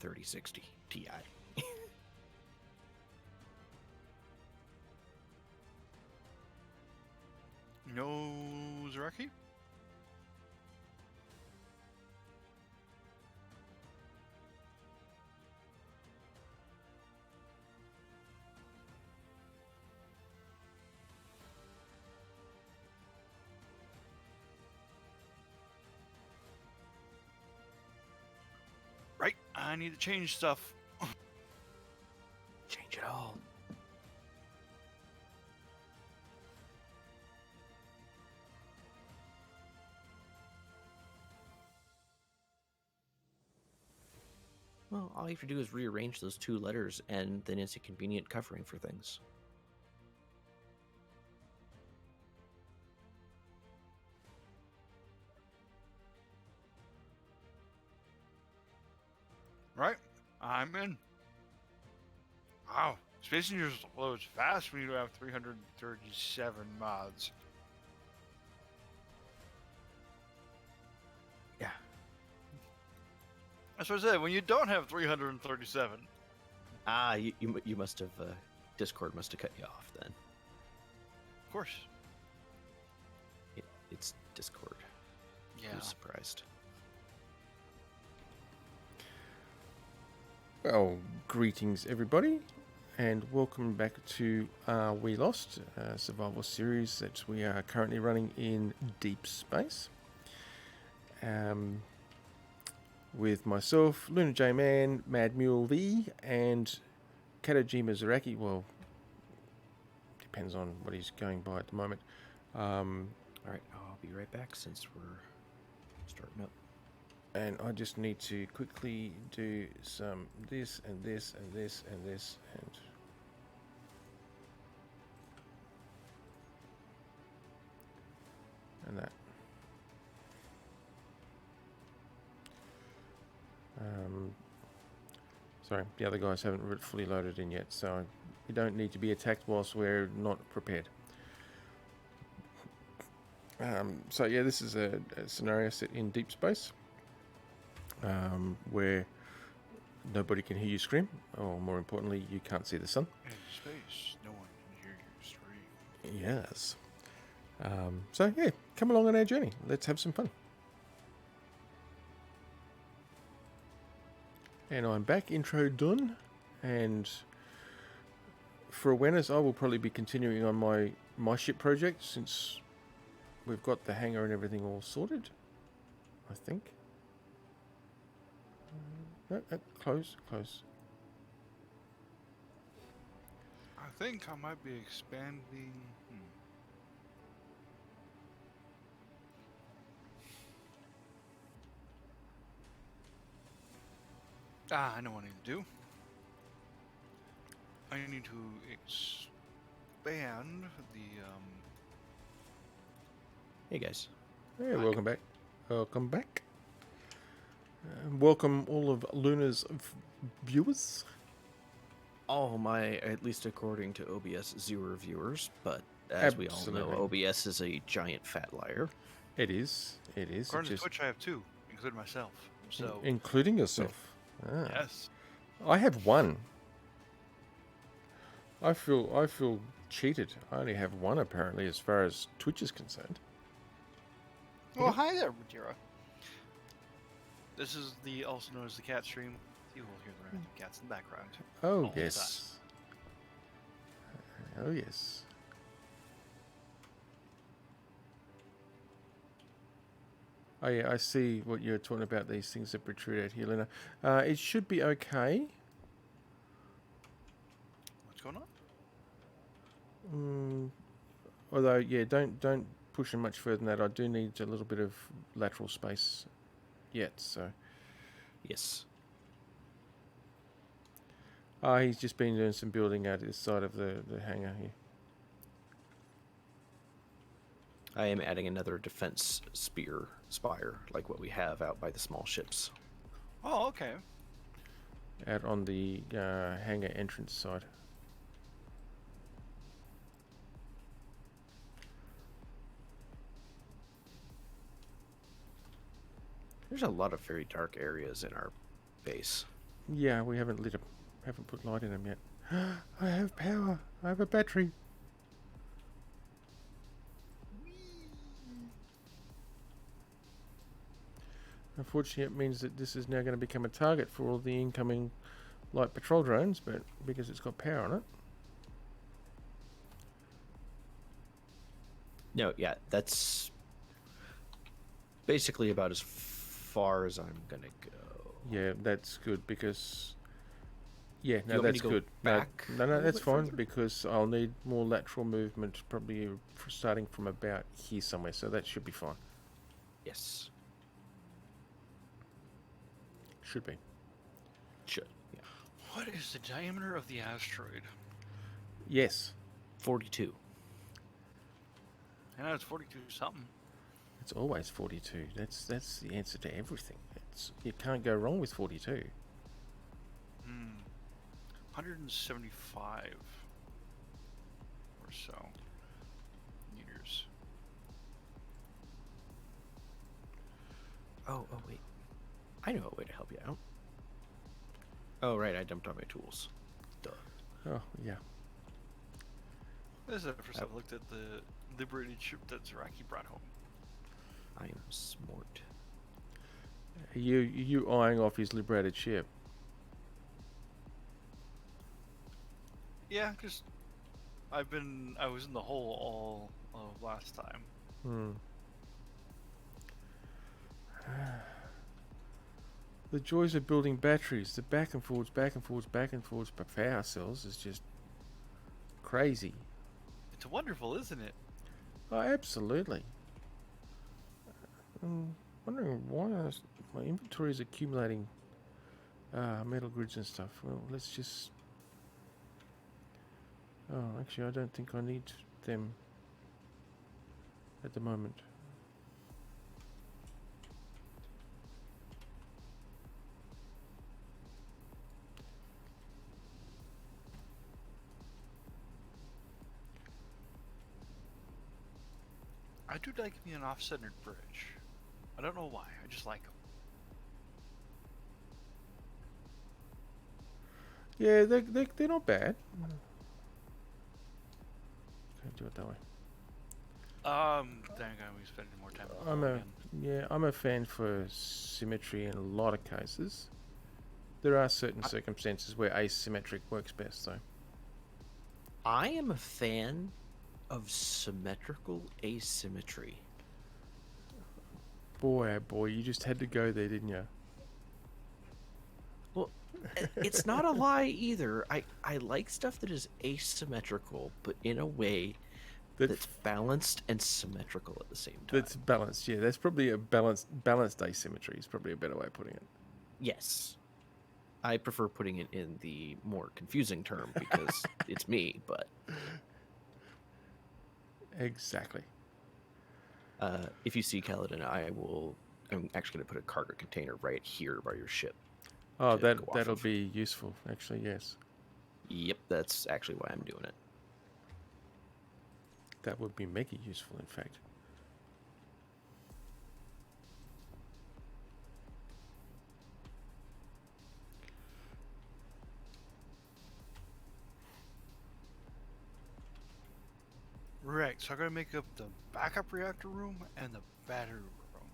3060 Ti. No Zaraki? Right, I need to change stuff. Change it all. Well, all you have to do is rearrange those 2 letters, and then it's a convenient covering for things. Right, I'm in. Wow, Space Invaders loads fast when you have 337 mods. Yeah. That's what I said, when you don't have 337. Ah, you must have, Discord must have cut you off then. Of course. It's Discord. Yeah. I was surprised. Well, greetings everybody, and welcome back to We Lost, a survival series that we are currently running in deep space. With myself, Luna J Man, Mad Mule V, and Katajima Zaraki. Well, depends on what he's going by at the moment. Alright, I'll be right back since we're starting up. And I just need to quickly do some this and this and this and this and that. Sorry, the other guys haven't fully loaded in yet, so you don't need to be attacked whilst we're not prepared. So yeah, this is a scenario set in deep space, where nobody can hear you scream, or more importantly, you can't see the sun. In space, no one can hear you scream. Yes. So yeah, come along on our journey. Let's have some fun. And I'm back, intro done, and for awareness, I will probably be continuing on my ship project since we've got the hangar and everything all sorted, I think. No, close. I think I might be expanding. I know what I need to do. I need to expand the Hey guys. Hey, welcome back. Welcome back. Welcome all of Luna's viewers. All my, at least according to OBS, 0 viewers, but as we all know, OBS is a giant fat liar. It is. According to Twitch, I have 2, including myself. So including yourself. Yes. I have 1. I feel cheated. I only have 1 apparently, as far as Twitch is concerned. Well, hi there, Madeira. This is the also known as the cat stream. You will hear the random cats in the background. Oh all the yes. Oh yes. Oh yeah, I see what you're talking about. These things that protrude out here, Lena. It should be okay. What's going on? Although, yeah, don't push them much further than that. I do need a little bit of lateral space yet. So. Yes. He's just been doing some building out this side of the hangar here. I am adding another defense spire, like what we have out by the small ships. Oh, okay. Out on the hangar entrance side. There's a lot of very dark areas in our base. Yeah, we haven't haven't put light in them yet. I have power. I have a battery. Unfortunately, it means that this is now going to become a target for all the incoming light patrol drones, but because it's got power on it. No, yeah, that's basically about as far as I'm gonna go. Yeah, that's good because... Yeah, Do you no, want me that's to go good. back a No, little that's bit fine further? because I'll need more lateral movement, probably starting from about here somewhere, so that should be fine. Yes. Should be. Should. Yeah. What is the diameter of the asteroid? Yes, 42. I know it's 42 something. it's always 42. That's the answer to everything. You can't go wrong with 42. 175 or so meters. Oh, wait. I know a way to help you out. Oh, right, I dumped all my tools. Duh. Oh, yeah. This is the first time I looked at the liberated ship that Zaraki brought home. I am smart. You eyeing off his liberated ship? Yeah, just I was in the hole all of last time. The joys of building batteries, the back and forwards, back and forwards, back and forwards power cells is just crazy. It's wonderful, isn't it? Oh, absolutely. I'm wondering why my inventory is accumulating metal grids and stuff. Well, let's just... Oh, actually, I don't think I need them at the moment. I do like me an off-centered bridge. I don't know why. I just like them. Yeah, they're not bad. Can't do it that way. Dang, we spending more time. I'm a fan for symmetry in a lot of cases. There are certain circumstances where asymmetric works best, though. I am a fan of symmetrical asymmetry. Boy, oh boy, you just had to go there, didn't you? Well, it's not a lie either. I like stuff that is asymmetrical, but in a way that's balanced and symmetrical at the same time. That's balanced, yeah. That's probably a balanced asymmetry is probably a better way of putting it. Yes. I prefer putting it in the more confusing term because it's me, but... Exactly. If you see Kaladin, I'm actually going to put a cargo container right here by your ship. Oh, that'll be useful, actually, yes. Yep, that's actually why I'm doing it. That would be mega useful, in fact. Right, so I'm gonna make up the backup reactor room and the battery room.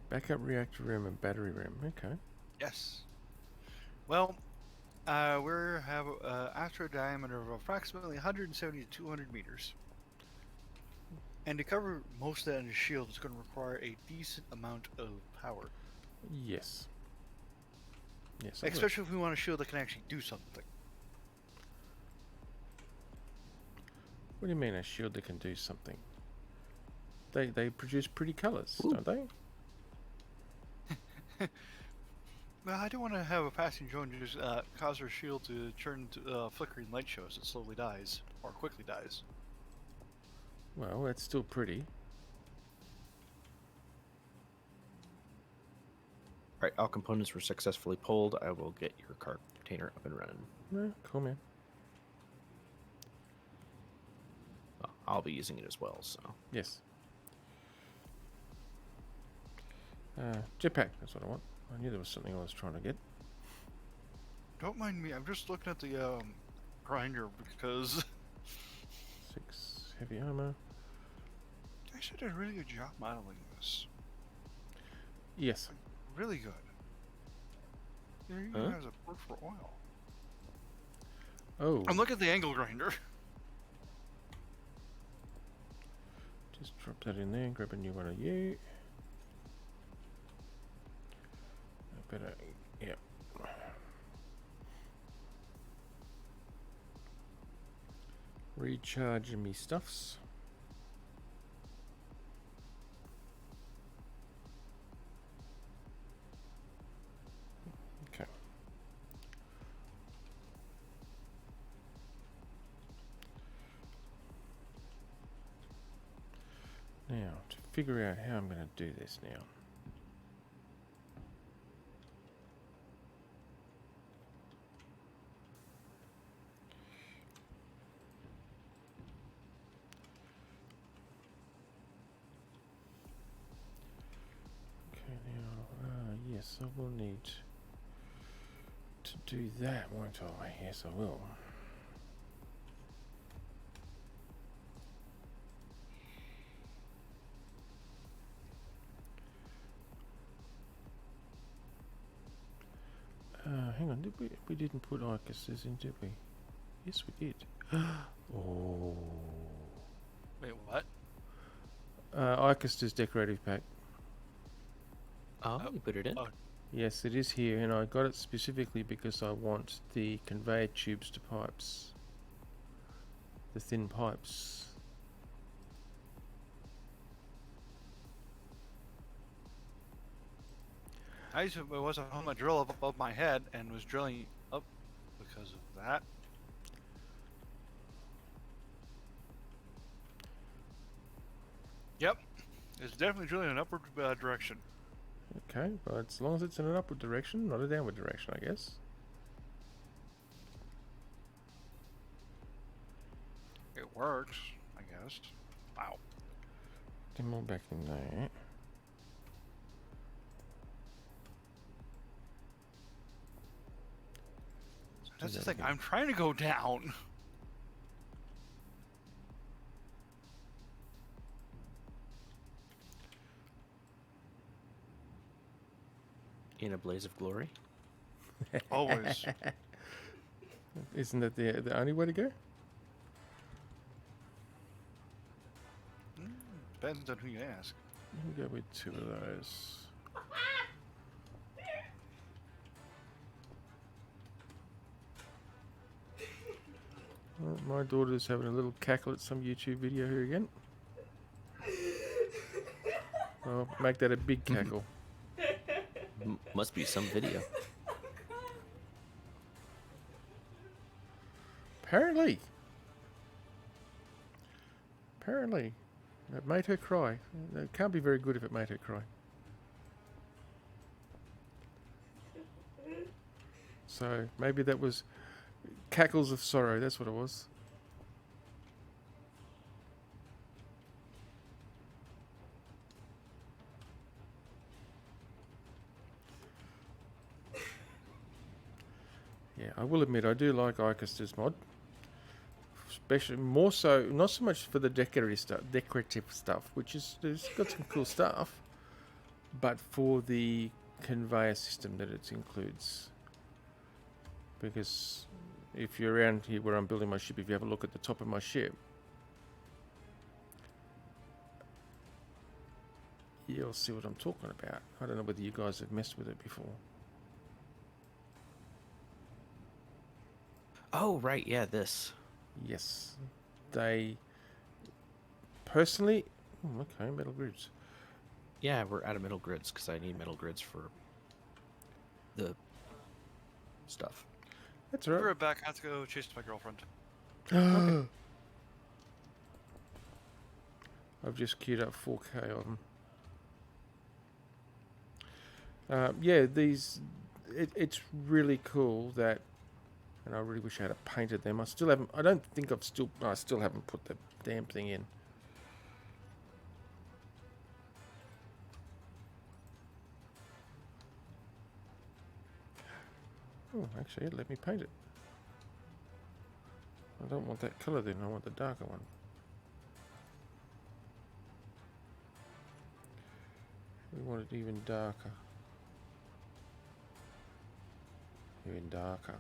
Backup reactor room and battery room, okay. Yes. Well, we have an asteroid diameter of approximately 170 to 200 meters. And to cover most of that in a shield is going to require a decent amount of power. Yes. Yes. Especially if we want a shield that can actually do something. What do you mean a shield that can do something? They produce pretty colours, don't they? Well, I don't want to have a passing drone just cause our shield to turn to flickering light show as it slowly dies, or quickly dies. Well, it's still pretty. Alright, all components were successfully pulled. I will get your cargo container up and running. No, cool, man. Well, I'll be using it as well, so... Yes. Jetpack, that's what I want. I knew there was something I was trying to get. Don't mind me. I'm just looking at the grinder because 6 heavy armor. I actually did a really good job modeling this. Yes. Really good. There even Huh? has a port for oil. Oh, And look at the angle grinder. just drop that in there. Grab a new one of you. I better, yeah. Recharging me stuffs. Okay. Now, to figure out how I'm going to do this now. Okay, now, yes, I will need to do that, won't I? Yes, I will. Hang on, we didn't put Icusters in, did we? Yes, we did. Oh. Wait, what? Icusters decorative pack. Oh, Oh, you put it in. oh. Yes, it is here, and I got it specifically because I want the conveyor tubes to pipes. The thin pipes. I wasn't on my drill up above my head and was drilling up because of that. Yep, it's definitely drilling in an upward direction. Okay, but as long as it's in an upward direction, not a downward direction, I guess. It works, I guess. Wow. Get more back in there. That's that the thing. again. I'm trying to go down. In a blaze of glory. Always. Isn't that the only way to go? Depends on who you ask. Let me go with 2 of those. Well, my daughter's having a little cackle at some YouTube video here again. I'll make that a big cackle. Must be some video. Apparently. It made her cry. It can't be very good if it made her cry. So maybe that was cackles of sorrow. That's what it was. Yeah, I will admit I do like Icusters mod. Especially more so, not so much for the decorative stuff, which is it's got some cool stuff, but for the conveyor system that it includes. Because if you're around here where I'm building my ship, if you have a look at the top of my ship, you'll see what I'm talking about. I don't know whether you guys have messed with it before. Oh, right. Yeah, this. Yes, they personally. Okay, metal grids. Yeah, we're out of metal grids because I need metal grids for the stuff. That's I'll be all right back. I have to go chase my girlfriend. right. I've just queued up 4K of them. Yeah, these. It's really cool that. And I really wish I had painted them. I still haven't. I don't think I've still. I still haven't put the damn thing in. Oh, actually, let me paint it. I don't want that colour then, I want the darker one. We want it even darker. Even darker.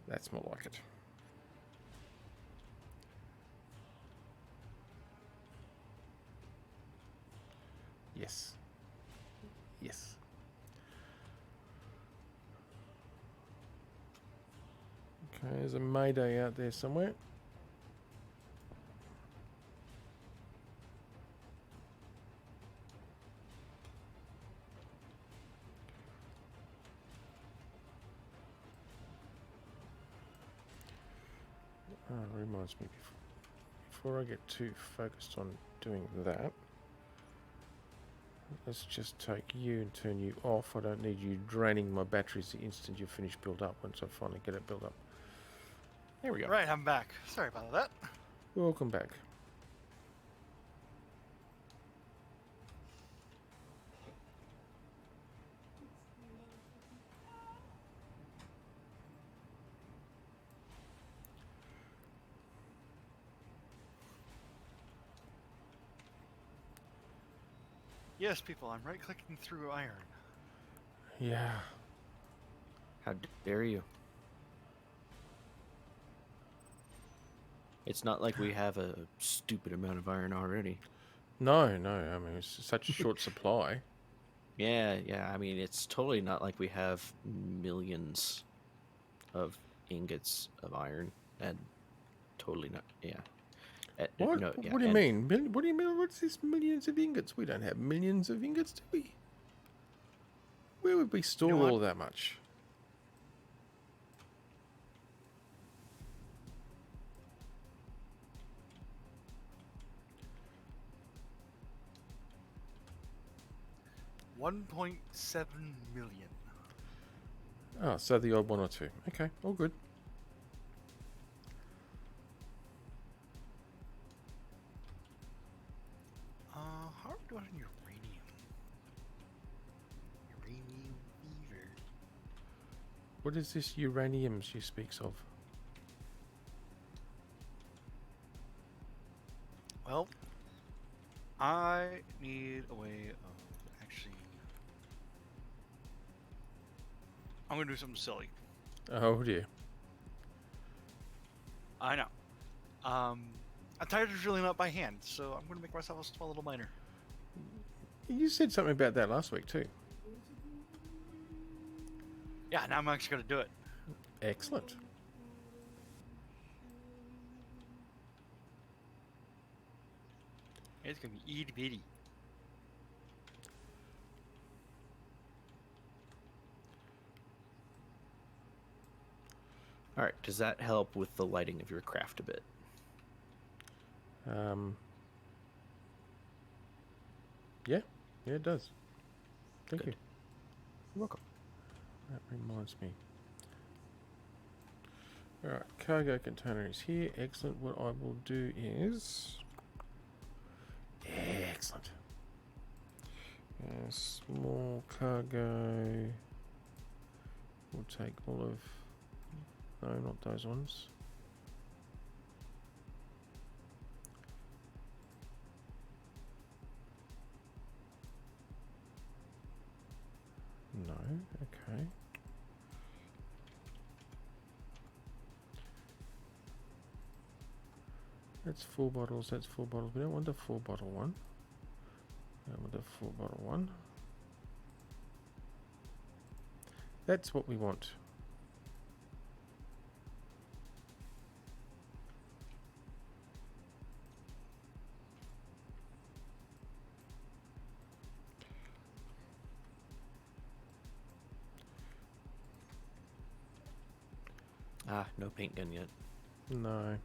That's more like it. Yes. Yes. Okay, there's a Mayday out there somewhere. Reminds me, before I get too focused on doing that, let's just take you and turn you off. I don't need you draining my batteries the instant you finish build up, once I finally get it built up. There we go. Right, I'm back. Sorry about that. Welcome back. Yes, people, I'm right-clicking through iron. Yeah. How dare you? It's not like we have a stupid amount of iron already. No, no. I mean, it's such a short supply. Yeah, yeah. I mean, it's totally not like we have millions of ingots of iron, and totally not. Yeah. What? No, yeah, What do you and mean? What do you mean? What's this millions of ingots? We don't have millions of ingots, do we? Where would we store what? all that much? $1.7 million. Oh, so the odd one or two. Okay, all good. How are we doing on uranium? Uranium fever. What is this uranium she speaks of? Well, I need a way of actually... I'm gonna do something silly. Oh dear. I know. I'm tired of drilling up by hand, so I'm gonna make myself a small little miner. You said something about that last week too. Yeah, now I'm actually gonna do it. Excellent. It's gonna be itty bitty. all right. Does that help with the lighting of your craft a bit? Yeah, it does. Thank Good. you. You're welcome. That reminds me. Alright, cargo container is here. Excellent. What I will do is... Excellent. Small cargo. We'll take all of... No, not those ones. No, okay. That's 4 bottles, that's 4 bottles. We don't want the 4 bottle one. We want the 4 bottle one. That's what we want. Ah, no paint gun yet. No.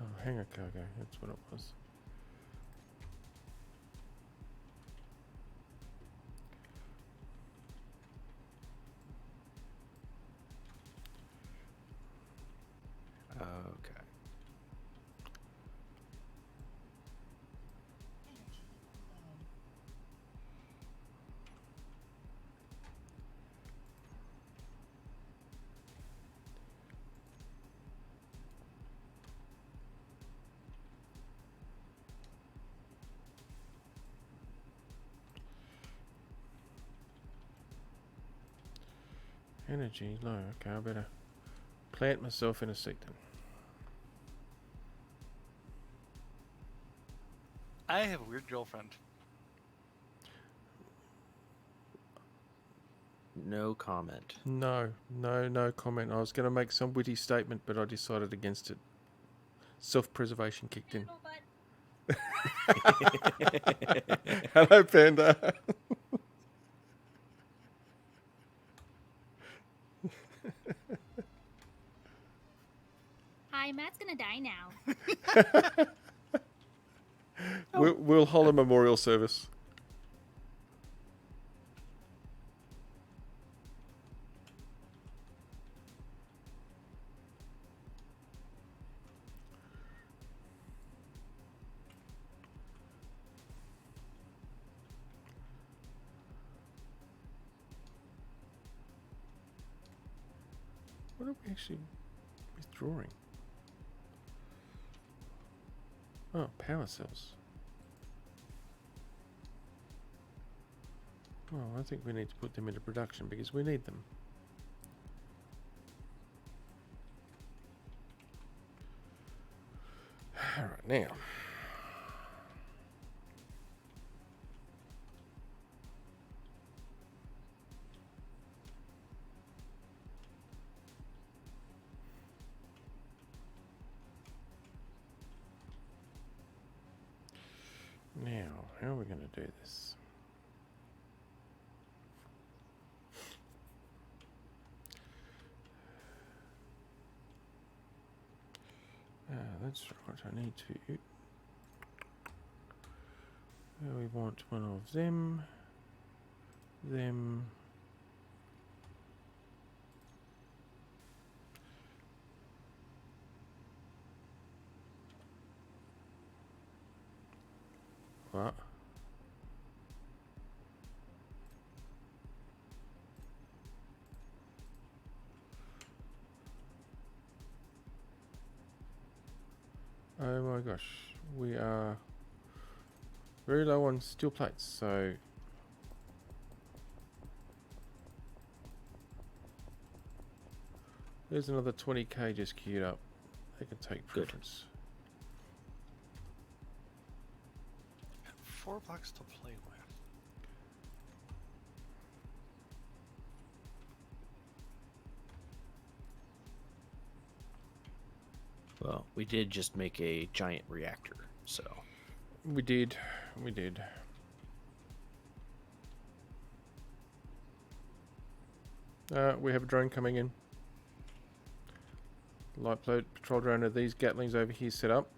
Oh, hangar cargo, that's what it was. Energy low. Okay, I better plant myself in a seat then. I have a weird girlfriend. No comment. No comment. I was going to make some witty statement, but I decided against it. Self-preservation kicked in. Hello, Panda. Hi, Matt's gonna die now. We'll hold a memorial service. What are we actually withdrawing? Oh, power cells. Well, I think we need to put them into production because we need them. Alright, now. Now, how are we going to do this? That's right, I need to... we want one of them. What? Oh my gosh, we are very low on steel plates, so there's another 20k just queued up. They can take Good. preference. 4 blocks to play with. Well, we did just make a giant reactor, so We did. We have a drone coming in. Light patrol drone. Are these Gatlings over here set up?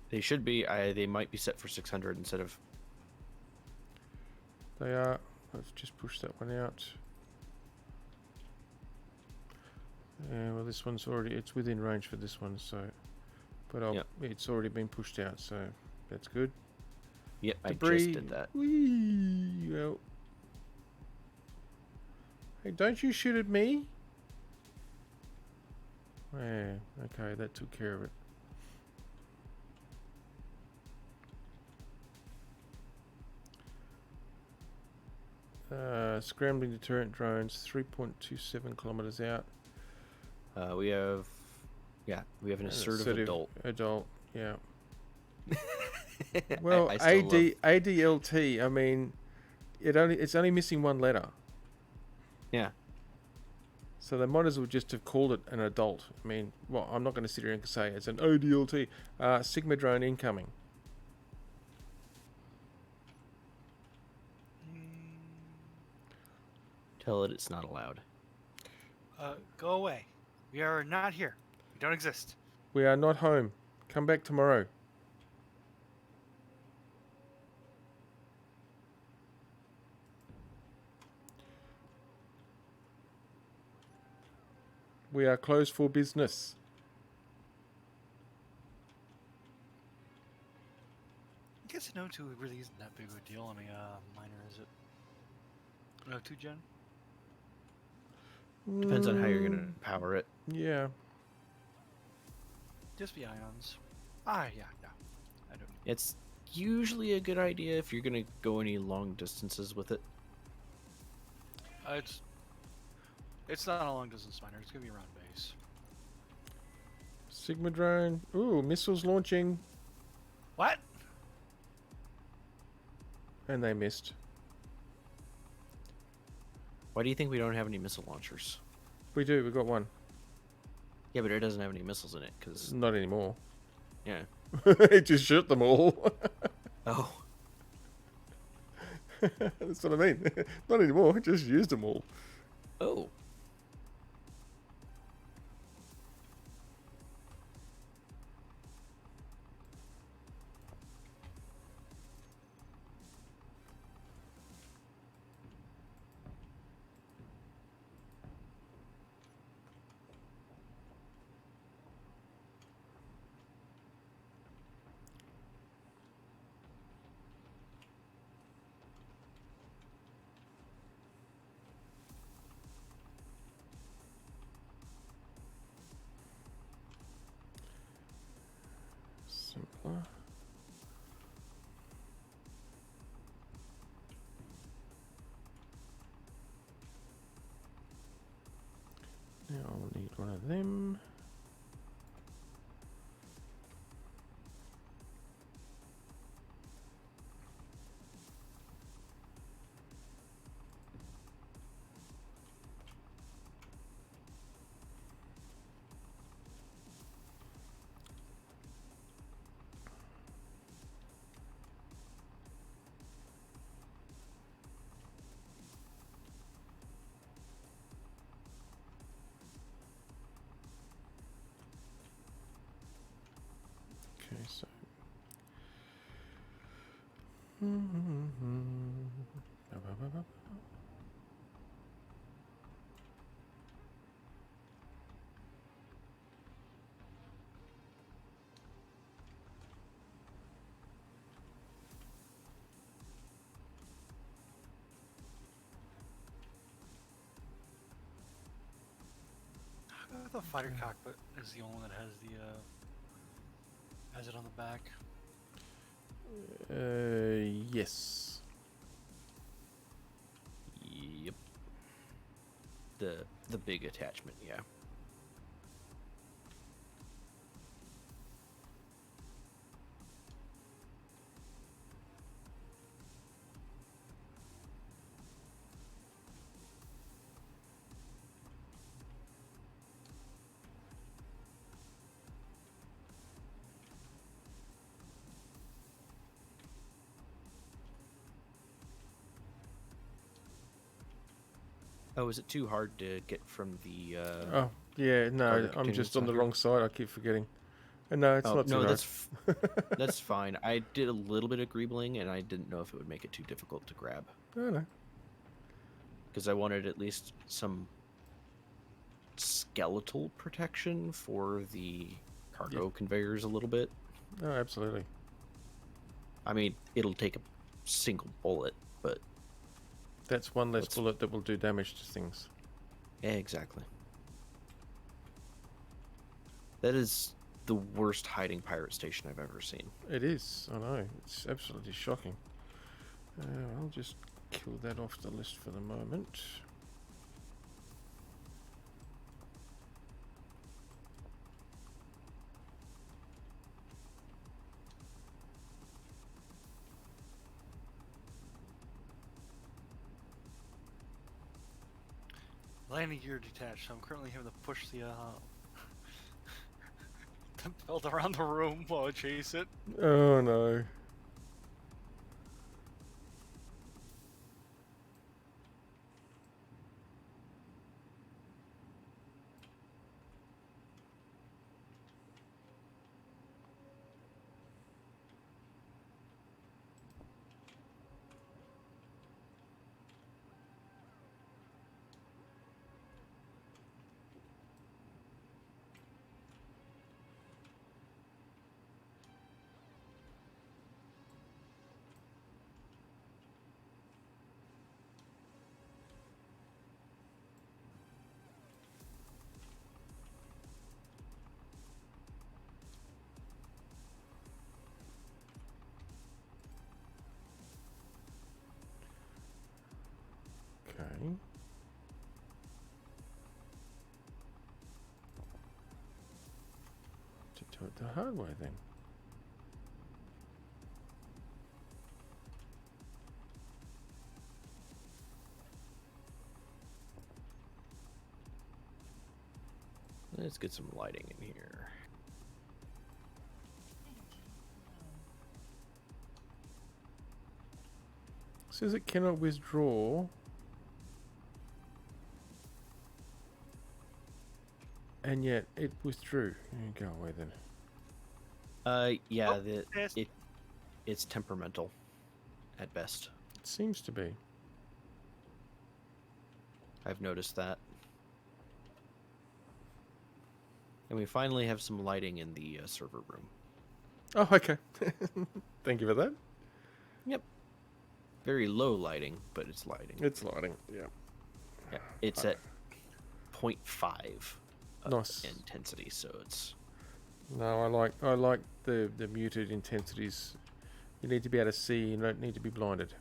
they should be. They might be set for 600 instead of. They are. Let's just push that one out. Well, this one's already. It's within range for this one, so. But it's already been pushed out, so that's good. Yep, I Debris. just did that. Whee! Well. Hey, don't you shoot at me? Yeah, okay, that took care of it. Scrambling deterrent drones, 3.27 kilometers out. We have an assertive adult. Adult, yeah. Well, I still love- ADLT. I mean, it's only missing one letter. Yeah. So they might as well just have called it an adult. I mean, well, I'm not going to sit here and say it's an ADLT. Sigma drone incoming. Tell it it's not allowed. Go away. We are not here. We don't exist. We are not home. Come back tomorrow. We are closed for business. I guess no 2 really isn't that big of a deal. I mean, minor is it? No 2 gen? Depends on how you're gonna power it. Yeah. Just the ions. Yeah, no. I don't. It's usually a good idea if you're gonna go any long distances with it. It's It's not a long distance miner. It's gonna be around base. Sigma drone. Ooh, missiles launching. What? And they missed. Why do you think we don't have any missile launchers? We do, we got one. Yeah, but it doesn't have any missiles in it, because... Not anymore. Yeah. It just shot them all. Oh. That's what I mean. Not anymore, it just used them all. Oh. Simpler. Now I'll need one of them. Okay, so. The fighter cockpit is the only one that has the has it on the back. Yes. Yep. The big attachment, yeah. Oh, is it too hard to get from the Oh, yeah, no, Cargo I'm containment just on the sector? wrong side. I keep forgetting. No, it's Oh, not too no, hard. that's fine. I did a little bit of greebling, and I didn't know if it would make it too difficult to grab. No, no. Because I wanted at least some skeletal protection for the cargo conveyors a little bit. No, absolutely. I mean, it'll take a single bullet, but... That's one less Let's- bullet that will do damage to things. Yeah, exactly. That is the worst hiding pirate station I've ever seen. It is, I know. It's absolutely shocking. I'll just kill that off the list for the moment. Landing gear detached. So I'm currently having to push the the belt around the room while I chase it. Oh no. do it the hard way then. Let's get some lighting in here. Says it cannot withdraw. And yet it withdrew. Go away then. Yeah, Oh, yes. it's temperamental, at best. It seems to be. I've noticed that. And we finally have some lighting in the server room. Oh, okay. Thank you for that. Yep. Very low lighting, but it's lighting. It's lighting. Yeah. Yeah, it's at 0.5 of Nice. intensity, so it's... No, I like the muted intensities. You need to be able to see. You don't need to be blinded.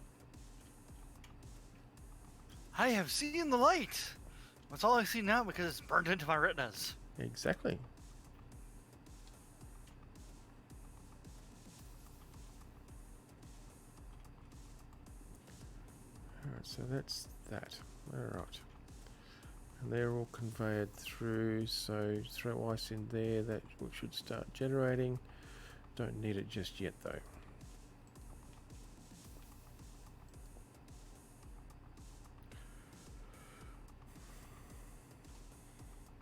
I have seen the light. That's all I see now because it's burned into my retinas. Exactly. Alright, so that's that. Alright. And they're all conveyed through, so throw ice in there, that should start generating. Don't need it just yet though.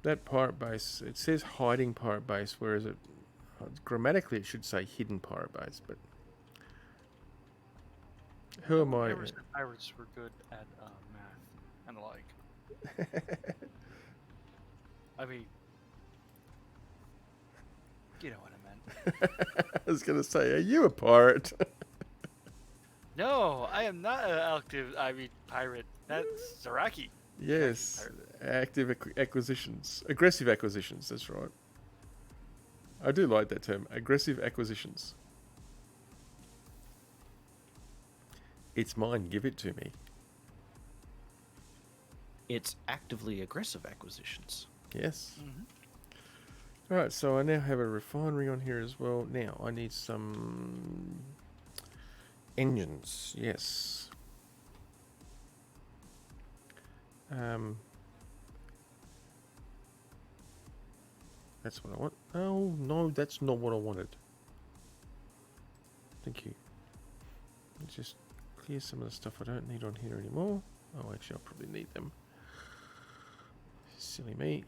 That pirate base, it says hiding pirate base, whereas it grammatically it should say hidden pirate base, but who am I? Never said pirates were good at math and the like. I mean, you know what I meant. I was going to say, are you a pirate? No, I am not an pirate. That's Zaraki. Yes, active acquisitions, aggressive acquisitions. That's right. I do like that term, aggressive acquisitions. It's mine. Give it to me. It's actively aggressive acquisitions. Yes. Mm-hmm. All right. So I now have a refinery on here as well. Now I need some engines. Yes. That's what I want. Oh, no, that's not what I wanted. Thank you. Let's just clear some of the stuff I don't need on here anymore. Oh, actually, I'll probably need them. Silly me.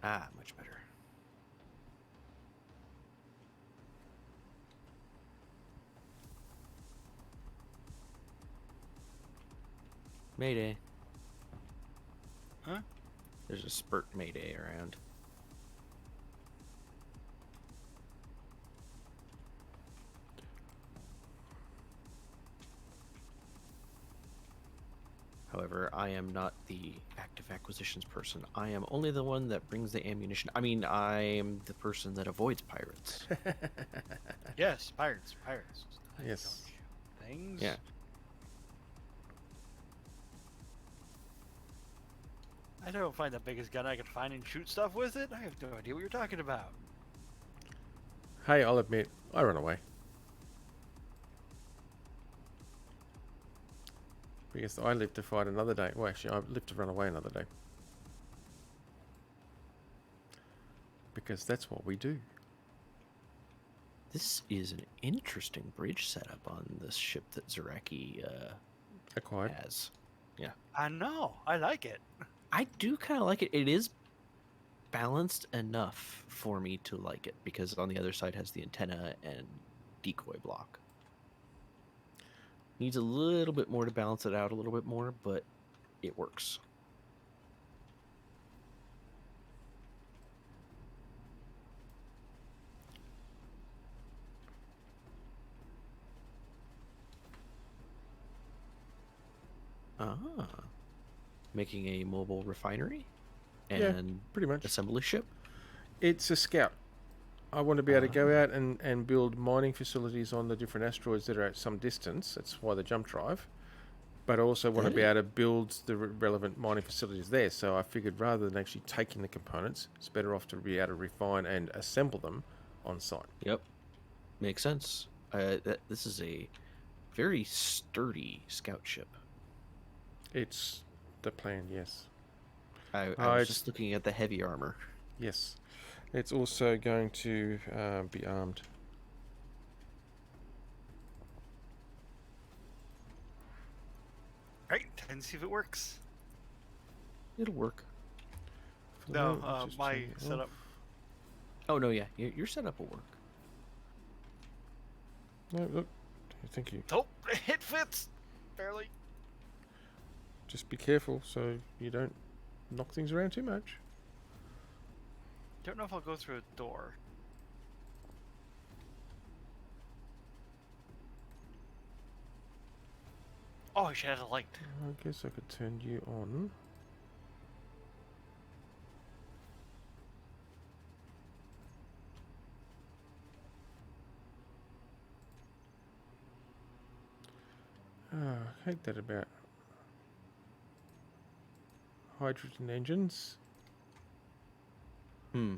Ah, much better. Mayday. Huh? There's a spurt Mayday around. However, I am not the active acquisitions person. I am only the one that brings the ammunition. I mean, I am the person that avoids pirates. Yes, pirates. I Yes. don't shoot things. Yeah. I don't find the biggest gun I can find and shoot stuff with it. I have no idea what you're talking about. Hey, I'll admit, I run away. Because I live to fight another day. Well, actually, I live to run away another day. Because that's what we do. This is an interesting bridge setup on this ship that Zaraki Acquired. has. I know. I like it. I do kind of like it. It is balanced enough for me to like it because on the other side has the antenna and decoy block. Needs a little bit more to balance it out a little bit more, but it works. Ah. Making a mobile refinery and Pretty much. assembly ship. It's a scout. I want to be able to go out and build mining facilities on the different asteroids that are at some distance. That's why the jump drive. but I also want to That be is- able to build the relevant mining facilities there. So I figured rather than actually taking the components, it's better off to be able to refine and assemble them on site. Yep, makes sense. This is a very sturdy scout ship. It's the plan, yes. I was it's- just looking at the heavy armor. Yes. It's also going to be armed. Right, and see if it works. It'll work. For the No, moment, let's just my turn it setup. off. Oh no, yeah, your setup will work. No, look. Thank you. Oh, it fits barely. Just be careful so you don't knock things around too much. Don't know if I'll go through a door. Oh, I should have a light. I guess I could turn you on. I hate that about hydrogen engines. Hmm.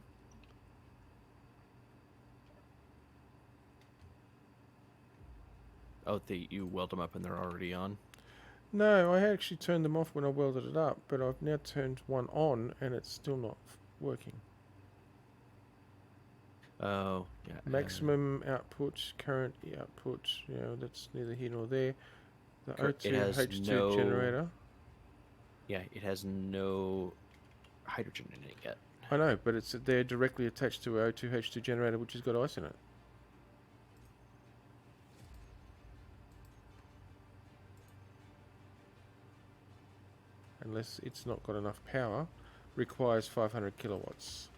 Oh, you weld them up and they're already on. No, I actually turned them off when I welded it up, but I've now turned one on and it's still not working. Oh, yeah. Maximum output, current output, that's neither here nor there. The It O2 has H2 no- generator. Yeah, it has no hydrogen in it yet. I know, but they're directly attached to a O2 H2 generator which has got ice in it. Unless it's not got enough power, requires 500 kilowatts.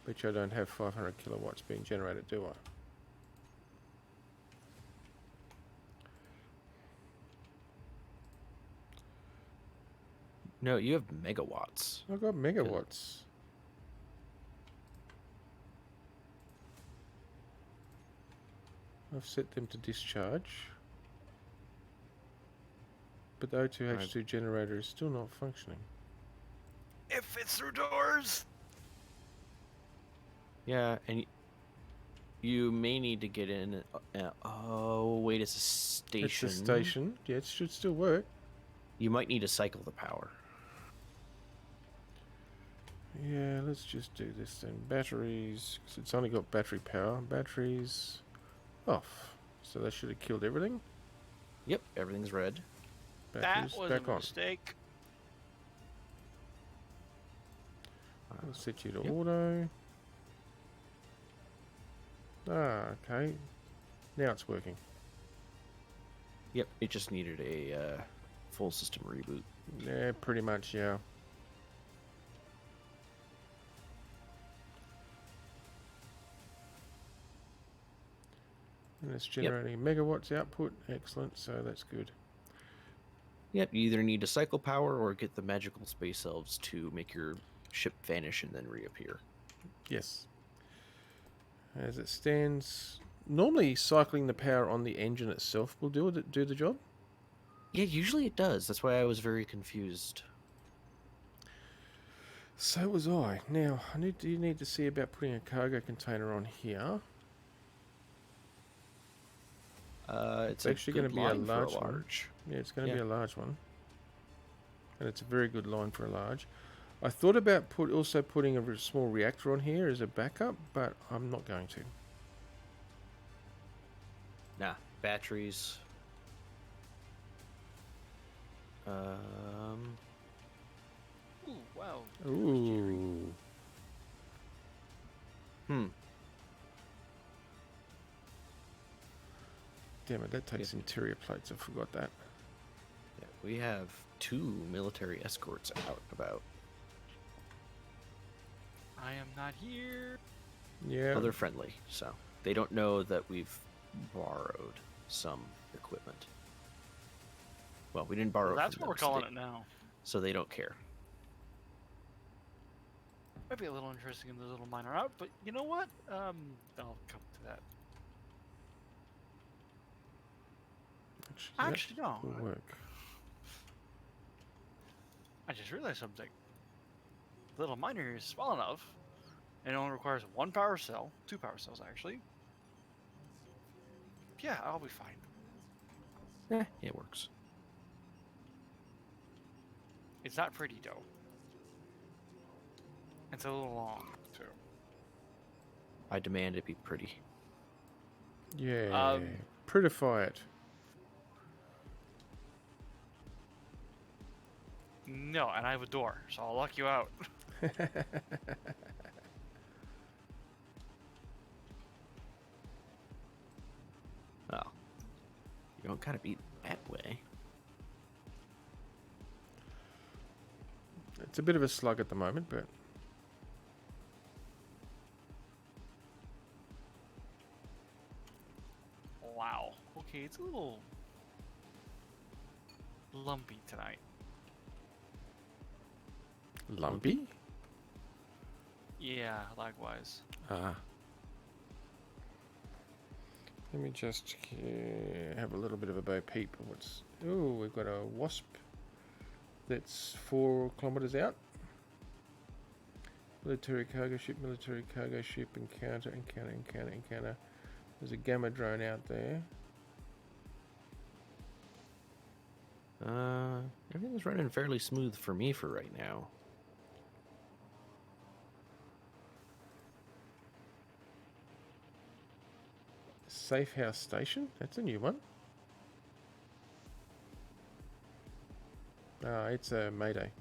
Which I don't have 500 kilowatts being generated, do I? No, you have megawatts. I've got megawatts. I've set them to discharge. But the O2 H2 generator is still not functioning. It fits through doors. Yeah, and you may need to get in. Oh, wait, it's a station. It's a station. Yeah, it should still work. You might need to cycle the power. Yeah, let's just do this then. Batteries, because it's only got battery power. Batteries off. So that should have killed everything. Yep, everything's red. Batteries That was back a on. mistake. I'll set you to Yep. auto. Ah, okay. Now it's working. Yep, it just needed a full system reboot. Yeah, pretty much, yeah. And it's generating megawatts output. Excellent, so that's good. Yep, you either need to cycle power or get the magical space elves to make your ship vanish and then reappear. Yes. As it stands, normally cycling the power on the engine itself will do the job. Yeah, usually it does. That's why I was very confused. So was I. Now, you need to see about putting a cargo container on here. It's actually going to be a for large a one. large. Yeah, it's going to Yeah. be a large one. And it's a very good line for a large. I thought about also putting a small reactor on here as a backup, but I'm not going to. Nah, batteries. Um, Ooh, wow. Ooh. hmm. Damn it, that takes Yep. interior plates. I forgot that. Yeah, we have 2 military escorts out about. I am not here. Yeah. Well, they're friendly, so they don't know that we've borrowed some equipment. Well, we didn't borrow. That's from what we're them, so calling they- it now. So they don't care. Might be a little interesting in the little minor out, but you know what? I'll come to that. Actually, Actually, no. that will work. I just realized something. The little miner is small enough, and it only requires 1 power cell, 2 power cells actually. Yeah, I'll be fine. It works. It's not pretty though. It's a little long too. I demand it be pretty. Yeah. Prettify it. No, and I have a door, so I'll lock you out. Oh. You don't kind of be that way. It's a bit of a slug at the moment, but Wow. Okay, it's a little lumpy tonight. lumpy. Yeah, likewise. Ah. Let me just have a little bit of a bo peep. What's? Oh, we've got a wasp that's 4 kilometers out. Military cargo ship, encounter. There's a gamma drone out there. Everything's running fairly smooth for me for right now. Safe House Station? That's a new one. Ah, it's a Mayday.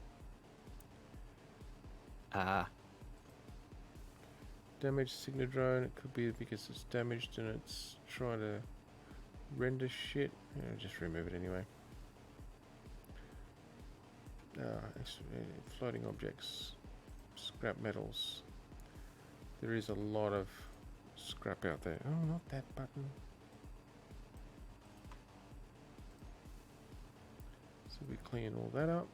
Ah, Damaged signal drone. It could be because it's damaged and it's trying to render shit. Yeah, just remove it anyway. Floating objects. Scrap metals. There is a lot of scrap out there. Oh, not that button. So we clean all that up.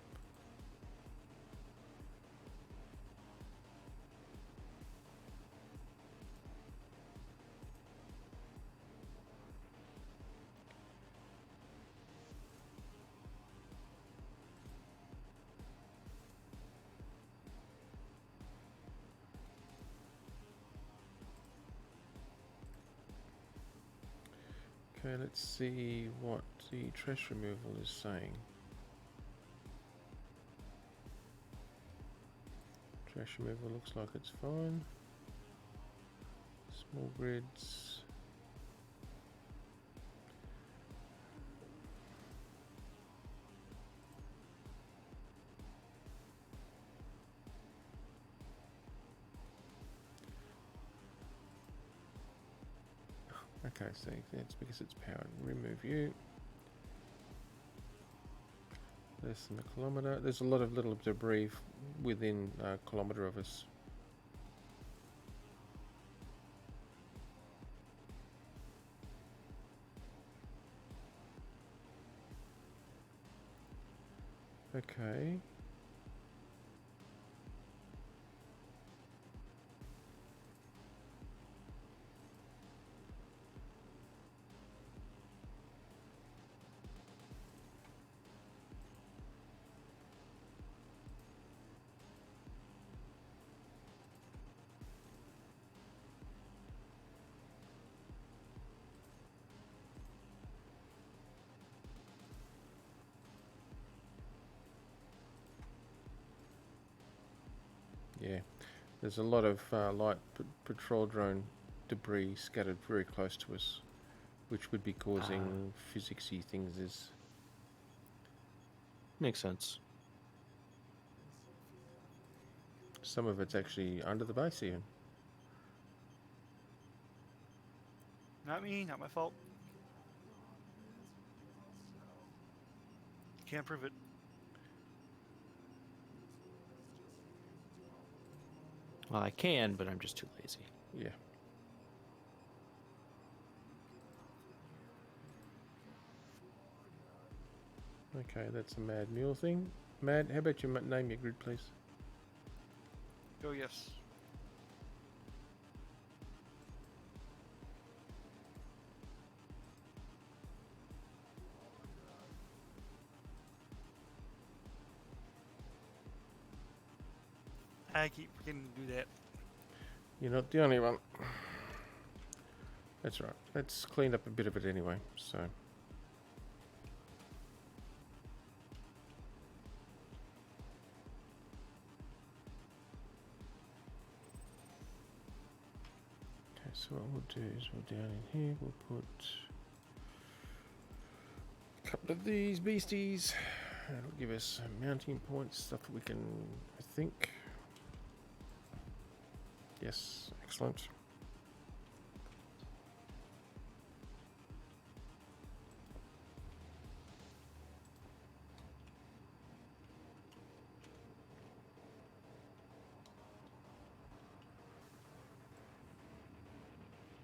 Okay, let's see what the trash removal is saying. Trash removal looks like it's fine. Small grids. Okay, so that's because it's powered. Remove you. Less than a kilometre. There's a lot of little debris within a kilometre of us. Okay. Yeah, there's a lot of light patrol drone debris scattered very close to us, which would be causing physicsy things. Is makes sense. some of it's actually under the base even. Not me, not my fault. Can't prove it. Well, I can, but I'm just too lazy. Yeah. Okay, that's a Mad Mule thing. Mad, how about you name your grid, please? Oh yes. I keep forgetting to do that. You're not the only one. That's right. Let's clean up a bit of it anyway. So. Okay, so what we'll do is we'll down in here, we'll put a couple of these beasties. That'll give us mounting points, stuff that we can, I think. Yes, excellent.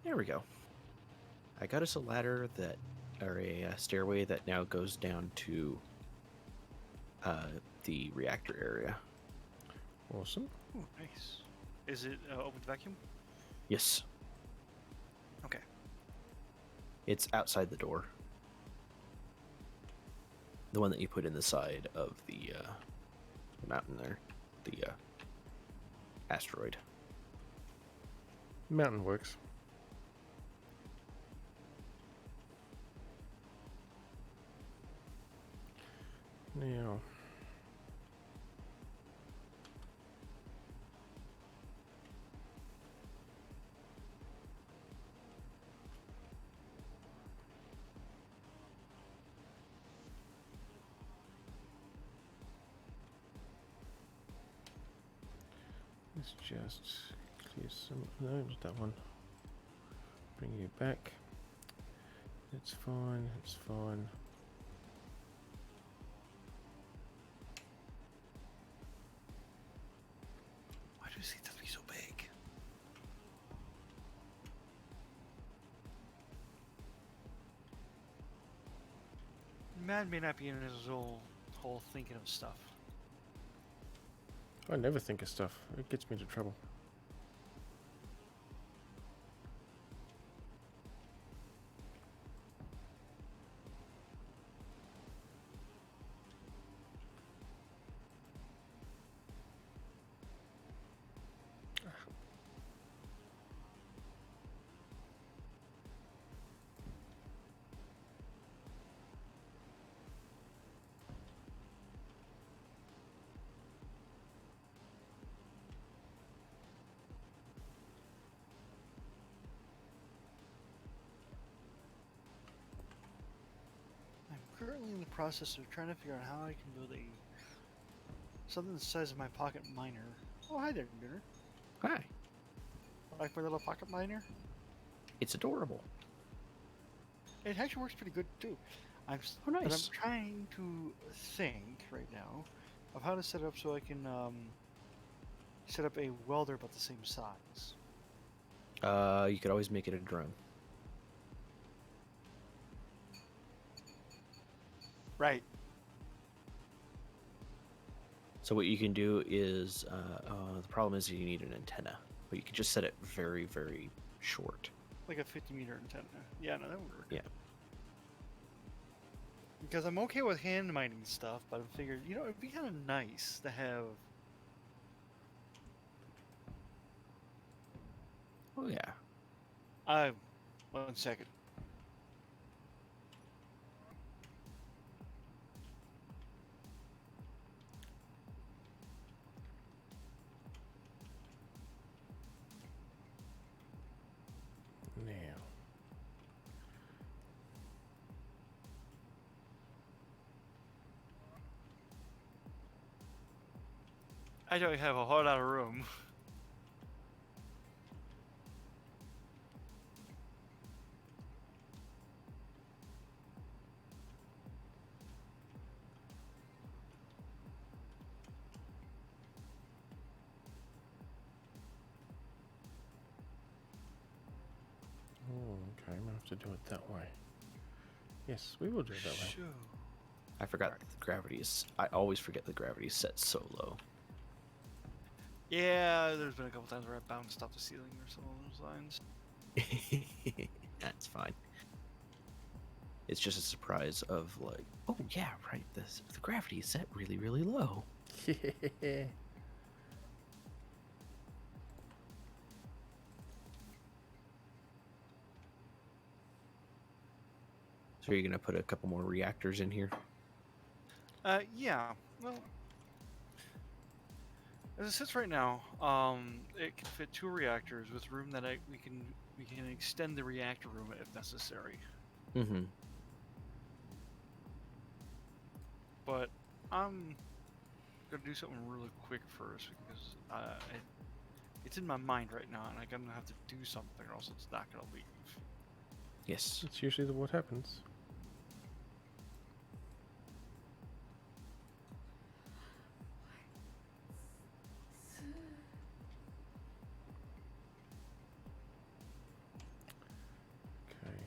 There we go. I got us a ladder that, or a stairway that now goes down to the reactor area. Awesome. Ooh, nice. Is it open to vacuum? Yes, Okay. it's outside the door. The one that you put in the side of the mountain there, the asteroid. Mountain works. Now, let's just clear some. No, not that one. Bring you back. It's fine. It's fine. Why do these have to be so big? Man may not be in his whole thinking of stuff. I never think of stuff. It gets me into trouble. I'm currently in the process of trying to figure out how I can build something the size of my pocket miner. Oh, hi there, Nooner. Hi. Like my little pocket miner? It's adorable. It actually works pretty good too. Oh, But I'm nice. trying to think right now of how to set it up so I can set up a welder about the same size. You could always make it a drone. Right. So what you can do is, the problem is you need an antenna, but you can just set it very, very short. Like a 50-meter antenna. Yeah, no, that would work. Yeah. Because I'm okay with hand mining stuff, but I figured, it'd be kind of nice to have. Oh yeah. 1 second. Now. I don't have a whole lot of room. Oh, okay. I'm gonna have to do it that way. Yes, we will do it that way. Shoo. I forgot that the gravity is. I always forget the gravity is set so low. Yeah, there's been a couple times where I bounced off the ceiling or some of those lines. That's fine. It's just a surprise of like, oh yeah, right. The gravity is set really, really low. So you're gonna put a couple more reactors in here? Yeah. Well, as it sits right now, it can fit 2 reactors with room that we can extend the reactor room if necessary. Mm-hmm. But I'm gonna do something really quick first because it's in my mind right now, and I'm gonna have to do something, or else it's not gonna leave. Yes. That's usually what happens. Okay.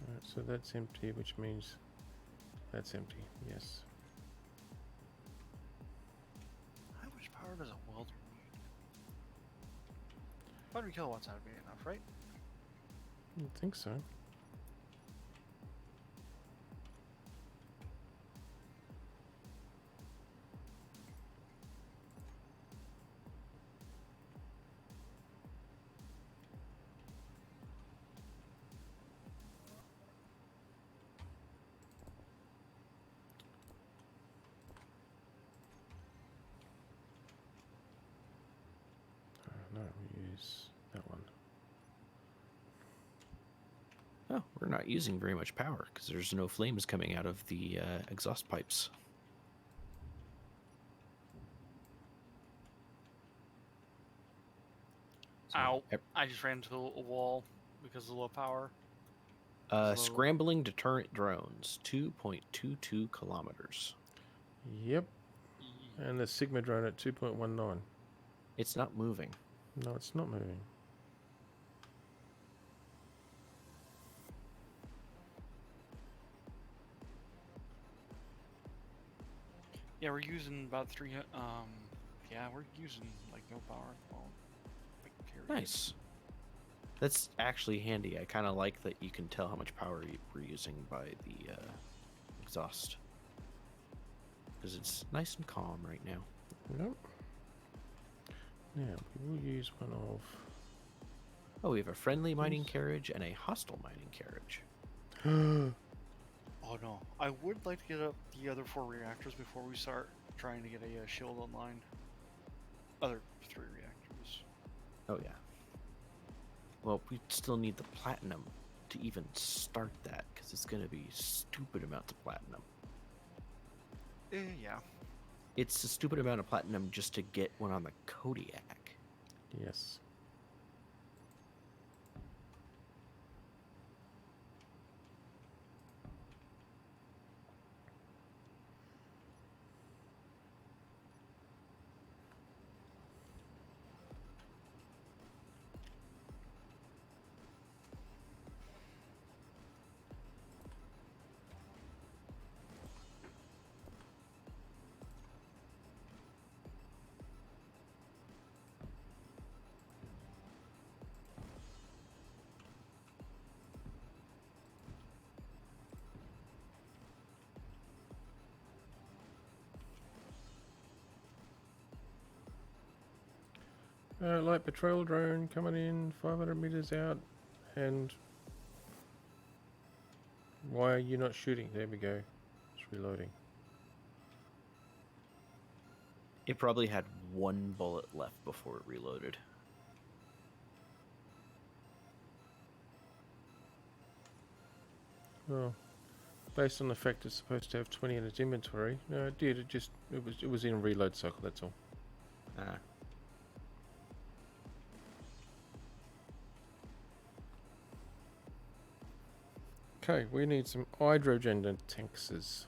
Alright, so that's empty, which means that's empty. Yes. How much power does a welder need? 500 kilowatts ought to be enough, right? I think so. No, we use that one. Oh, we're not using very much power because there's no flames coming out of the exhaust pipes. So, Ow! I just ran into a wall because of low power. Low- Scrambling deterrent drones, 2.22 kilometers. Yep. And the Sigma drone at 2.19. It's not moving. No, it's not moving. Yeah, we're using about 3. Yeah, we're using like no power at the moment. Like, period. Nice. That's actually handy. I kind of like that you can tell how much power we're using by the exhaust. Because it's nice and calm right now. Nope. Now, we will use one of... Oh, we have a friendly mining Yes. carriage and a hostile mining carriage. Oh no, I would like to get up the other 4 reactors before we start trying to get a shield online. Other 3 reactors. Oh, yeah. Well, we still need the platinum to even start that, because it's going to be stupid amounts of platinum. Yeah. It's a stupid amount of platinum just to get one on the Kodiak. Yes. Light patrol drone coming in 500 meters out, and why are you not shooting? There we go. It's reloading. It probably had one bullet left before it reloaded. Well, based on the fact it's supposed to have 20 in its inventory, no, it did. It was in a reload cycle. That's all. Ah. Okay, we need some hydrogen tankers.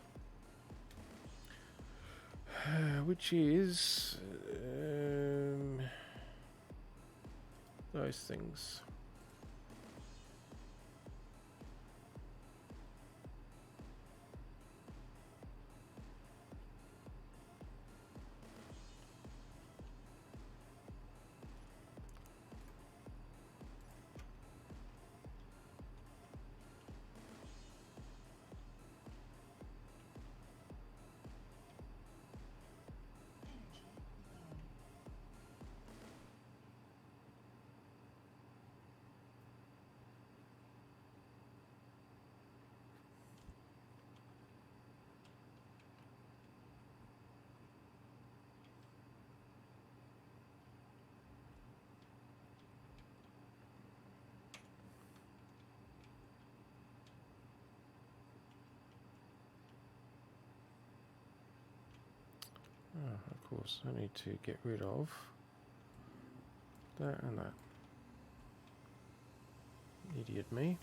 Which is those things. Of course, I need to get rid of that and that. Idiot me.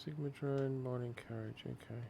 Sigma drone, mining carriage, okay.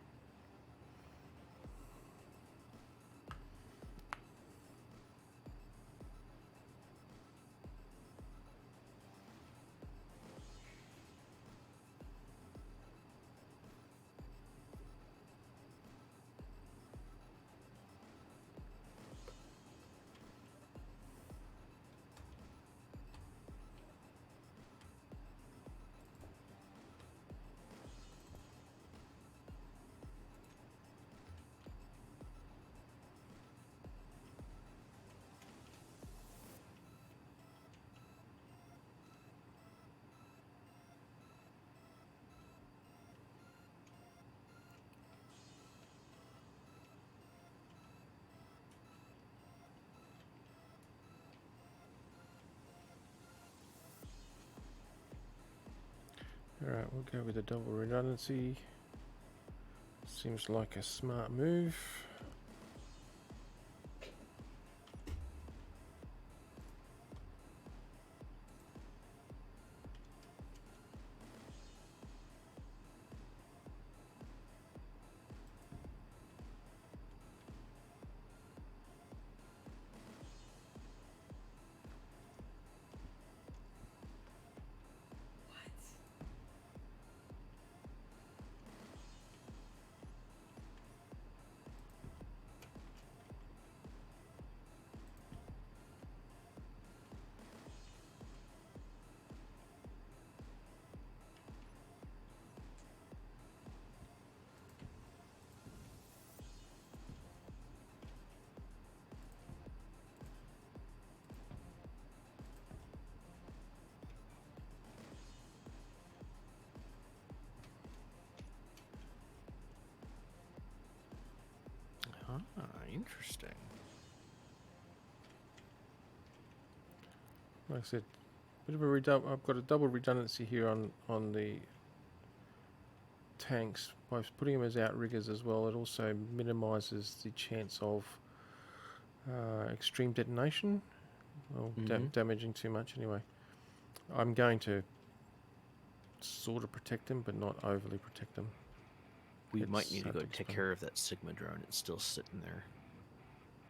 Alright, we'll go with a double redundancy. Seems like a smart move. Ah, interesting. Like I said, bit of a I've got a double redundancy here on the tanks by putting them as outriggers as well. It also minimises the chance of extreme detonation, or damaging too much. Anyway, I'm going to sort of protect them, but not overly protect them. We might It's need to hard go to take explain. care of that Sigma drone. It's still sitting there.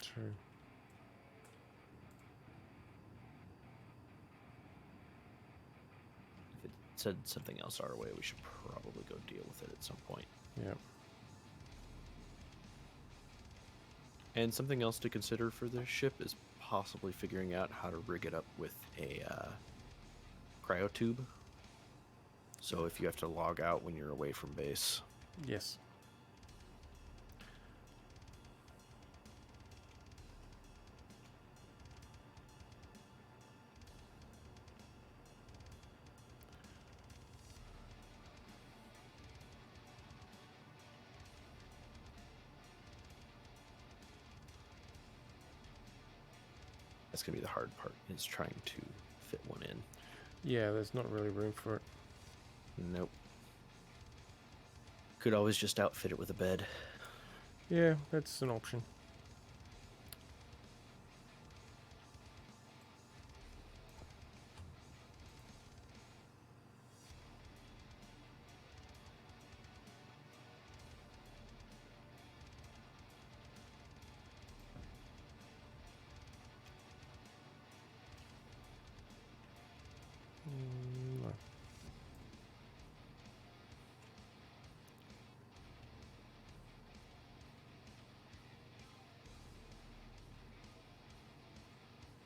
True. If it said something else our way, we should probably go deal with it at some point. Yeah. And something else to consider for this ship is possibly figuring out how to rig it up with a cryotube. So if you have to log out when you're away from base. Yes. That's going to be the hard part, is trying to fit one in. Yeah, there's not really room for it. Nope. Could always just outfit it with a bed. Yeah, that's an option. No.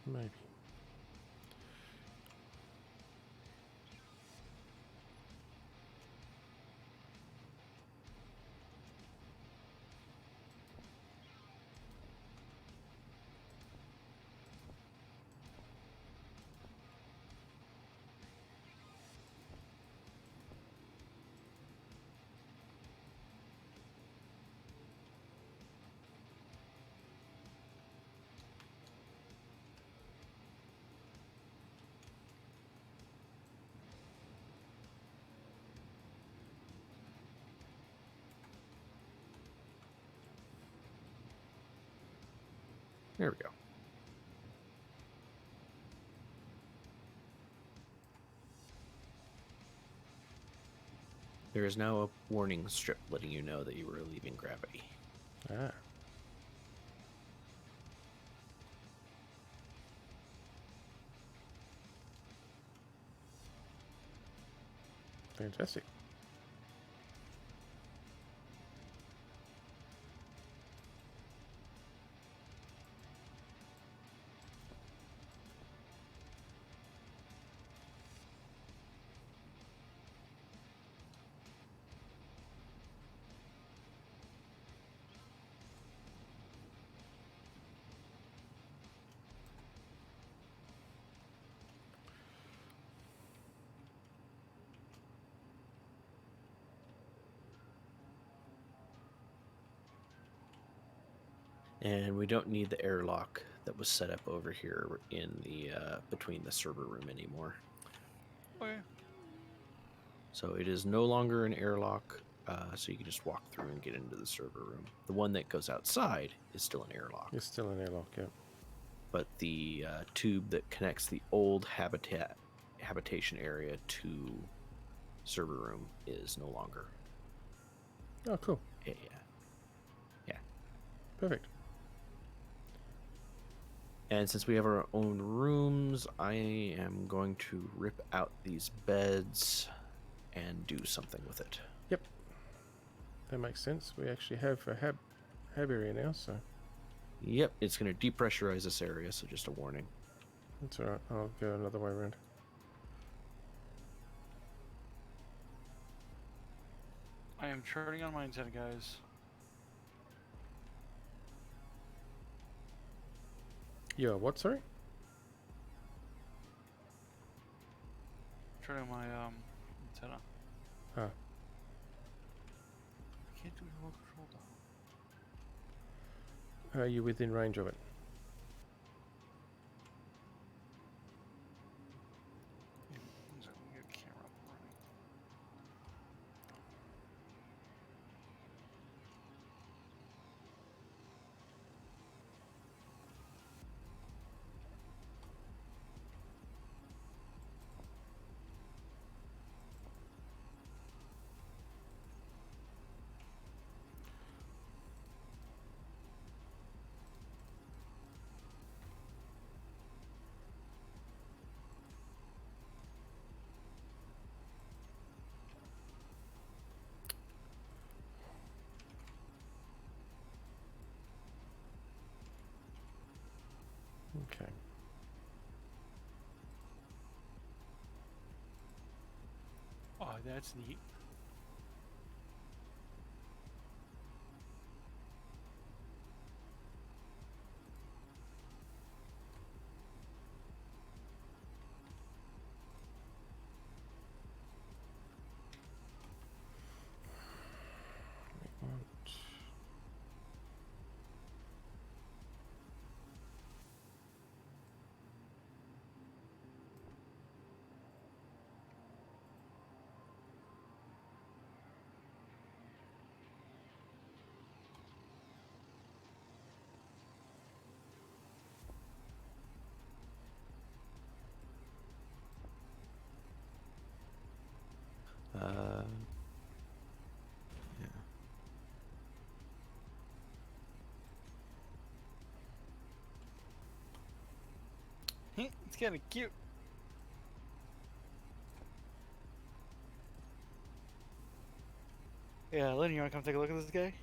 Maybe. There we go. There is now a warning strip letting you know that you are leaving gravity. Ah. Fantastic. And we don't need the airlock that was set up over here in the between the server room anymore. Okay. So it is no longer an airlock, so you can just walk through and get into the server room. The one that goes outside is still an airlock, It's still an airlock, yeah. but the tube that connects the old habitation area to server room is no longer. Oh, cool. Yeah. Perfect. And since we have our own rooms, I am going to rip out these beds and do something with it. Yep. That makes sense. We actually have a hab area now, so Yep, it's going to depressurize this area, so just a warning. that's alright. I'll go another way around. I am turning on my antenna, guys. Yeah, what, sorry? Turning on my antenna. Ah. I can't do remote control though. Are you within range of it? One second, let me get a camera up and running. that's neat. Uh, yeah. It's kind of cute. Yeah, Lynn, you want to come take a look at this guy?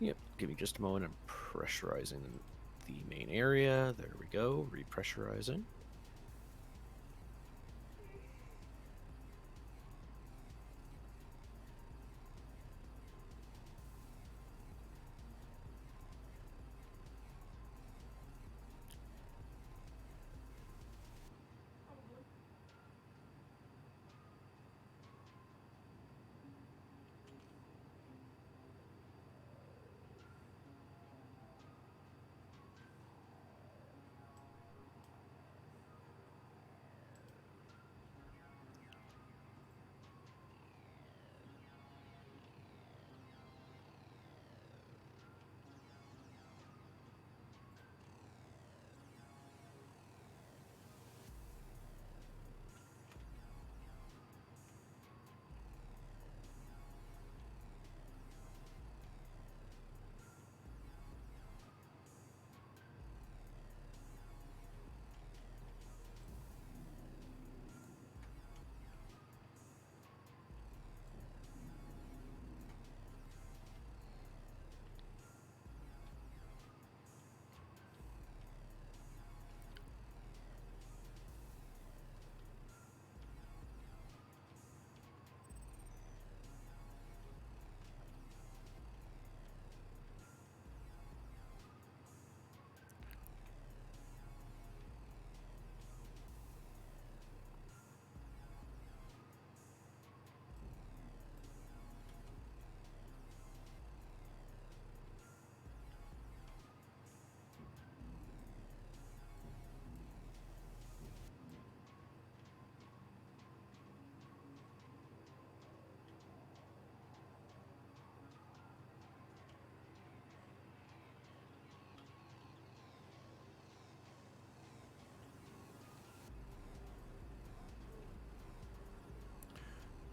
Yep. Give me just a moment. I'm pressurizing the main area. There we go. Repressurizing.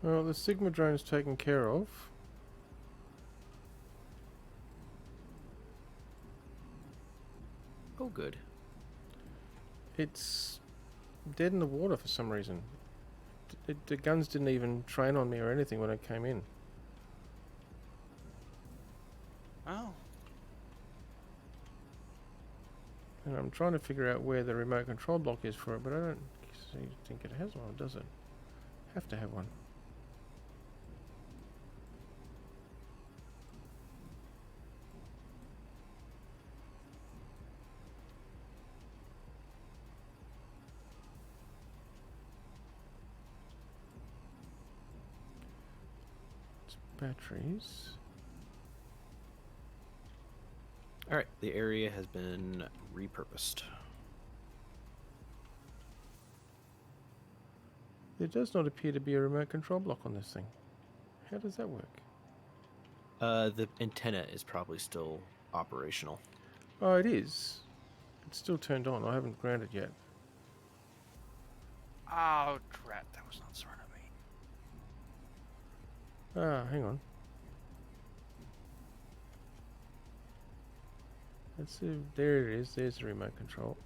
Well, the Sigma drone's taken care of. Oh, good. It's dead in the water for some reason. The guns didn't even train on me or anything when I came in. Oh. And I'm trying to figure out where the remote control block is for it, but I don't think it has one, does it? Have to have one. It's batteries. All right. The area has been repurposed. There does not appear to be a remote control block on this thing. How does that work? The antenna is probably still operational. Oh, it is. It's still turned on. I haven't grounded yet. Oh, drat. That was not smart of me. Ah, hang on. Let's see. There it is. There's the remote control.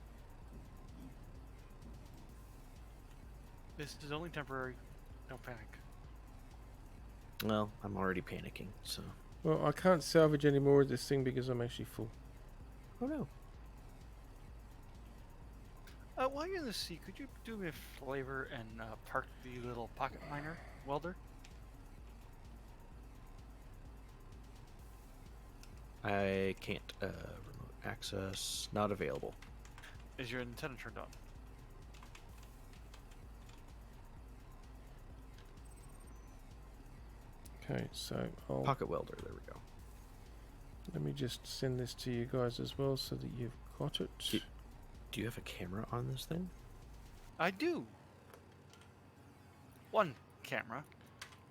This is only temporary. Don't panic. Well, I'm already panicking, so. Well, I can't salvage any more of this thing because I'm actually full. Oh no. While you're in the sea, could you do me a favor and park the little pocket miner welder? I can't. Remote access not available. Is your antenna turned on? Okay, so I'll Pocket welder. There we go. let me just send this to you guys as well so that you've got it. Do you have a camera on this thing? I do. One camera.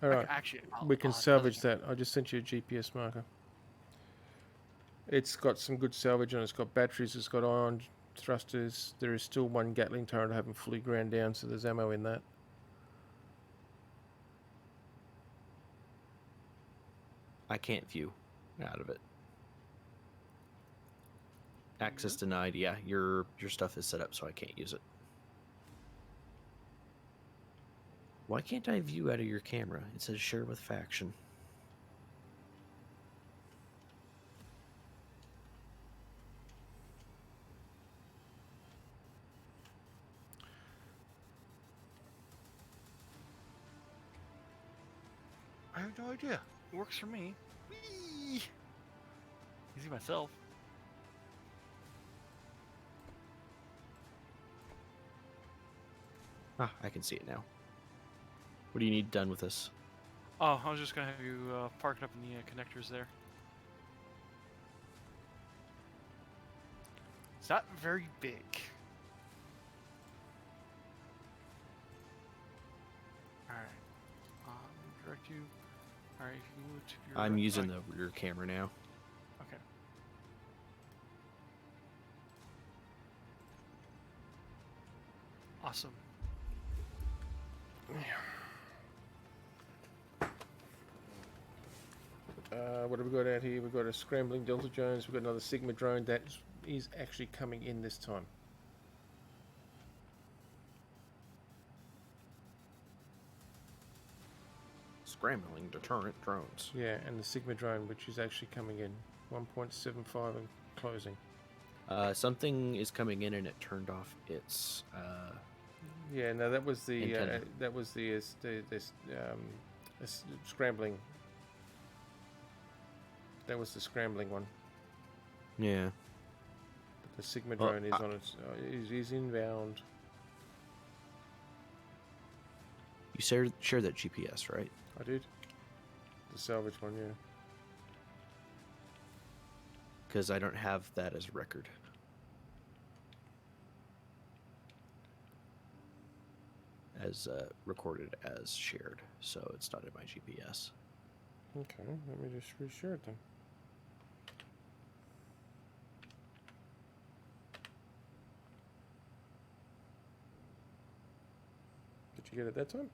All right, Actually, we can another salvage camera. that. I just sent you a GPS marker. It's got some good salvage on it. It's got batteries. It's got ion thrusters. There is still one Gatling turret I haven't fully ground down, so there's ammo in that. I can't view out of it. Access denied. Yeah, your stuff is set up, so I can't use it. Why can't I view out of your camera? It says share with faction. I have no idea. It works for me. Whee! Easy myself. Ah, I can see it now. What do you need done with this? Oh, I was just gonna have you park it up in the connectors there. It's not very big. Alright. Direct you. Alright, if you move to your I'm right- using oh, the rear camera now. Okay. Awesome. What have we got out here? We've got a scrambling Delta Jones. We've got another Sigma drone that is actually coming in this time. Scrambling deterrent drones. Yeah, and the Sigma drone, which is actually coming in. 1.75 and closing. Something is coming in and it turned off its. Yeah, no, that was the scrambling. That was the scrambling one. Yeah. But the Sigma Well, drone is on its. Is inbound. You share that GPS, right? I did. The salvage one, yeah. Because I don't have that as record. As recorded as shared, so it's not in my GPS. Okay, let me just reshare it then. Did you get it that time?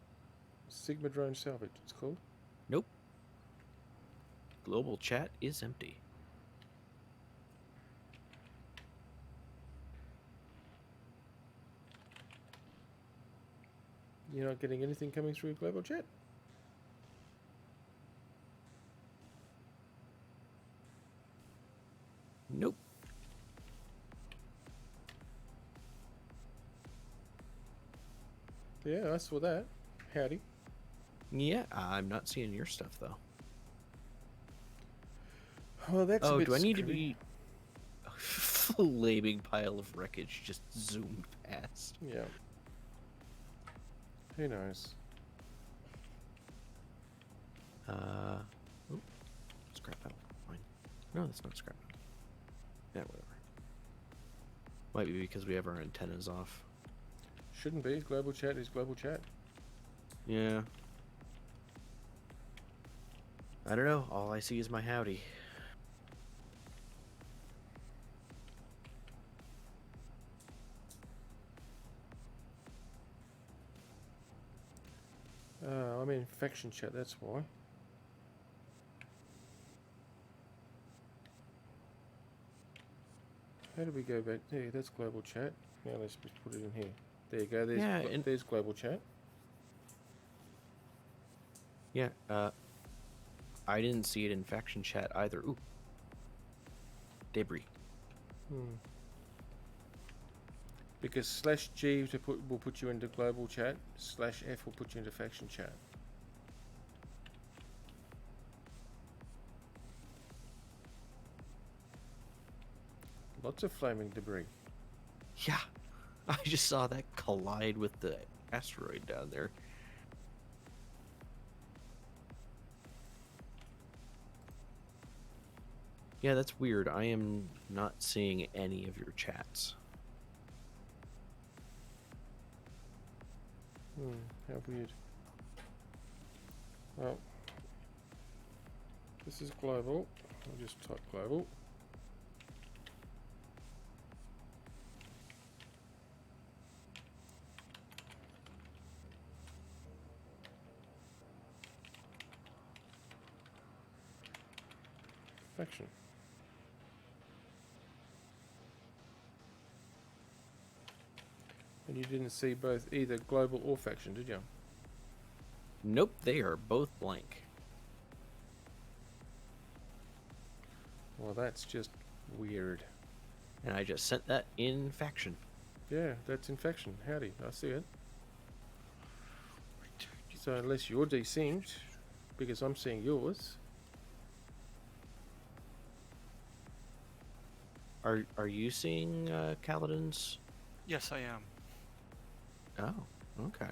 Sigma drone salvage, it's called. Nope. Global chat is empty. You're not getting anything coming through global chat? Nope. Yeah, I saw that. Howdy. Yeah, I'm not seeing your stuff though. Well, that's a Oh, bit do I need to screwy. be a flaming pile of wreckage just zoomed past? Yeah. Who knows? Oh, scrap metal. Fine. No, that's not scrap metal. Yeah, whatever. Might be because we have our antennas off. Shouldn't be. Global chat is global chat. Yeah. I don't know. All I see is my howdy. I'm in faction chat, that's why. How do we go back? There, that's global chat. Now let's just put it in here. There you go. There's Yeah, and- there's global chat. Yeah, I didn't see it in faction chat either. Ooh. Debris. Because /G will put you into global chat, /F will put you into faction chat. Lots of flaming debris. Yeah. I just saw that collide with the asteroid down there. Yeah, that's weird. I am not seeing any of your chats. How weird. Well, this is global. I'll just type global. Faction. And you didn't see both either global or faction, did you? Nope, they are both blank. Well, that's just weird. And I just sent that in faction. Yeah, that's in faction. Howdy, I see it. So unless you're desynced, because I'm seeing yours. Are you seeing Kaladin's? Yes, I am. Oh, okay.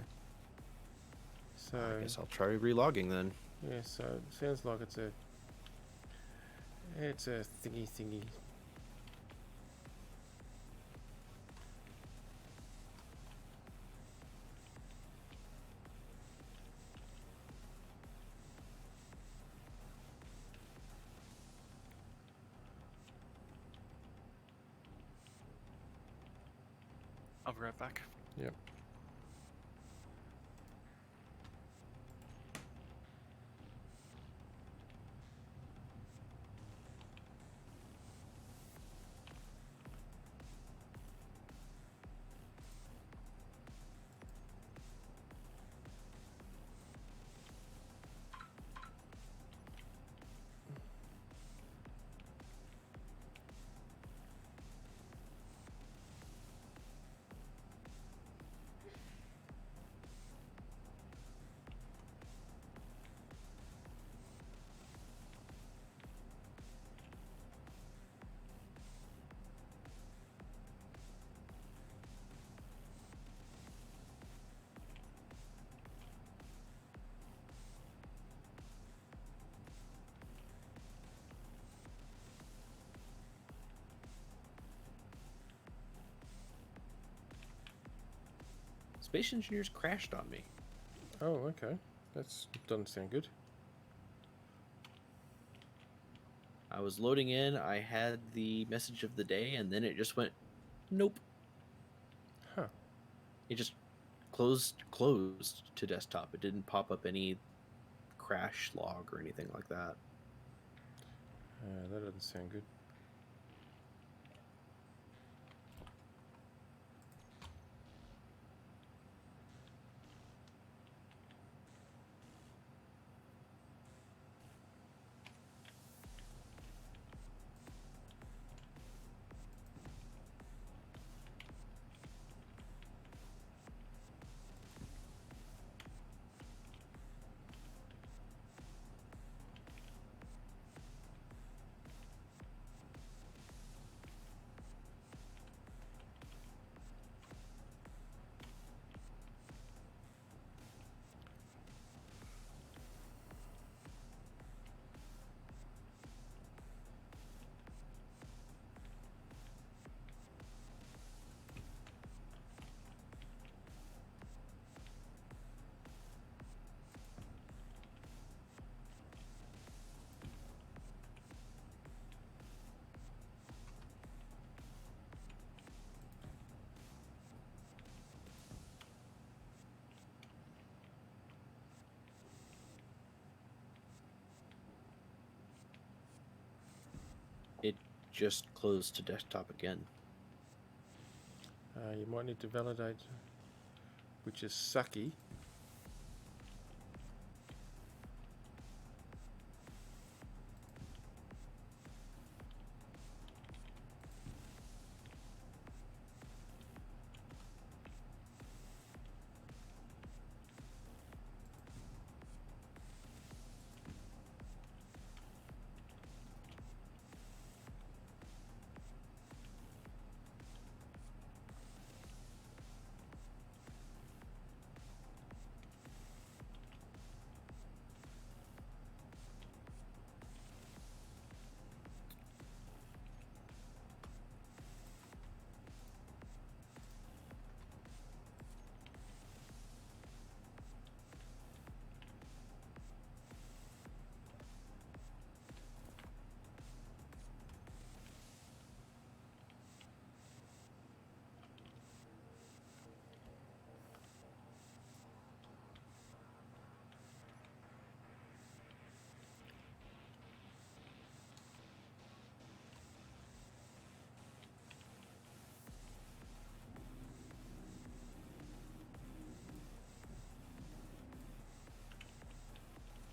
So I guess I'll try relogging then. yeah, so it sounds like it's a thingy. I'll be right back. Yep. Space Engineers crashed on me. Oh, okay. Doesn't sound good. I was loading in, I had the message of the day, and then it just went, nope. Huh. It just closed to desktop. It didn't pop up any crash log or anything like that. That doesn't sound good. It just closed to desktop again. You might need to validate, which is sucky.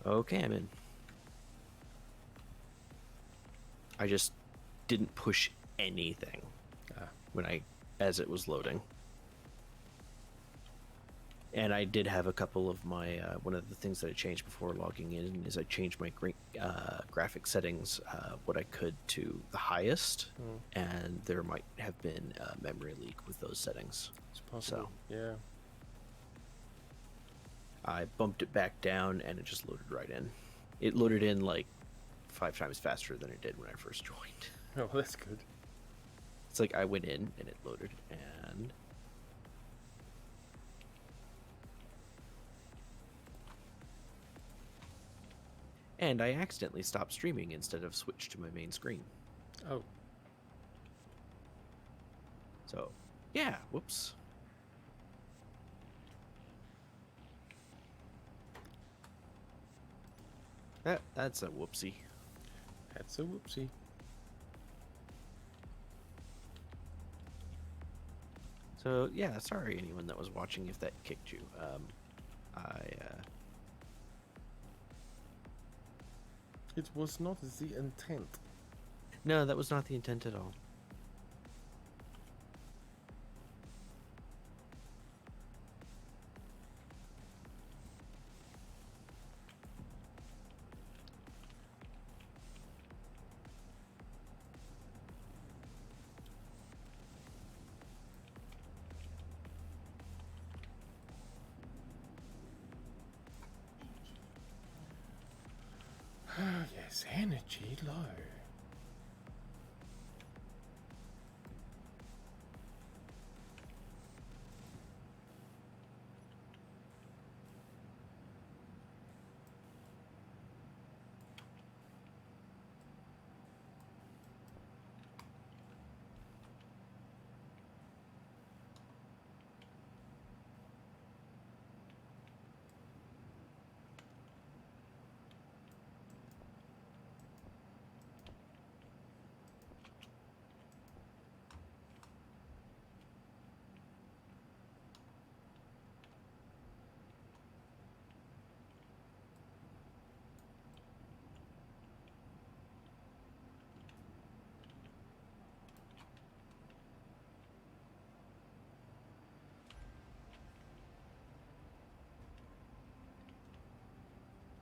Okay, I'm in. I just didn't push anything Ah. as it was loading. And I did have a couple of my one of the things that I changed before logging in is I changed my graphic settings what I could to the highest, and there might have been a memory leak with those settings. It's possible. Yeah. I bumped it back down, and it just loaded right in. It loaded in like 5 times faster than it did when I first joined. Oh, well, that's good. It's like I went in and it loaded, and I accidentally stopped streaming instead of switched to my main screen. Oh. So, yeah, whoops. That's a whoopsie. That's a whoopsie. So, yeah, sorry anyone that was watching if that kicked you. It was not the intent. No, that was not the intent at all. Ah, yes, energy low.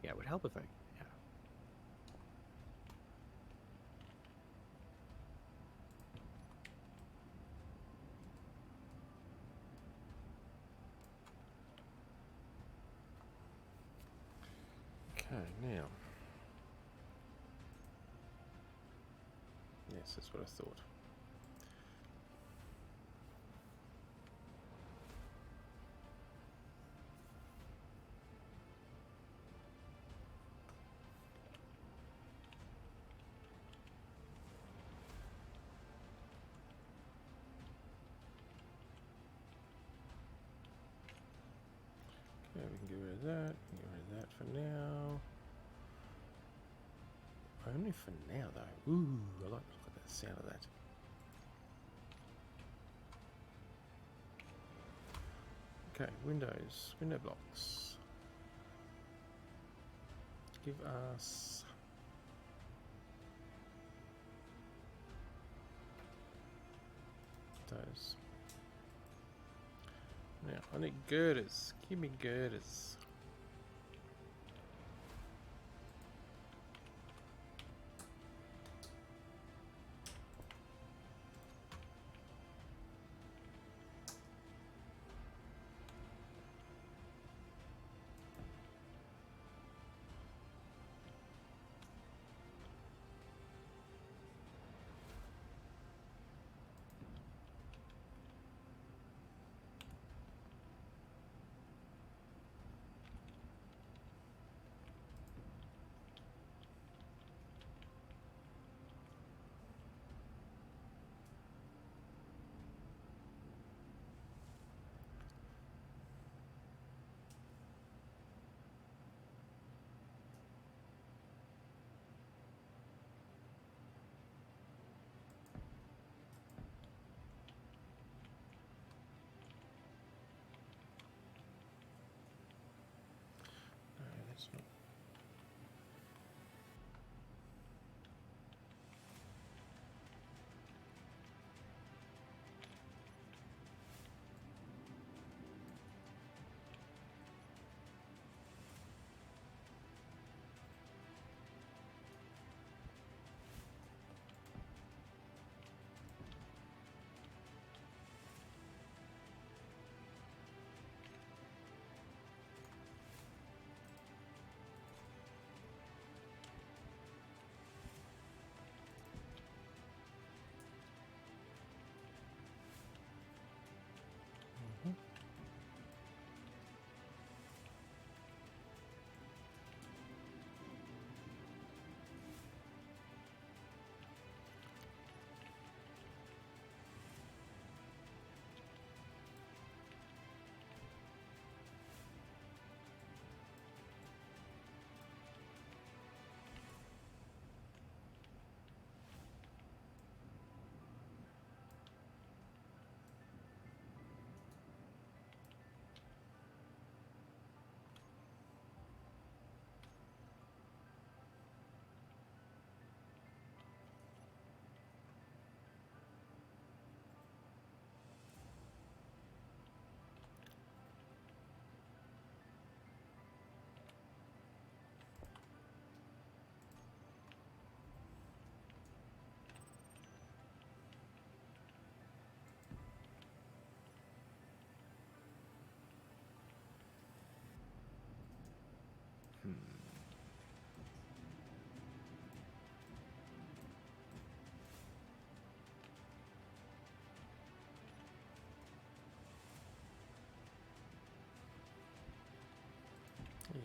Yeah, it would help if I. Yeah. Okay, now. Yes, that's what I thought. Okay, we can get rid of that. Get rid of that for now. Only for now, though. Ooh, I like the look at that sound of that. Okay, Windows, window blocks. Give us those. Now, I need girders. Give me girders.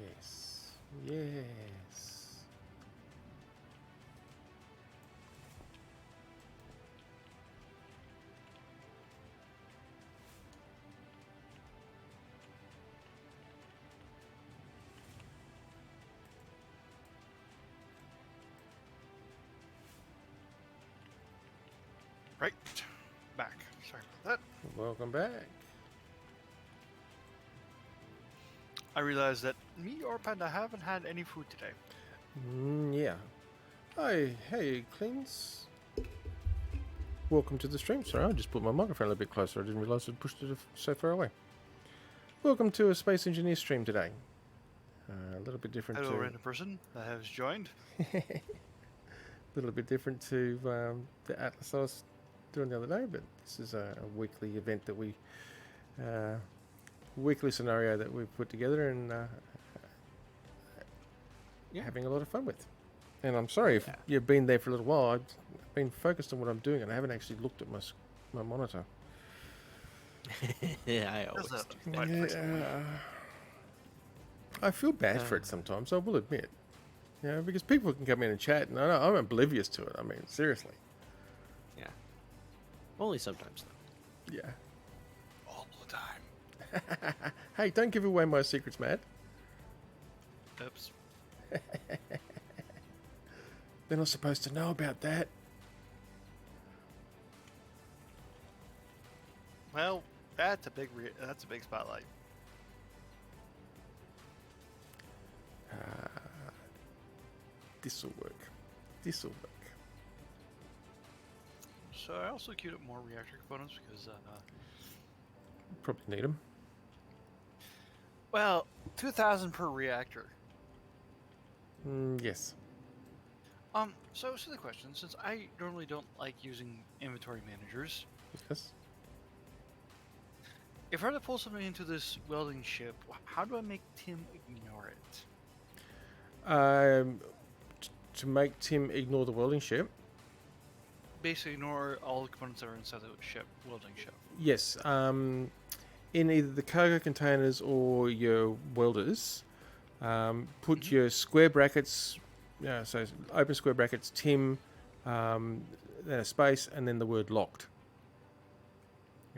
Yes. Yes. Right. Back. Sorry about that. Welcome back. I realized that me or Panda haven't had any food today. Yeah. Hey, Cleans. Welcome to the stream. Sorry, I just put my microphone a little bit closer. I didn't realise I'd pushed it so far away. Welcome to a Space Engineer stream today. A little bit different Hello, to random person that has joined. a little bit different to the Atlas I was doing the other day, but this is a weekly event that we weekly scenario that we've put together and having a lot of fun with. And I'm sorry if you've been there for a little while. I've been focused on what I'm doing and I haven't actually looked at my monitor. Yeah, I always That's do. a quite flexible. I feel bad for it sometimes, I will admit. You know, because people can come in and chat and I'm oblivious to it. I mean, seriously. Yeah. Only sometimes, though. Yeah. All the time. Hey, don't give away my secrets, Matt. Oops. They're not supposed to know about that. Well, that's a big spotlight. This'll work. This'll work. So I also queued up more reactor components because, Probably need them. well, 2,000 per reactor. Yes. So the question, since I normally don't like using inventory managers, Yes. if I were to pull something into this welding ship, how do I make Tim ignore it? To make Tim ignore the welding ship. Basically, ignore all the components that are inside the ship, welding ship. Yes. In either the cargo containers or your welders, put your square brackets. Yeah, so open square brackets, Tim, then a space, and then the word locked.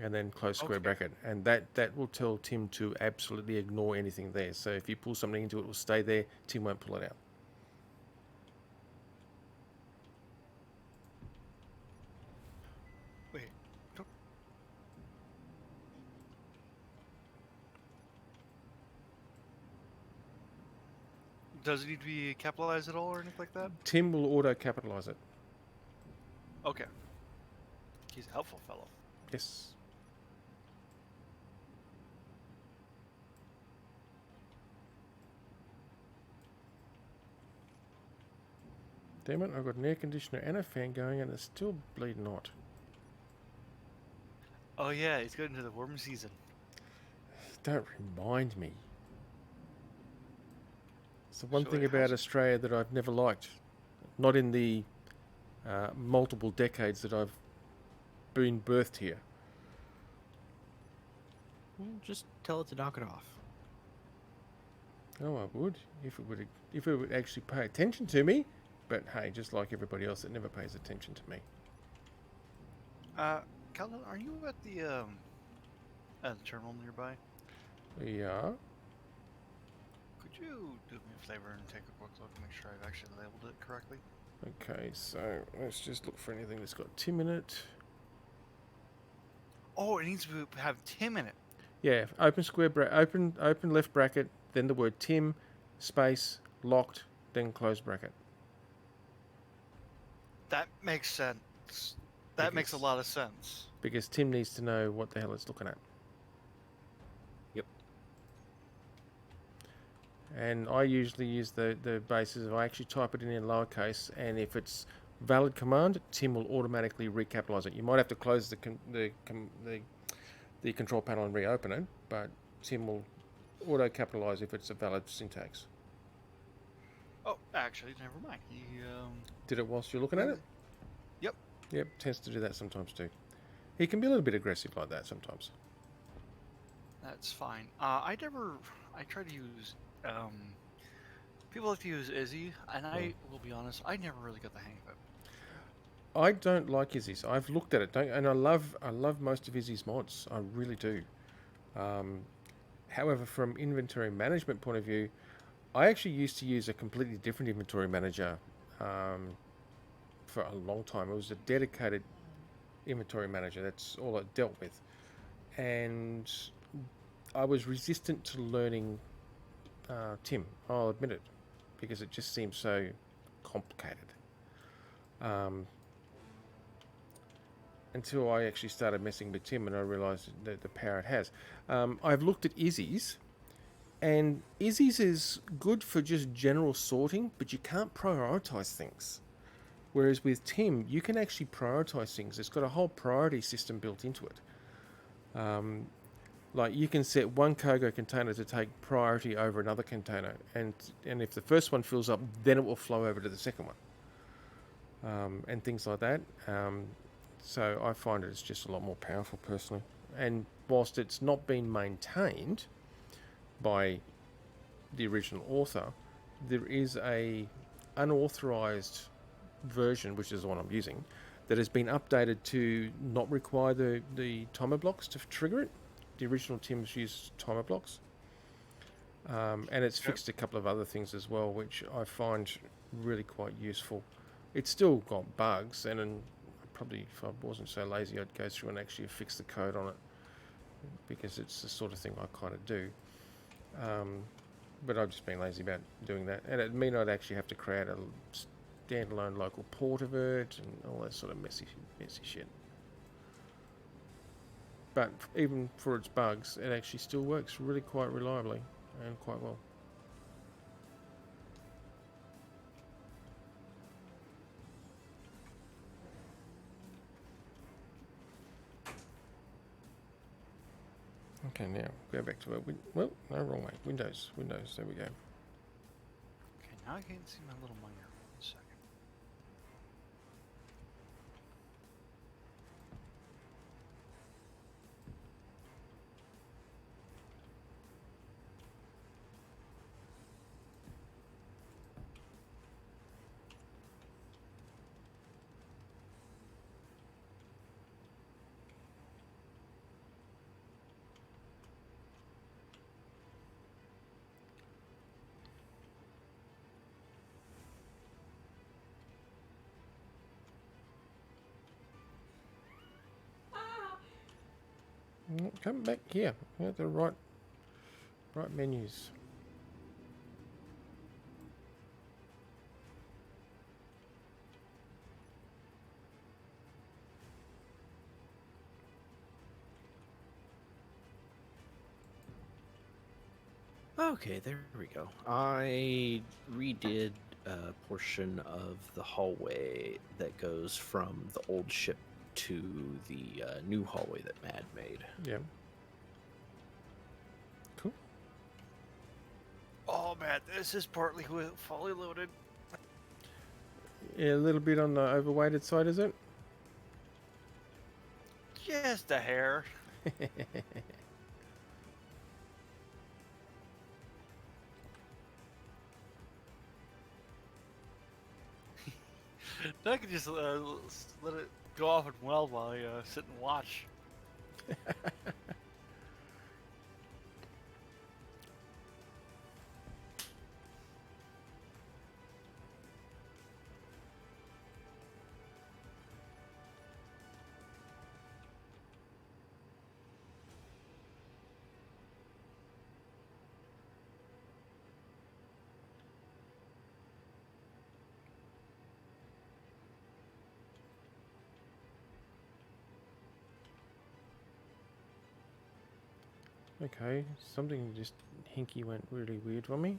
And then close square Okay. bracket. And that will tell Tim to absolutely ignore anything there. So if you pull something into it, it will stay there. Tim won't pull it out. Wait, don't... Does it need to be capitalized at all or anything like that? Tim will auto capitalize it. Okay. He's a helpful fellow. Yes. Damn it, I've got an air conditioner and a fan going and it's still bleeding hot. Oh yeah, it's good into the warm season. Don't remind me. It's the one So thing it about has- Australia that I've never liked. Not in the multiple decades that I've been birthed here. Well, just tell it to knock it off. Oh, I would if it would actually pay attention to me. But hey, just like everybody else that never pays attention to me. Calvin, are you at the terminal nearby? Yeah. Could you do me a favor and take a quick look and make sure I've actually labeled it correctly? Okay, so let's just look for anything that's got Tim in it. Oh, it needs to have Tim in it. Yeah, open left bracket, then the word Tim, space, locked, then close bracket. That makes sense. That makes a Because- lot of sense. Because Tim needs to know what the hell it's looking at. Yep. And I usually use the basis of I actually type it in lowercase, and if it's valid command, Tim will automatically recapitalize it. You might have to close the control panel and reopen it, but Tim will auto capitalize if it's a valid syntax. Oh, actually, never mind. He Did it whilst you're looking at it? Yep. Yep, tends to do that sometimes too. He can be a little bit aggressive like that sometimes. That's fine. I I try to use. People like to use Izzy, and I will be honest, I never really got the hang of it. I don't like Izzy's. I've looked at it, and I love most of Izzy's mods. I really do. However, from inventory management point of view, I actually used to use a completely different inventory manager for a long time. It was a dedicated inventory manager. That's all I dealt with, and I was resistant to learning Tim. I'll admit it, because it just seems so complicated. Until I actually started messing with Tim and I realised the power it has. I've looked at Izzy's, and Izzy's is good for just general sorting, but you can't prioritise things. Whereas with Tim, you can actually prioritise things. It's got a whole priority system built into it. Like you can set one cargo container to take priority over another container, and if the first one fills up, then it will flow over to the second one, and things like that. So I find it's just a lot more powerful personally. And whilst it's not been maintained by the original author, there is a unauthorized version, which is the one I'm using, that has been updated to not require the timer blocks to trigger it. The original Tim's used timer blocks. And it's fixed a couple of other things as well, which I find really quite useful. It's still got bugs, and probably if I wasn't so lazy, I'd go through and actually fix the code on it, because it's the sort of thing I kind of do. But I've just been lazy about doing that, and it may not actually have to create a standalone local port of it and all that sort of messy shit. But even for its bugs, it actually still works really quite reliably and quite well. Okay, now go back to no, wrong way. Windows, there we go. Okay, now I can't see my little miner. 1 second. Come back here. The right menus. Okay, there we go. I redid a portion of the hallway that goes from the old ship to the new hallway that Mad made. Yeah. Cool. Oh man, this is partly fully loaded. Yeah, a little bit on the overweighted side, is it? Just a hair. I could just let it go off and weld while I sit and watch. Okay, something just hinky went really weird for me.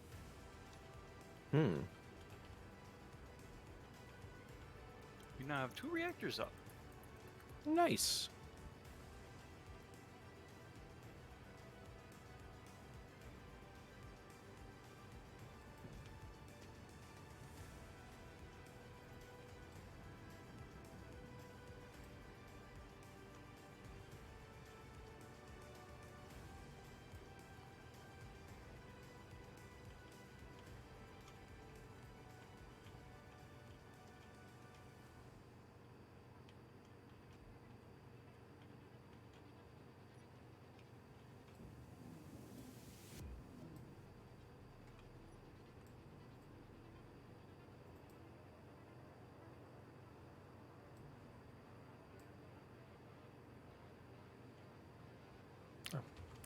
Hmm. We now have 2 reactors up. Nice.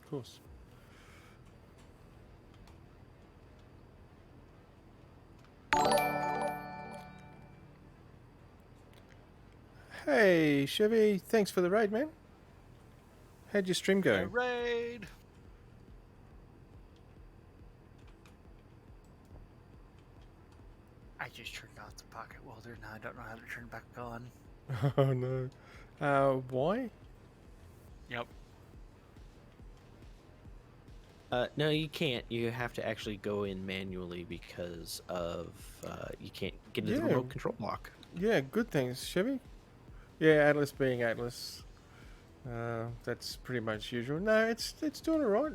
Of course. Hey, Chevy, thanks for the raid, man. How'd your stream go? Raid. I just turned off the pocket welder. Now I don't know how to turn it back on. Oh no. Why? Yep. No, you can't. You have to actually go in manually because of you can't get into the Yeah. remote control block. Yeah, good things, Chevy. Yeah, Atlas being Atlas. That's pretty much usual. No, it's doing alright.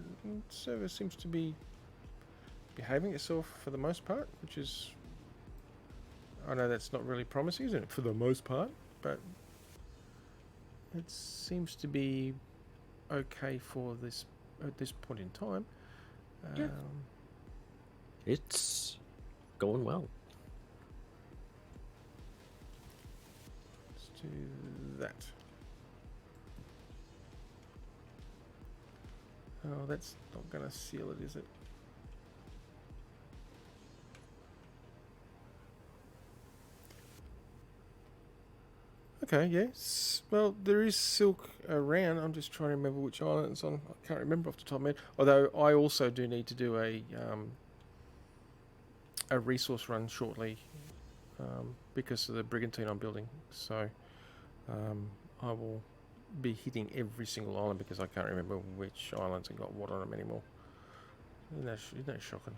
Server seems to be behaving itself for the most part, which is, I know that's not really promising, isn't it? For the most part, but it seems to be okay for this at this point in time. Yeah. It's going well. Let's do that. Oh, that's not going to seal it, is it? Okay, yes. Well, there is silk around. I'm just trying to remember which island it's on. I can't remember off the top of my head. Although I also do need to do a resource run shortly because of the brigantine I'm building. So I will be hitting every single island because I can't remember which islands have got what on them anymore. Isn't that shocking?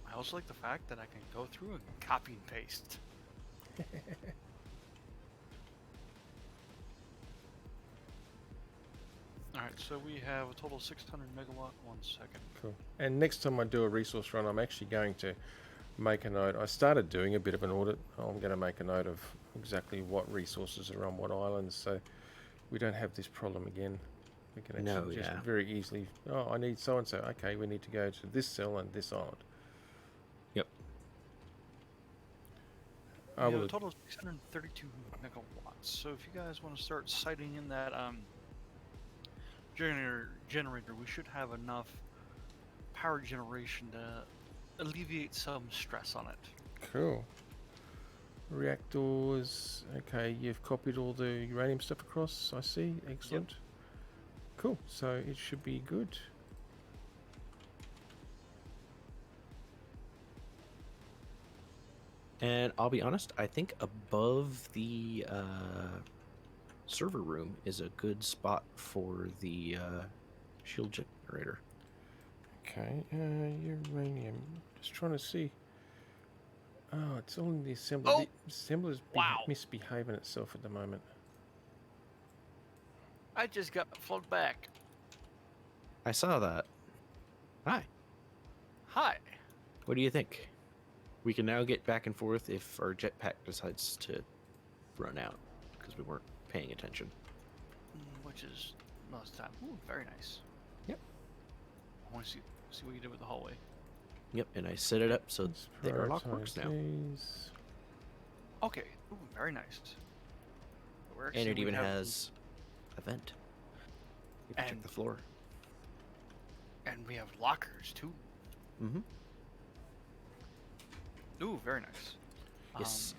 I also like the fact that I can go through and copy and paste. Alright, so we have a total of 600 megawatt. 1 second. Cool. And next time I do a resource run, I'm actually going to make a note. I started doing a bit of an audit. I'm going to make a note of exactly what resources are on what islands, so we don't have this problem again. We can actually just very easily, oh, I need so and so. Okay, we need to go to this cell and this island. Yep. We have a total of 632 megawatts. So if you guys want to start siting in that generator, we should have enough power generation to alleviate some stress on it. Cool. Reactors. Okay, you've copied all the uranium stuff across. I see. Excellent. Yep. Cool. So it should be good. And I'll be honest, I think above the server room is a good spot for the shield generator. Okay, uranium. Just trying to see. Oh, it's all in the assembler. Oh! The assembler's misbehaving itself at the moment. I just got flown back. I saw that. Hi. Hi. What do you think? We can now get back and forth if our jetpack decides to run out because we weren't paying attention. Which is most of the time. Ooh, very nice. Yep. I want to see what you did with the hallway. Yep, and I set it up so the airlock works now. These. Okay. Ooh, very nice. And it even has a vent. You can check And- the floor. And we have lockers too. Mm-hmm. Ooh, very nice. Yes.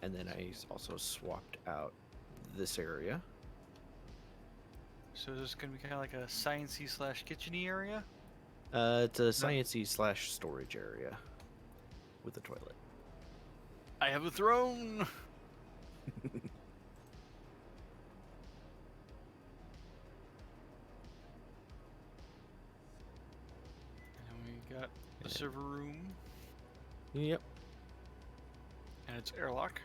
And then I also swapped out this area. So is this gonna be kind of like a sciencey / kitcheny area? It's a sciencey / storage area with a toilet. I have a throne. And we got the server room, Yep. and it's airlock.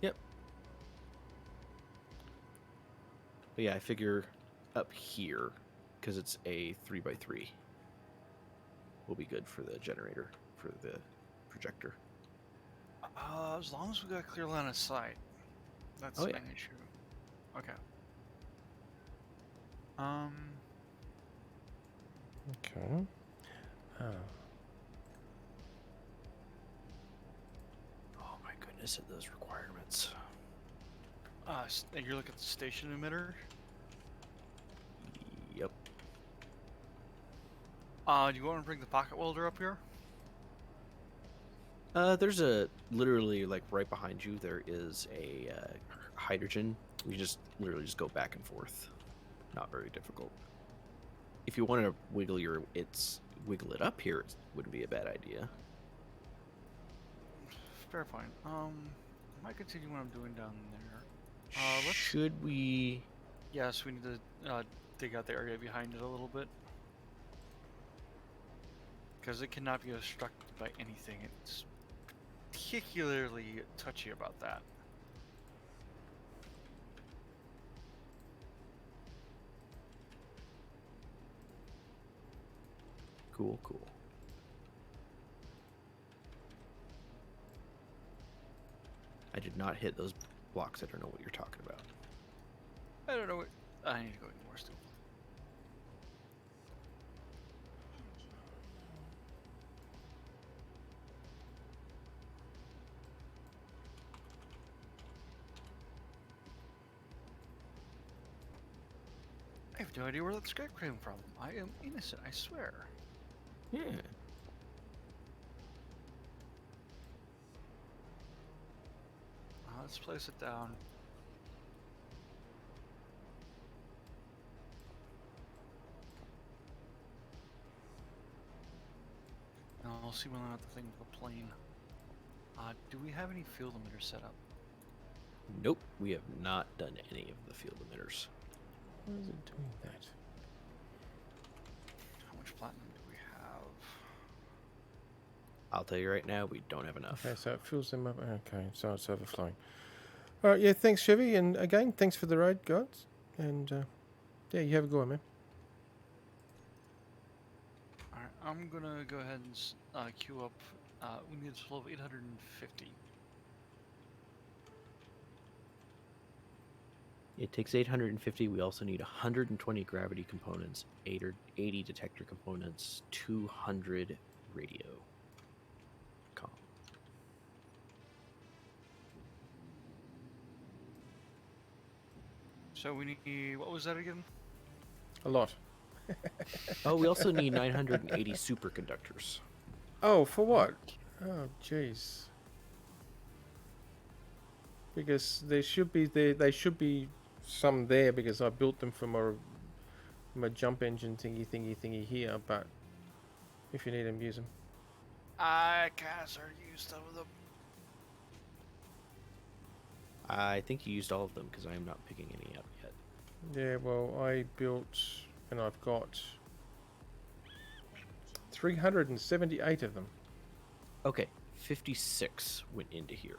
Yep. But yeah, I figure up here, because it's a 3x3, will be good for the generator, for the projector. As long as we got a clear line of sight, that's Oh, an yeah. issue. Okay. Okay. Oh. I set those requirements? You're looking at the station emitter. Yep. Do you want to bring the pocket welder up here? There's literally like right behind you. There is a hydrogen. You just literally just go back and forth. Not very difficult. If you want to wiggle wiggle it up here, it wouldn't be a bad idea. Fair point. I might continue what I'm doing down there. Should we? Yes, we need to dig out the area behind it a little bit. Because it cannot be obstructed by anything. It's particularly touchy about that. Cool. I did not hit those blocks. I don't know what you're talking about. I don't know what... I need to go more still. I have no idea where that script came from. I am innocent, I swear. Yeah. Let's place it down. And I'll see whether or not the thing with the plane. Do we have any field emitters set up? Nope. We have not done any of the field emitters. Why is it doing that? How much platinum do we have? I'll tell you right now, we don't have enough. Okay, so it fills them up. Okay, so it's overflowing. All right, yeah, thanks, Chevy. And again, thanks for the raid, guys. And yeah, you have a go, man. Alright, I'm gonna go ahead and queue up. We need a total of 850. It takes 850. We also need 120 gravity components, 80 detector components, 200 radio comm. So we need, what was that again? A lot. Oh, we also need 980 superconductors. Oh, for what? Oh, jeez. Because there should be they should be some there because I built them for my jump engine thingy here. But if you need them, use them. I can't use some of them. I think you used all of them because I am not picking any up yet. Yeah, well, I built and I've got 378 of them. Okay, 56 went into here.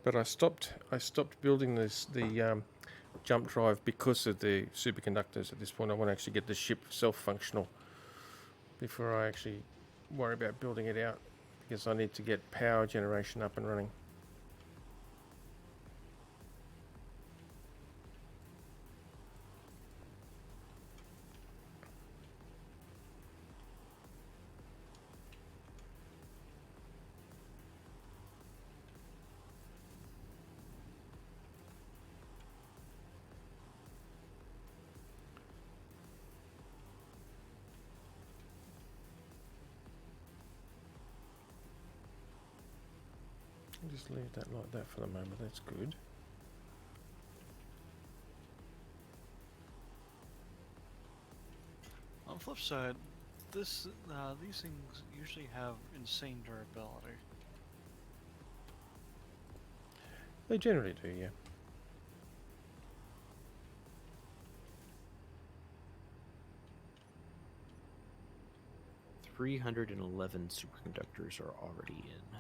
But I stopped building the jump drive because of the superconductors. At this point, I want to actually get the ship self-functional before I actually worry about building it out, because I need to get power generation up and running. I'll just leave that like that for the moment. That's good. On the flip side, these things usually have insane durability. They generally do, yeah. Three 311 superconductors are already in.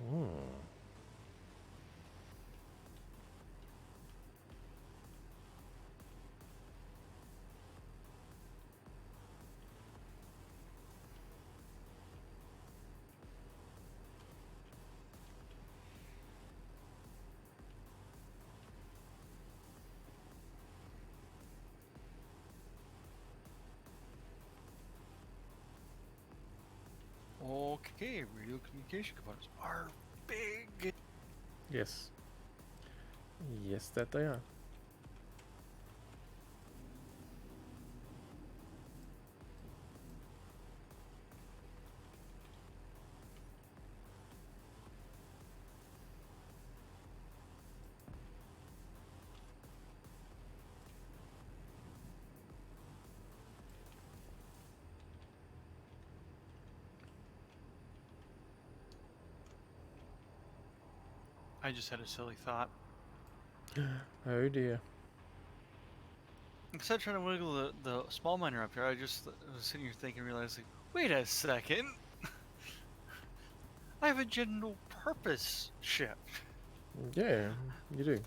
Hmm. Okay, radio communication components are big. Yes. Yes, that they are. I just had a silly thought. Oh dear. Instead of trying to wiggle the small miner up here, I just was sitting here thinking, realizing, wait a second. I have a general purpose ship. Yeah, you do.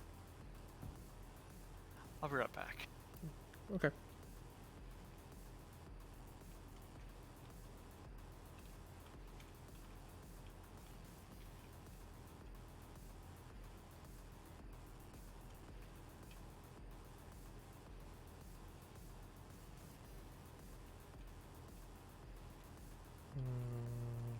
I'll be right back. Okay. Mm,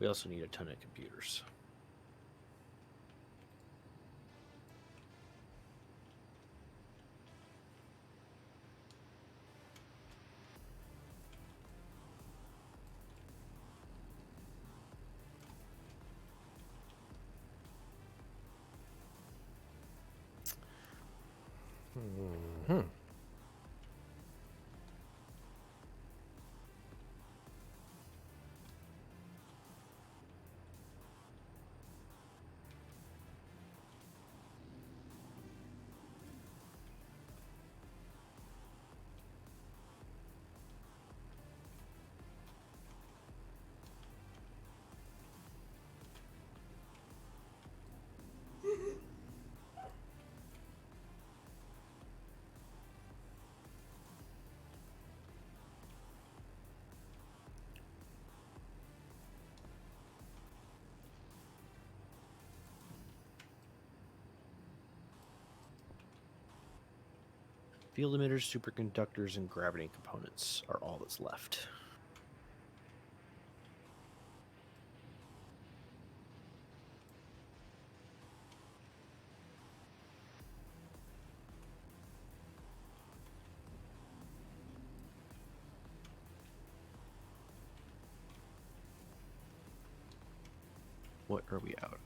We also need a ton of computers. hmm. Field emitters, superconductors, and gravity components are all that's left. What are we out of?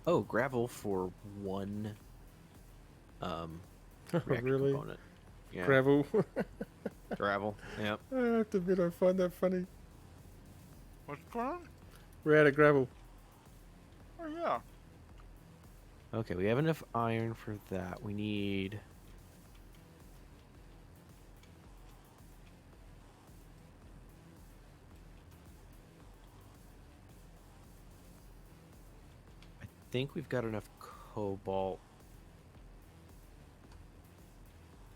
Oh, gravel for one reactor Really? component. Yeah, Gravel. gravel. Yep. I have to admit, I find that funny. What's going on? We're out of gravel. Oh, yeah. Okay, we have enough iron for that. We need... I think we've got enough cobalt.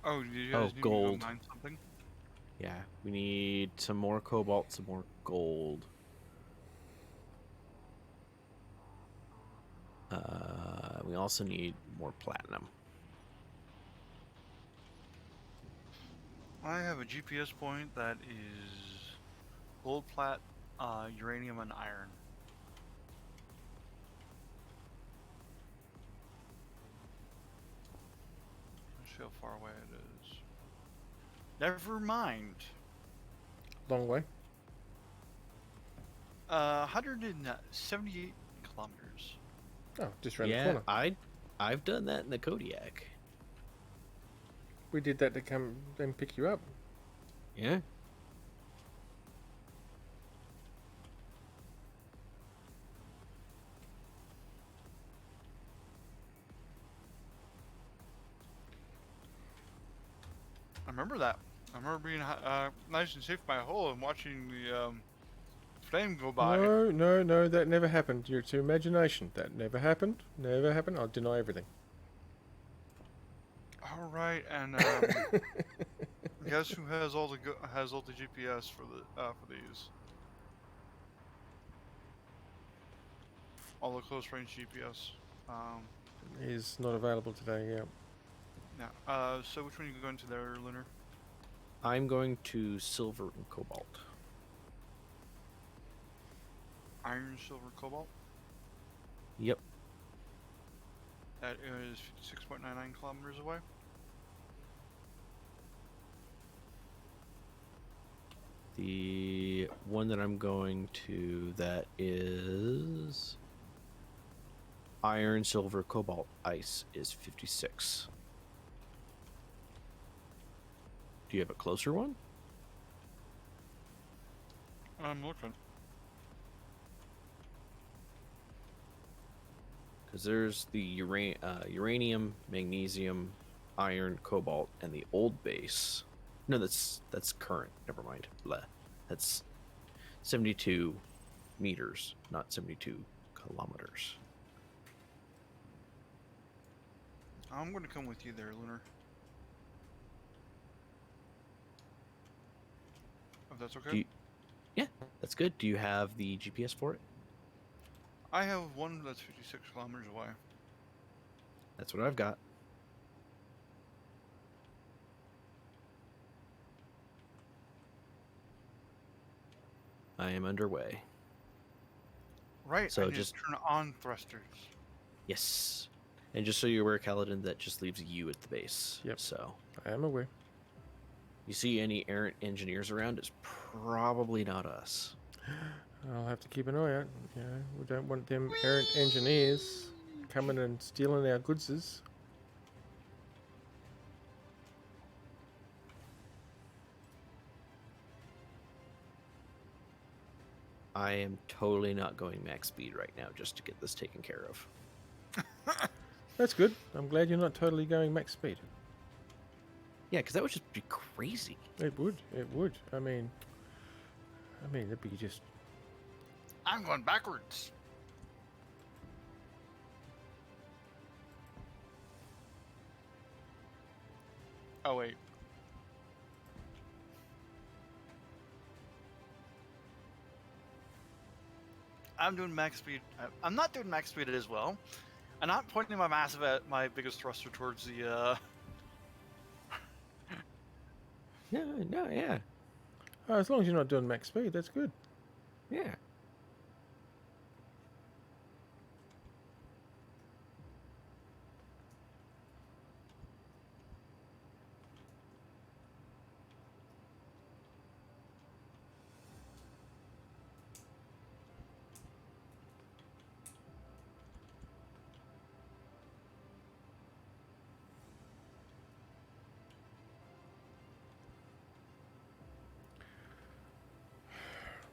Oh, did you Oh, guys need gold. me to go mine something? Yeah, we need some more cobalt, some more gold. We also need more platinum. I have a GPS point that is gold, plat, uranium, and iron. Let's see how far away it is. Never mind. Long way. 178 kilometers. Oh, just around the Yeah, corner. I've done that in the Kodiak. We did that to come and pick you up. Yeah. remember that. I remember being nice and safe by a hole and watching the flame go by. No, no, no, that never happened. It's your imagination. That never happened. Never happened. I'll deny everything. All right, and guess who has all the GPS for these? All the close range GPS. Is not available today, yeah. Yeah. So which one are you going to there, Lunar? I'm going to silver and cobalt. Iron, silver, cobalt. Yep. That is 56.99 kilometers away. The one that I'm going to that is iron, silver, cobalt, ice is 56. Do you have a closer one? I'm looking. Because there's the uranium, magnesium, iron, cobalt, and the old base. No, that's current. Never mind. Bleh. That's 72 meters, not 72 kilometers. I'm going to come with you there, Lunar. If that's okay. Yeah, that's good. Do you have the GPS for it? I have one that's 56 kilometers away. That's what I've got. I am underway. Right. So I need just- to turn on thrusters. Yes. And just so you're aware, Kaladin, that just leaves you at the base. Yep. So I am aware. you see any errant engineers around, it's probably not us. I'll have to keep an eye out. You know, we don't want them errant engineers coming and stealing our goodses. I am totally not going max speed right now just to get this taken care of. That's good. I'm glad you're not totally going max speed. Yeah, because that would just be crazy. It would. It would. I mean, it'd be just. I'm going backwards. Oh wait. I'm doing max speed. I'm not doing max speed as well. I'm not pointing my biggest thruster towards the. No, yeah. Oh, as long as you're not doing max speed, that's good. Yeah.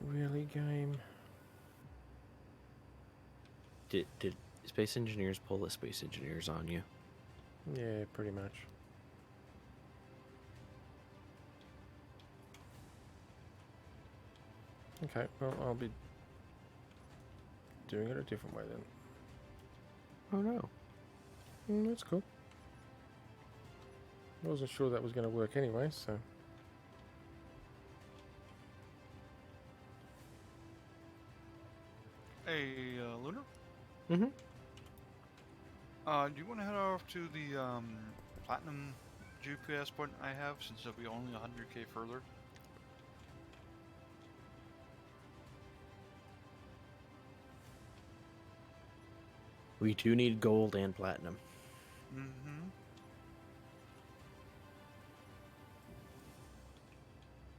Really, game? Did Space Engineers pull the Space Engineers on you? Yeah, pretty much. Okay, well, I'll be doing it a different way then. Oh no. That's cool. I wasn't sure that was going to work anyway, so. Hey, Lunar. Mm-hmm. Do you want to head off to the platinum GPS point I have, since it'll be only 100k further? We do need gold and platinum. Mm-hmm.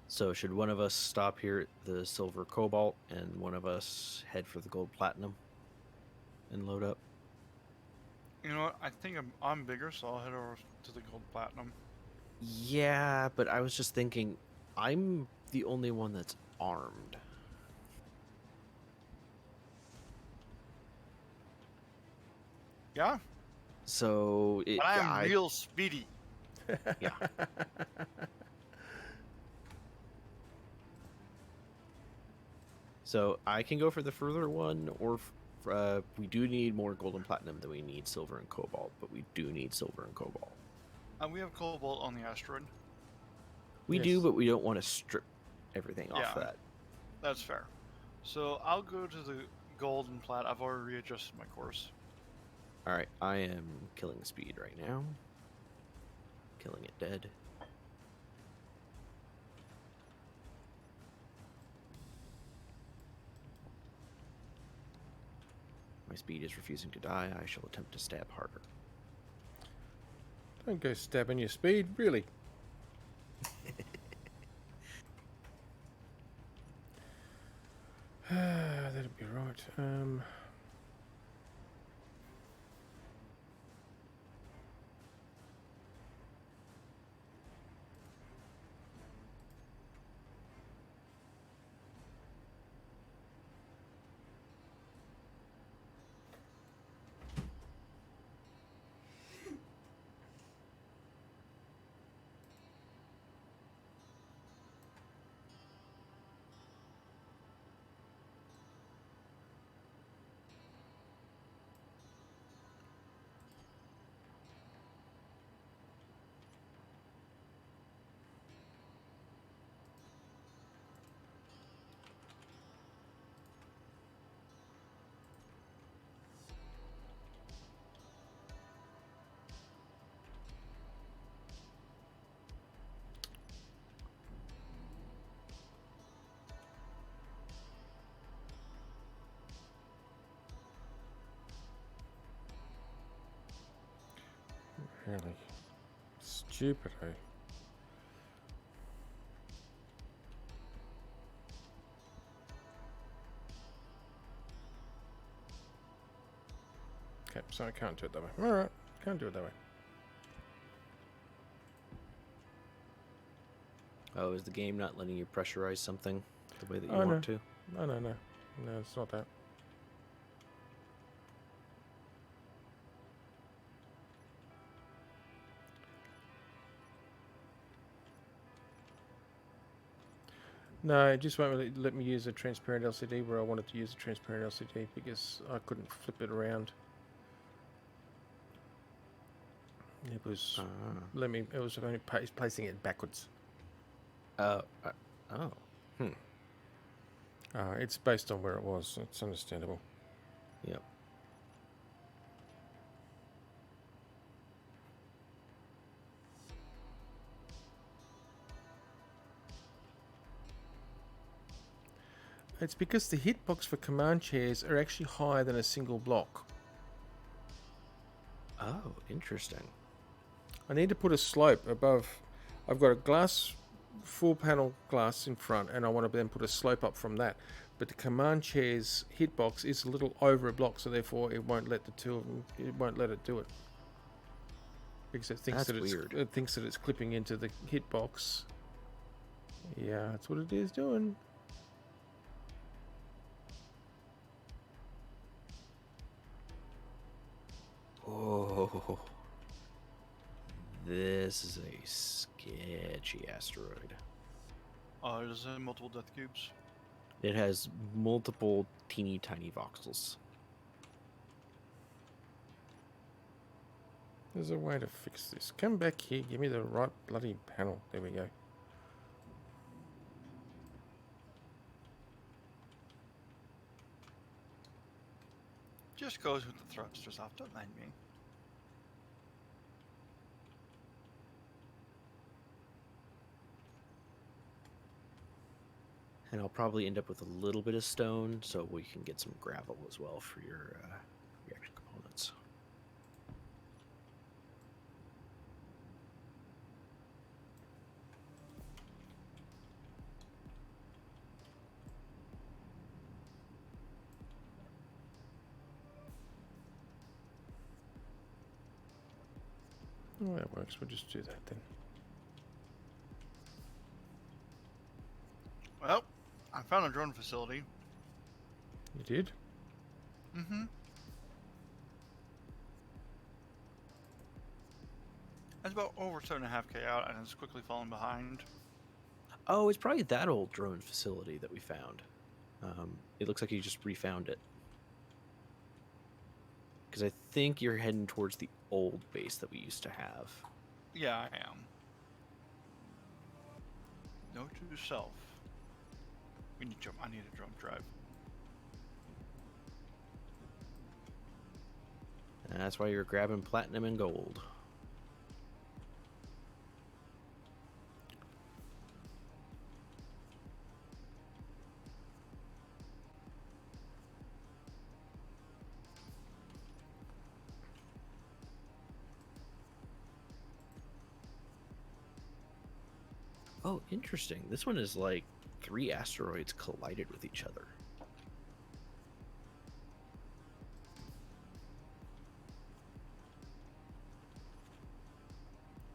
So should one of us stop here at the silver cobalt and one of us head for the gold platinum and load up? You know what? I think I'm bigger, so I'll head over to the gold platinum. Yeah, but I was just thinking, I'm the only one that's armed. Yeah, So but I'm real speedy. yeah. So I can go for the further one, or we do need more gold and platinum than we need silver and cobalt, but we do need silver and cobalt. We have cobalt on the asteroid. We Yes. do, but we don't want to strip everything off Yeah. that. That's fair. So I'll go to the gold and plat. I've already readjusted my course. All right, I am killing speed right now. Killing it dead. My speed is refusing to die. I shall attempt to stab harder. Don't go stabbing your speed, really. That'd be right. Really stupid, eh? Okay, so I can't do it that way. Alright, can't do it that way. Oh, is the game not letting you pressurize something the way that you Oh, want to? No, no, no. No, it's not that. No, it just won't really let me use a transparent LCD where I wanted to use a transparent LCD because I couldn't flip it around. It was it was only placing it backwards. Oh. Oh. It's based on where it was. It's understandable. Yep. It's because the hitbox for command chairs are actually higher than a single block. Oh, interesting. I need to put a slope above. I've got a glass, full panel glass in front, and I want to then put a slope up from that. But the command chair's hitbox is a little over a block, so therefore it won't let the two of them. It won't let it do it because it thinks That's that weird. it thinks that it's clipping into the hitbox. Yeah, that's what it is doing. Oh. This is a sketchy asteroid. There's multiple death cubes. It has multiple teeny tiny voxels. There's a way to fix this. Come back here. Give me the right bloody panel. There we go. Just goes with the thrusters off. Don't mind me. And I'll probably end up with a little bit of stone so we can get some gravel as well for your reaction components. Oh, that works. We'll just do that then. Well, I found a drone facility. You did? Mm-hmm. It's about over 7.5K out, and it's quickly falling behind. Oh, it's probably that old drone facility that we found. It looks like you just refound it. Because I think you're heading towards the old base that we used to have. Yeah, I am. Note to self. We need jump. I need a jump drive. And that's why you're grabbing platinum and gold. Oh, interesting. This one is like 3 asteroids collided with each other.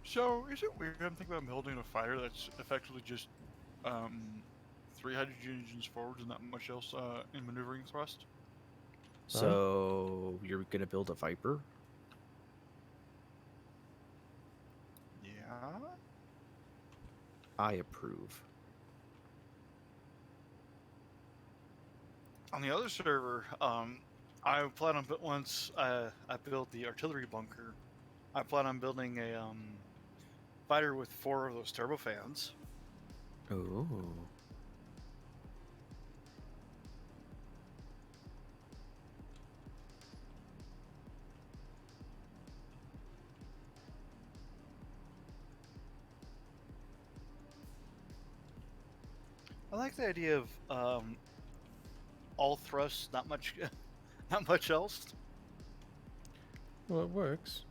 So, is it weird? I'm thinking about building a fighter that's effectively just 3 hydrogen engines forwards and not much else in maneuvering thrust. So you're gonna build a Viper? Yeah. I approve. On the other server, I plan on once I build the artillery bunker, I plan on building a fighter with 4 of those turbofans. Oh. I like the idea of all thrust, not much, not much else. Well, it works.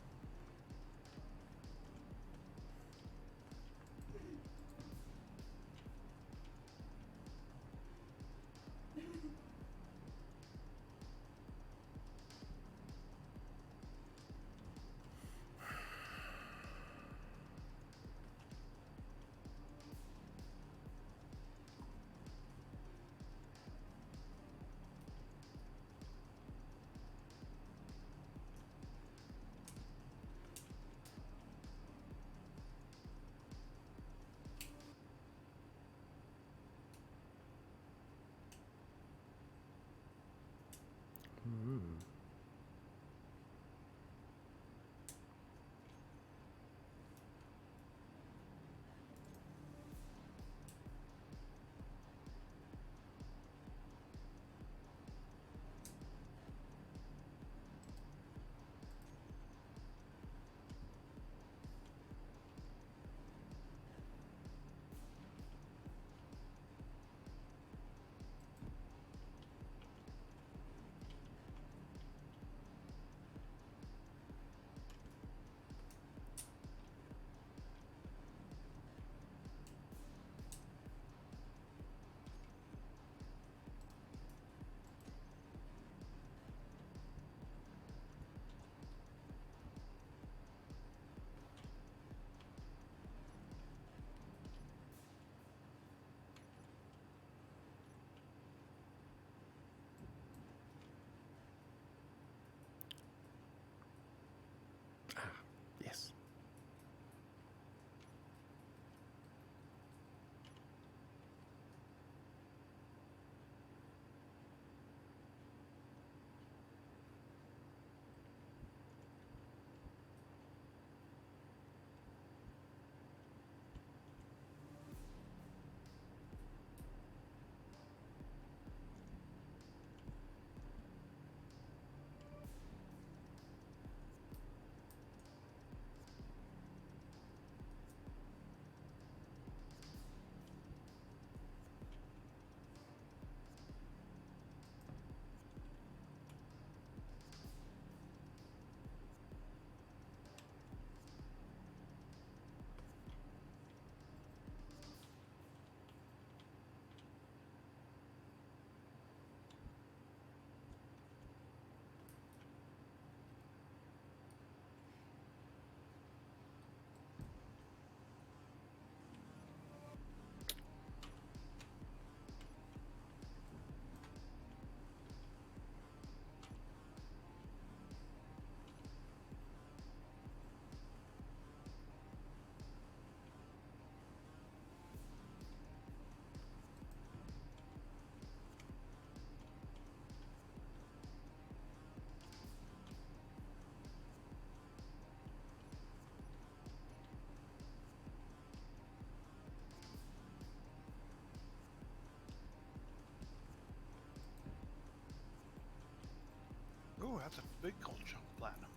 That's a big gold chunk of platinum.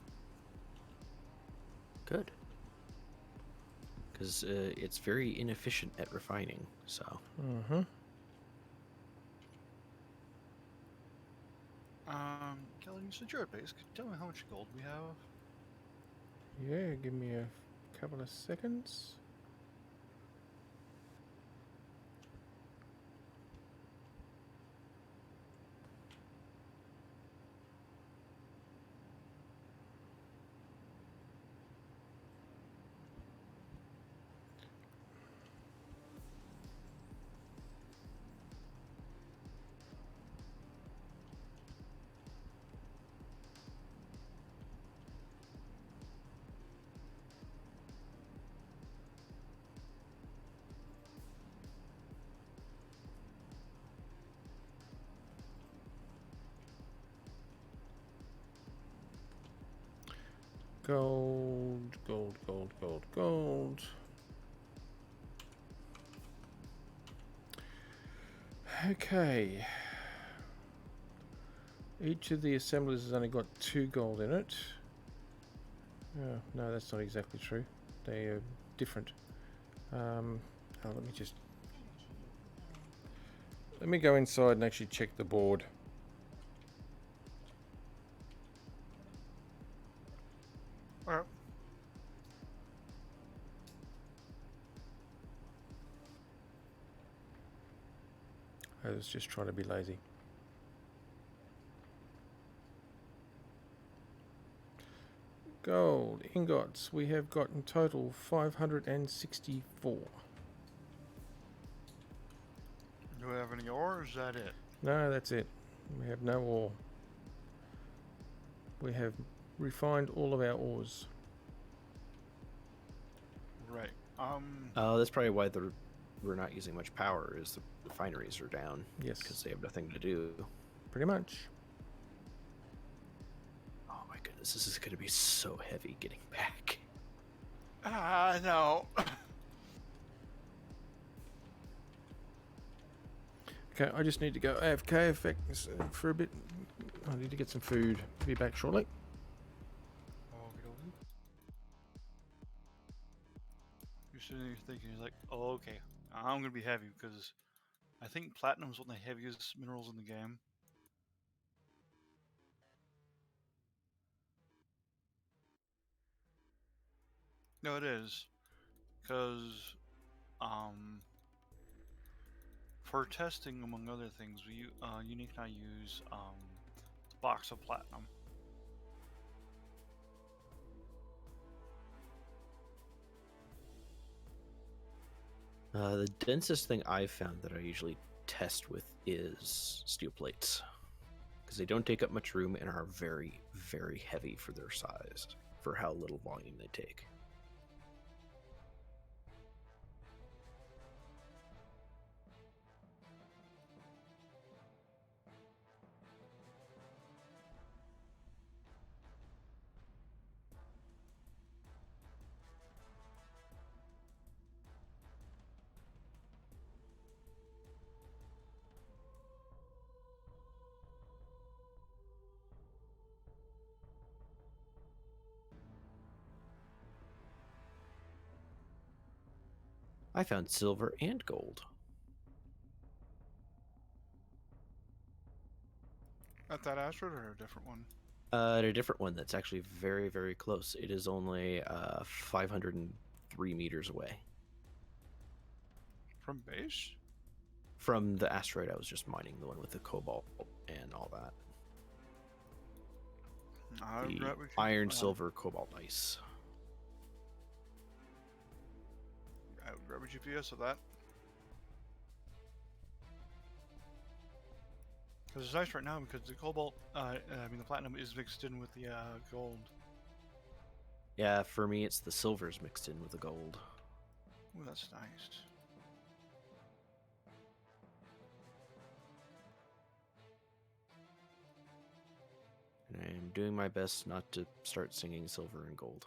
Good. Because it's very inefficient at refining, so... Mm-hmm. Kelly, since you're at base, could you tell me how much gold we have? Yeah, give me a couple of seconds. Gold, gold, gold, gold, gold. Okay. Each of the assemblers has only got 2 gold in it. Oh, no, that's not exactly true. They are different. Let me go inside and actually check the board. Alright. I was just trying to be lazy. Gold ingots. We have got in total 564. Do we have any ore, or is that it? No, that's it. We have no ore. We have refined all of our ores. Right. that's probably why we're not using much power, is the refineries are down. Yes. Because they have nothing to do. Pretty much. Oh my goodness, this is going to be so heavy getting back. No. Okay, I just need to go AFK for a bit. I need to get some food. Be back shortly. You're sitting there thinking, you're like, oh, okay, I'm gonna be heavy because I think platinum's one of the heaviest minerals in the game. No, it is, because for testing, among other things, we Unique and I use the box of platinum. The densest thing I've found that I usually test with is steel plates. Because they don't take up much room and are very, very heavy for their size, for how little volume they take. I found silver and gold. At that asteroid or a different one? A different one that's actually very, very close. It is only 503 meters away From base? from the asteroid I was just mining, the one with the cobalt and all that. The iron, silver, cobalt, ice. I would grab a GPS of that. Because it's nice right now because the cobalt, the platinum is mixed in with the gold. Yeah, for me it's the silvers mixed in with the gold. Ooh, that's nice. And I am doing my best not to start singing silver and gold.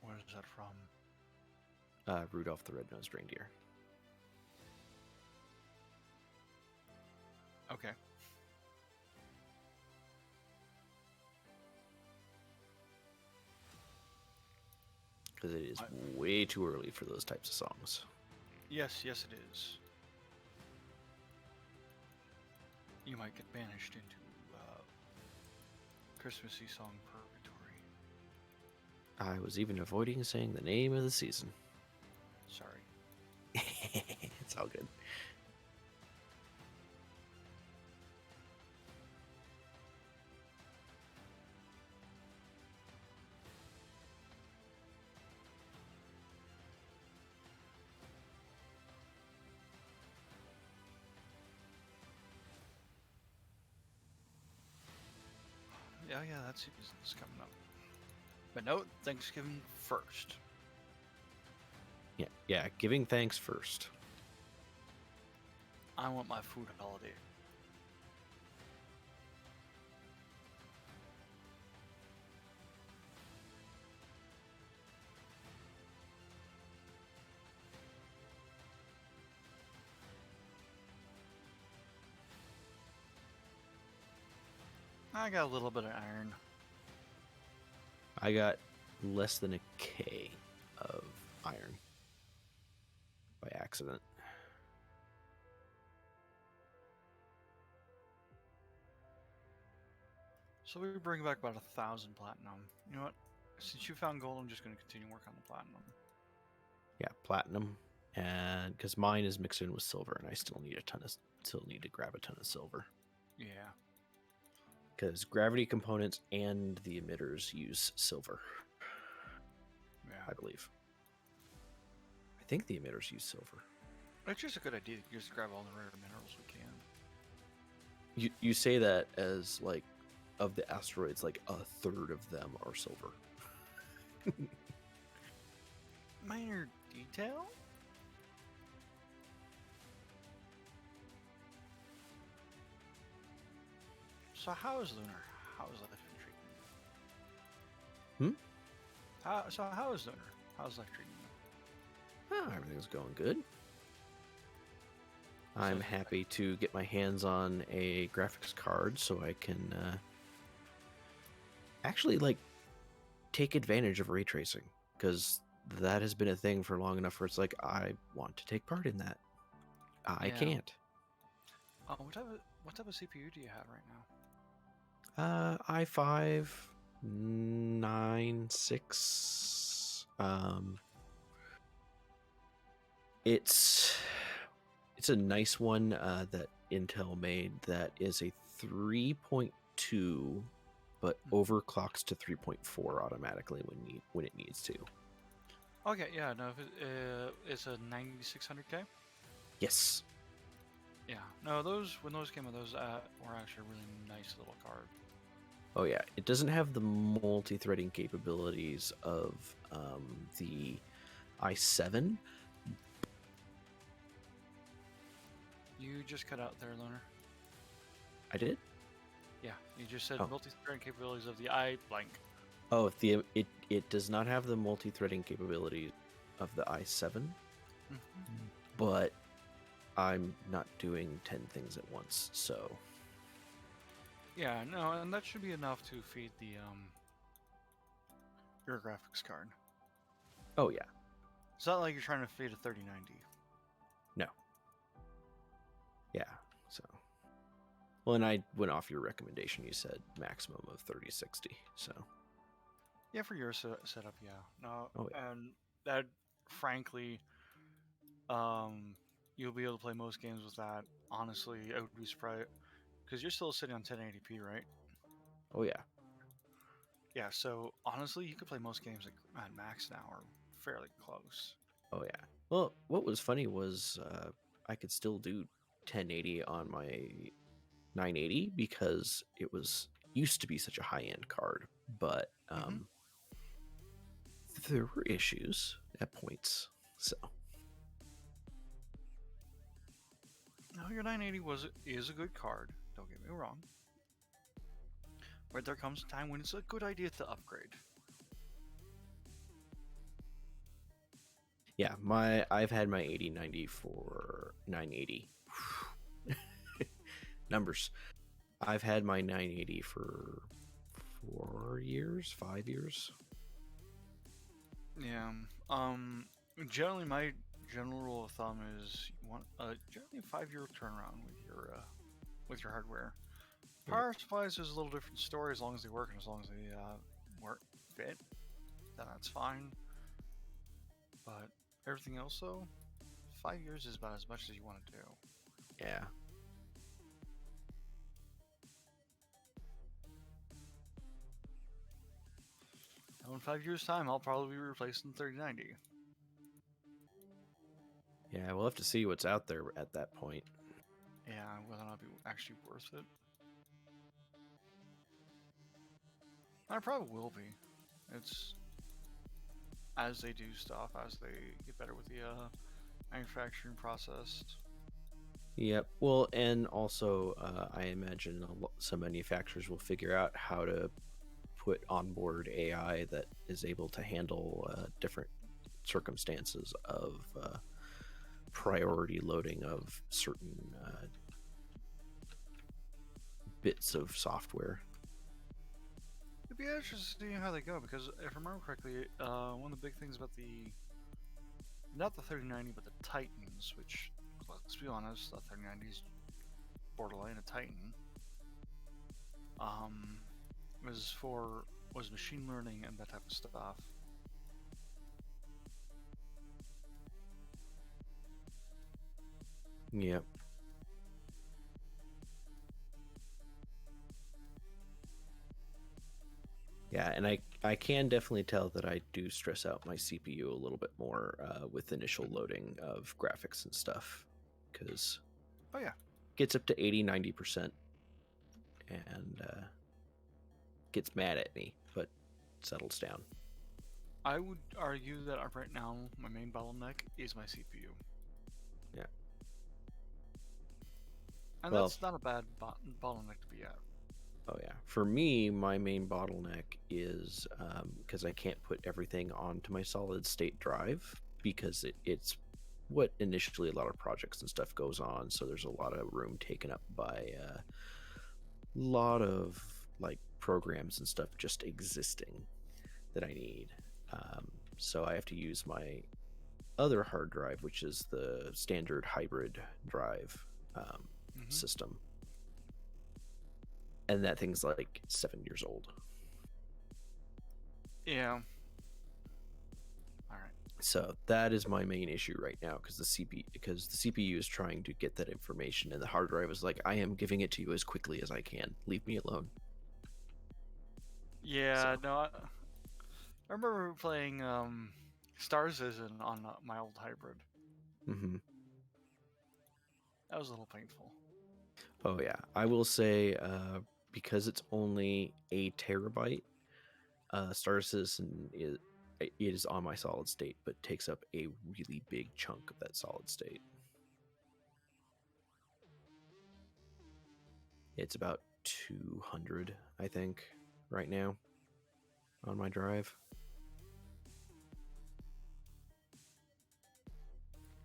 Where is that from? Rudolph the Red-Nosed Reindeer. Okay. Because it is I- way too early for those types of songs. Yes, yes, it is. You might get banished into Christmassy song purgatory. I was even avoiding saying the name of the season. Sorry. It's all good. Yeah, that season's coming up. But no, Thanksgiving first. Yeah, giving thanks first. I want my food holiday. I got a little bit of iron. I got less than a K of iron by accident. So we bring back about 1,000 platinum. You know what? Since you found gold, I'm just going to continue work on the platinum. Yeah, platinum, and because mine is mixed in with silver, and I still need to grab a ton of silver. Yeah. Because gravity components and the emitters use silver, Yeah. I believe. I think the emitters use silver. It's just a good idea to just grab all the rare minerals we can. You say that as like of the asteroids, like a third of them are silver. Minor detail? So how is Lunar? How is life been treating you? How is Lunar? How's life treating you? Oh, everything's going good. I'm So- happy to get my hands on a graphics card so I can actually like take advantage of ray tracing, because that has been a thing for long enough where it's like I want to take part in that. I Yeah. can't. What type of CPU do you have right now? i5 96. It's a nice one that Intel made that is a 3.2, but overclocks to 3.4 automatically when it needs to. Okay, yeah, no, if it's a 9600K. Yes. Yeah, no, when those came out, those were actually a really nice little card. Oh yeah, it doesn't have the multi-threading capabilities of the i7. You just cut out there, Lunar. I did. Yeah, you just said Oh. multi-threading capabilities of the I blank. Oh, it does not have the multi-threading capability of the i7, but I'm not doing 10 things at once, so Yeah, no, and that should be enough to feed the your graphics card. oh yeah. It's not like you're trying to feed a 3090. No. Yeah, so. Well, and I went off your recommendation. You said maximum of 3060, so. Yeah, for your setup, yeah. No, Oh, yeah. and that, frankly, you'll be able to play most games with that. Honestly, I would be surprised because you're still sitting on 1080p, right? Oh, yeah. Yeah. So honestly, you could play most games at max now, or fairly close. Oh, yeah. Well, what was funny was I could still do 1080 on my 980 because it used to be such a high-end card, but there were issues at points, so. Now your 980 is a good card. Don't get me wrong. But there comes a time when it's a good idea to upgrade. Yeah, I've had my 8090 for 980. numbers. I've had my 980 for 5 years. Yeah. Generally, my general rule of thumb is you want generally a 5-year turnaround with your hardware. Power supplies is a little different story. As long as they work and as long as they fit, then that's fine. But everything else, though, 5 years is about as much as you want to do. Yeah. In 5 years' time, I'll probably be replacing 3090. Yeah, we'll have to see what's out there at that point. Yeah, whether or not it'll be actually worth it. I probably will be. It's as they do stuff, as they get better with the manufacturing process. Yep. Well, and also, I imagine some manufacturers will figure out how to put onboard AI that is able to handle different circumstances of priority loading of certain bits of software. It'd be interesting to see how they go, because if I remember correctly, one of the big things about not the 3090, but the Titans, which, let's be honest, the 3090 is borderline a Titan, was machine learning and that type of stuff. Yep. Yeah, and I can definitely tell that I do stress out my CPU a little bit more with initial loading of graphics and stuff, because Oh yeah, gets up to 80-90% and gets mad at me, but settles down. I would argue that right now my main bottleneck is my CPU. Yeah. And Well, that's not a bad bottleneck to be at. Oh yeah, for me, my main bottleneck is because I can't put everything onto my solid state drive, because it's what initially a lot of projects and stuff goes on. So there's a lot of room taken up by a lot of like programs and stuff just existing that I need. So I have to use my other hard drive, which is the standard hybrid drive system. And that thing's like 7 years old. Yeah. All right. So that is my main issue right now, because the CPU is trying to get that information, and the hard drive is like, I am giving it to you as quickly as I can. Leave me alone. Yeah. So. No. I remember playing Star Citizen on my old hybrid. Mm-hmm. That was a little painful. Oh yeah, I will say because it's only a terabyte, Star Citizen is on my solid state, but takes up a really big chunk of that solid state. It's about 200, I think, right now on my drive.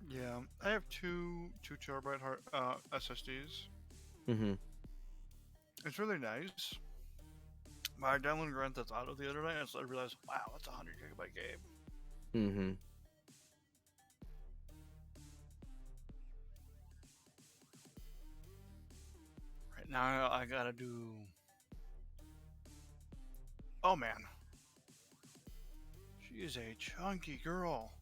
Yeah, I have two terabyte SSDs. Mm-hmm. It's really nice. I downloaded Grand Theft Auto the other night, and so I realized, wow, that's a 100 GB game. Mm-hmm. Right now, I gotta do. Oh man, she is a chunky girl.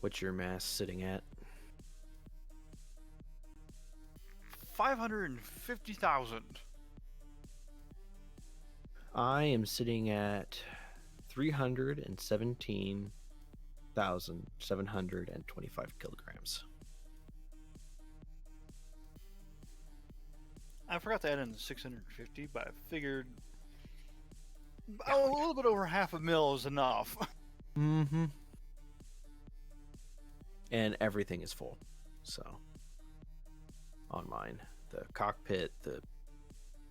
What's your mass sitting at? 550,000. I am sitting at 317,725 kilograms. I forgot to add in the 650, but I figured a little bit over half a mil is enough. Mm-hmm. And everything is full. So, on mine. The cockpit, the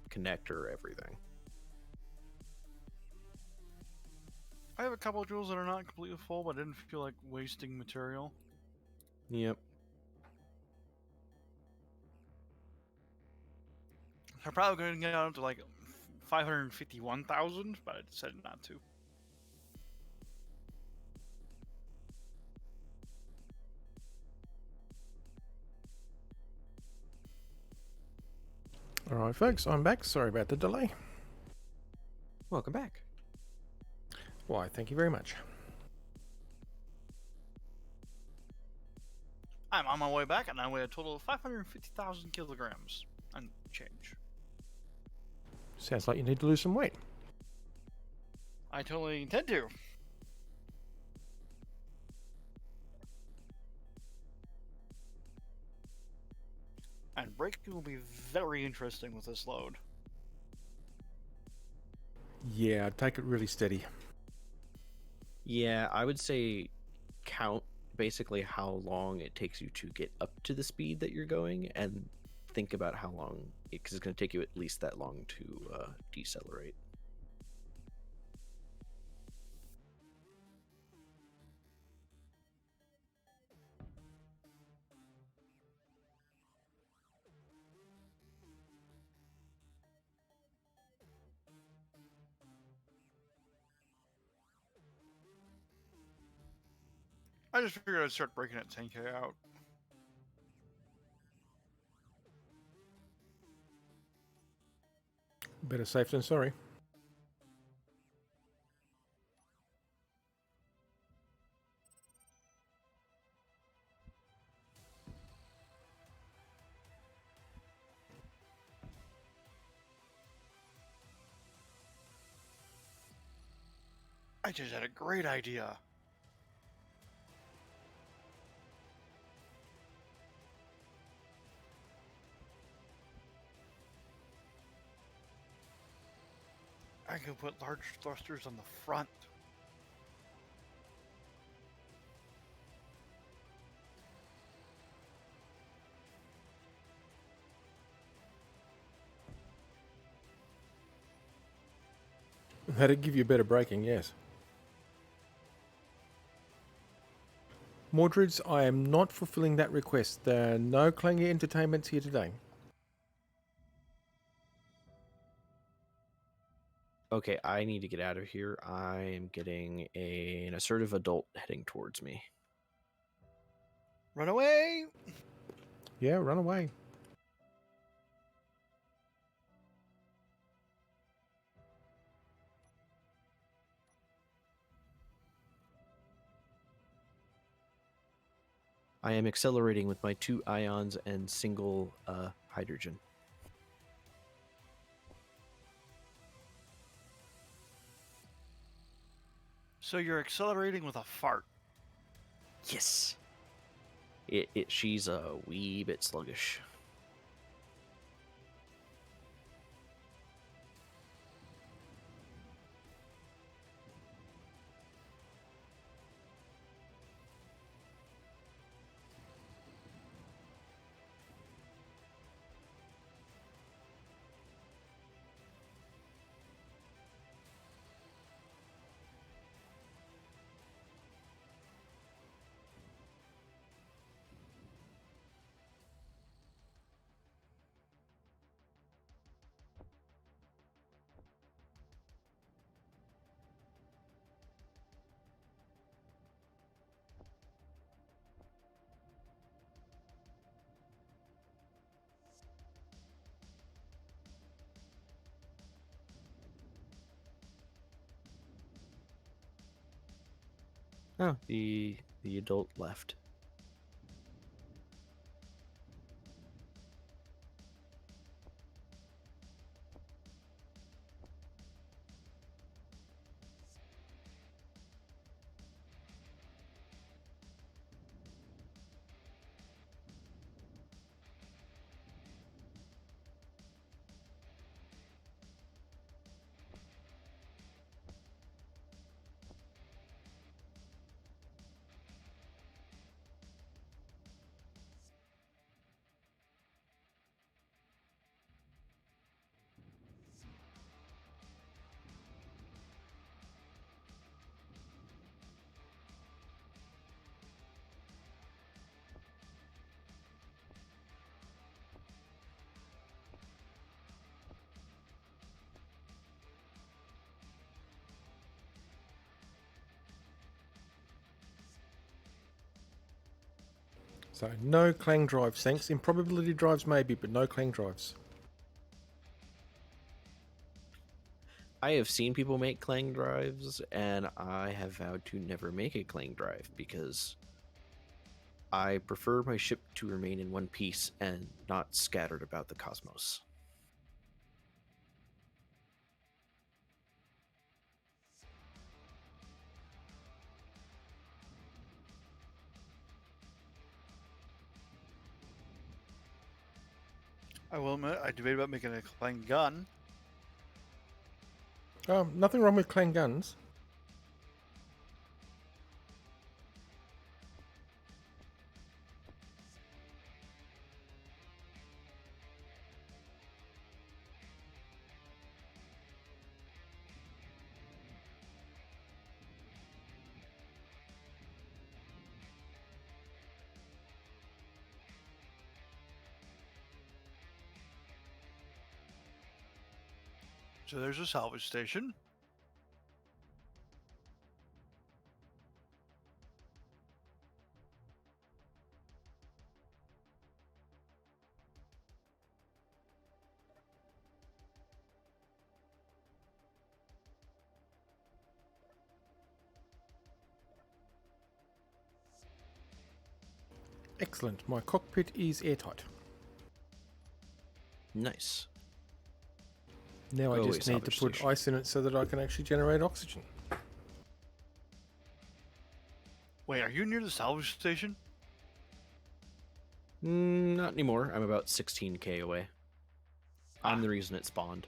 connector, everything. I have a couple of jewels that are not completely full, but I didn't feel like wasting material. Yep. I'm probably going to get down to like 551,000, but I decided not to. All right, folks, I'm back. Sorry about the delay. Welcome back. Why, thank you very much. I'm on my way back, and I weigh a total of 550,000 kilograms and change. Sounds like you need to lose some weight. I totally intend to. And braking will be very interesting with this load. Yeah, take it really steady. Yeah, I would say count basically how long it takes you to get up to the speed that you're going and think about how long, because it's going to take you at least that long to decelerate. I just figured I'd start breaking at 10k out. Better safe than sorry. I just had a great idea. I can put large thrusters on the front. That'd give you better braking, yes. Mordreds, I am not fulfilling that request. There are no Clangy entertainments here today. Okay, I need to get out of here. I am getting an assertive adult heading towards me. Run away! Yeah, run away. I am accelerating with my 2 ions and single hydrogen. So you're accelerating with a fart. Yes. She's a wee bit sluggish. Oh, the The adult left. So no clang drives, thanks. Improbability drives maybe, but no clang drives. I have seen people make clang drives, and I have vowed to never make a clang drive because I prefer my ship to remain in one piece and not scattered about the cosmos. I will admit, I debated about making a clang gun. Nothing wrong with clang guns. So there's a salvage station. Excellent. My cockpit is airtight. Nice. Now I Go just away, need to salvage put station. ice in it so that I can actually generate oxygen. Wait, are you near the salvage station? Not anymore. I'm about 16k away. I'm the reason it spawned.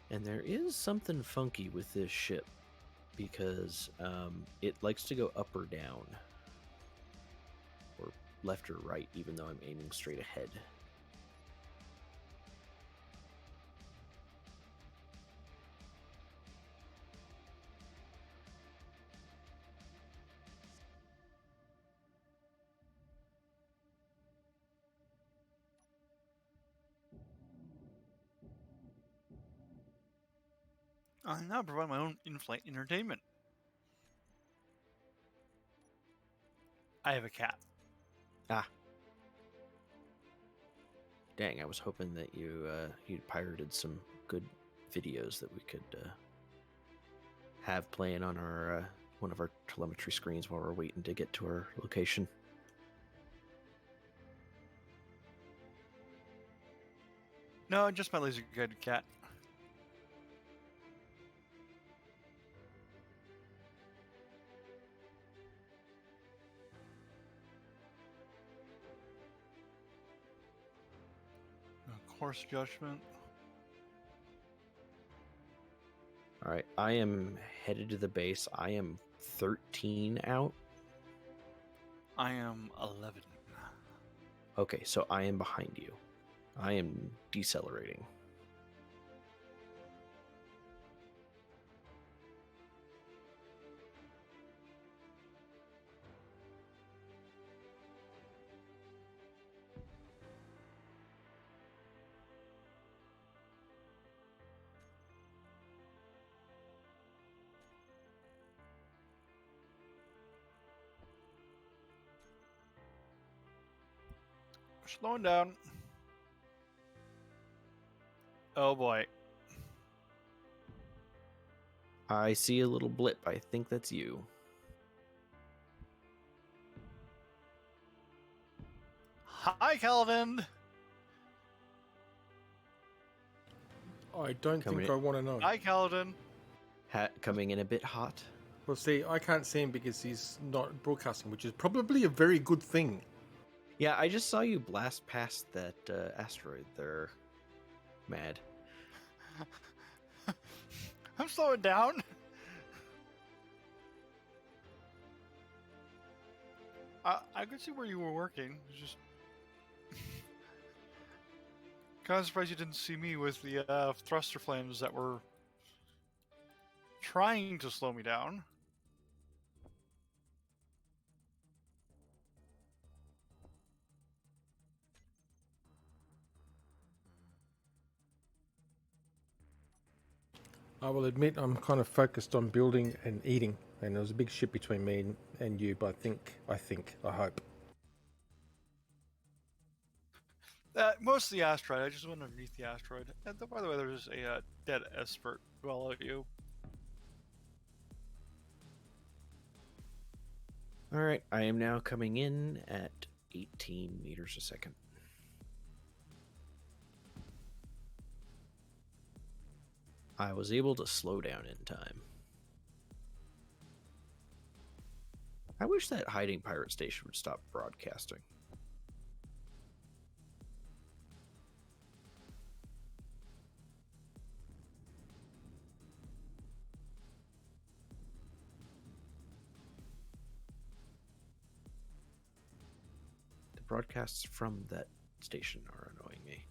And there is something funky with this ship because it likes to go up or down, or left or right, even though I'm aiming straight ahead. I now provide my own in-flight entertainment. I have a cat. Ah. Dang, I was hoping that you'd pirated some good videos that we could have playing on our one of our telemetry screens while we're waiting to get to our location. No, just my laser-guided cat. Course judgment. All right, I am headed to the base. I am 13 out. I am 11. Okay, so I am behind you. I am decelerating. Slowing down. Oh boy. I see a little blip. I think that's you. Hi, Calvin. I don't Coming think in. I want to know. Hi, Calvin. Coming in a bit hot. Well, see, I can't see him because he's not broadcasting, which is probably a very good thing. Yeah, I just saw you blast past that asteroid there, Mad. I'm slowing down. I could see where you were working. It's just kind of surprised you didn't see me with the thruster flames that were trying to slow me down. I will admit I'm kind of focused on building and eating, and there's a big ship between me and you, but I hope. Most of the asteroid. I just went underneath the asteroid. And by the way, there's a dead expert below you. All right, I am now coming in at 18 meters a second. I was able to slow down in time. I wish that hiding pirate station would stop broadcasting. The broadcasts from that station are annoying me.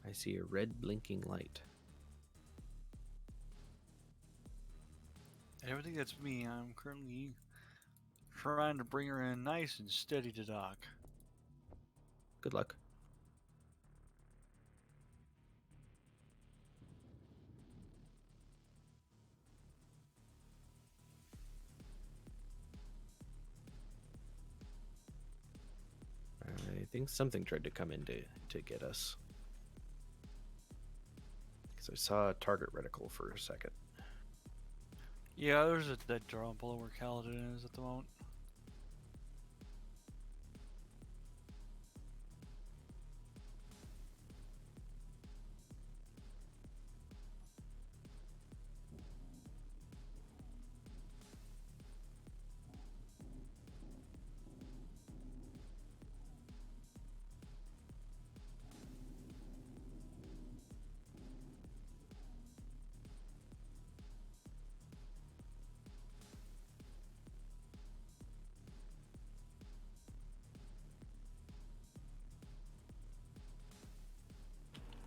I see a red blinking light. And everything that's me, I'm currently trying to bring her in nice and steady to dock. Good luck. I think something tried to come in to get us. Because I saw a target reticle for a second. Yeah, there's a dead drone below where Kaladin is at the moment.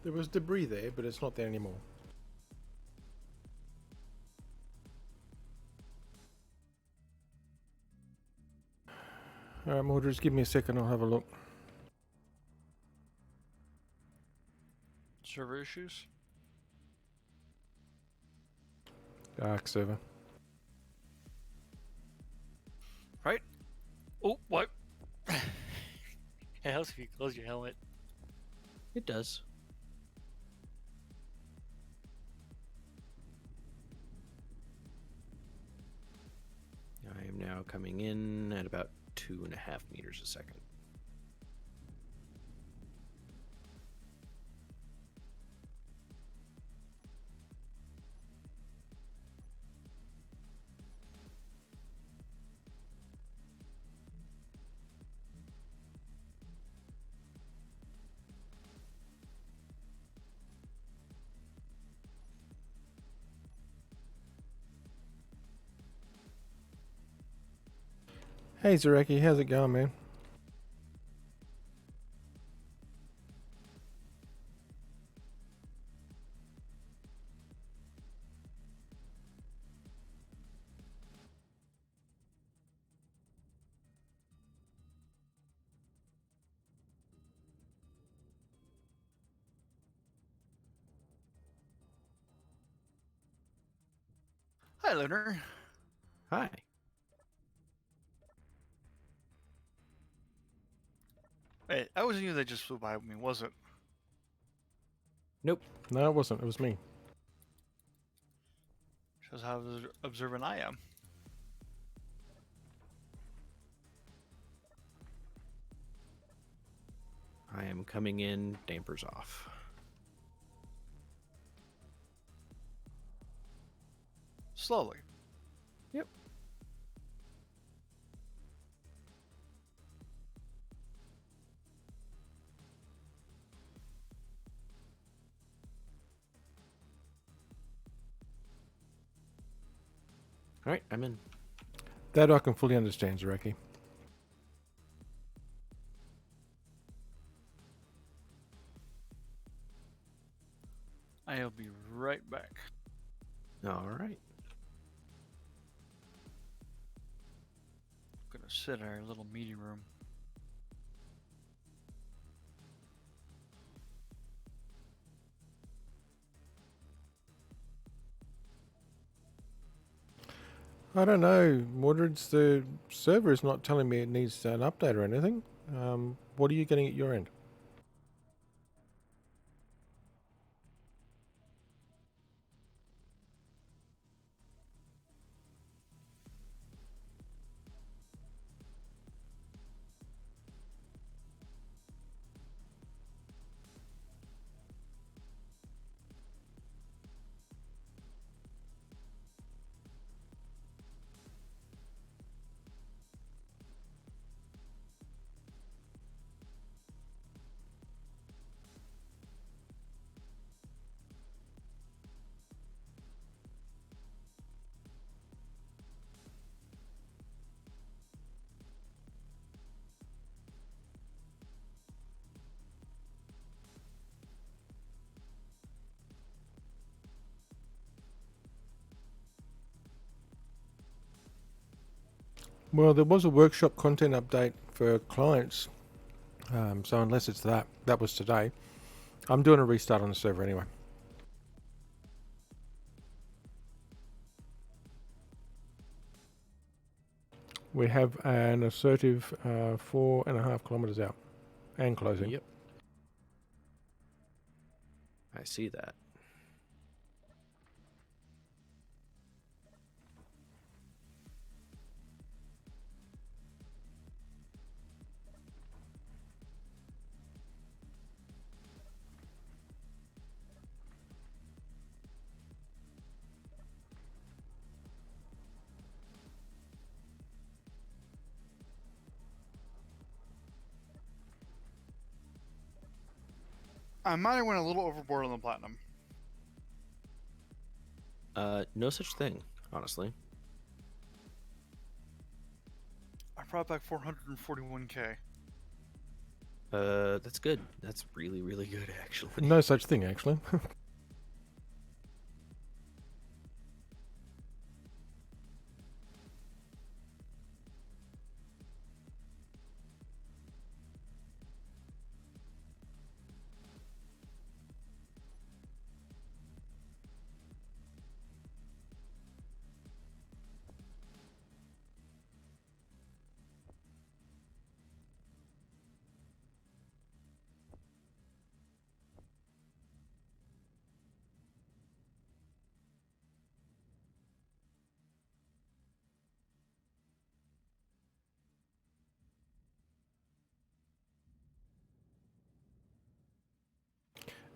There was debris there, but it's not there anymore. Alright, Mordred, give me a second, I'll have a look. Server issues? Arc server. Right? Oh, what? It helps if you close your helmet. It does. I am now coming in at about 2.5 meters a second. Hey Zareki, how's it going, man? Hi, Lunar. Hi. Wait, that wasn't you that just flew by me, was it? Nope. No, it wasn't. It was me. Shows how observant I am. I am coming in. Dampers off. Slowly. Yep. All right, I'm in. That I can fully understand, Zaraki. I'll be right back. All right. Gonna sit in our little meeting room. I don't know, Mordred's the server is not telling me it needs an update or anything. What are you getting at your end? Well, there was a workshop content update for clients, so unless it's that was today. I'm doing a restart on the server anyway. We have an assertive 4.5 kilometers out and closing. Yep. I see that. I might have went a little overboard on the platinum. No such thing, honestly. I brought back 441k. That's good. That's really, really good, actually. No such thing, actually.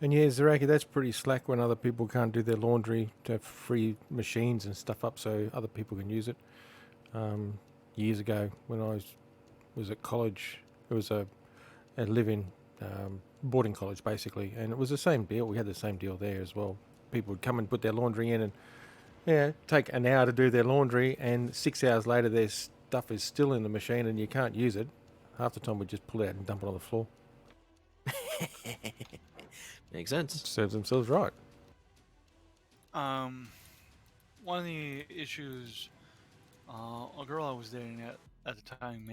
And yeah, Zaraki, that's pretty slack when other people can't do their laundry to have free machines and stuff up so other people can use it. Years ago, when I was at college, it was a live-in boarding college basically, and it was the same deal. We had the same deal there as well. People would come and put their laundry in, and take an hour to do their laundry, and 6 hours later their stuff is still in the machine and you can't use it. Half the time we just pull it out and dump it on the floor. Makes sense. Serves themselves right. One of the issues, a girl I was dating at the time,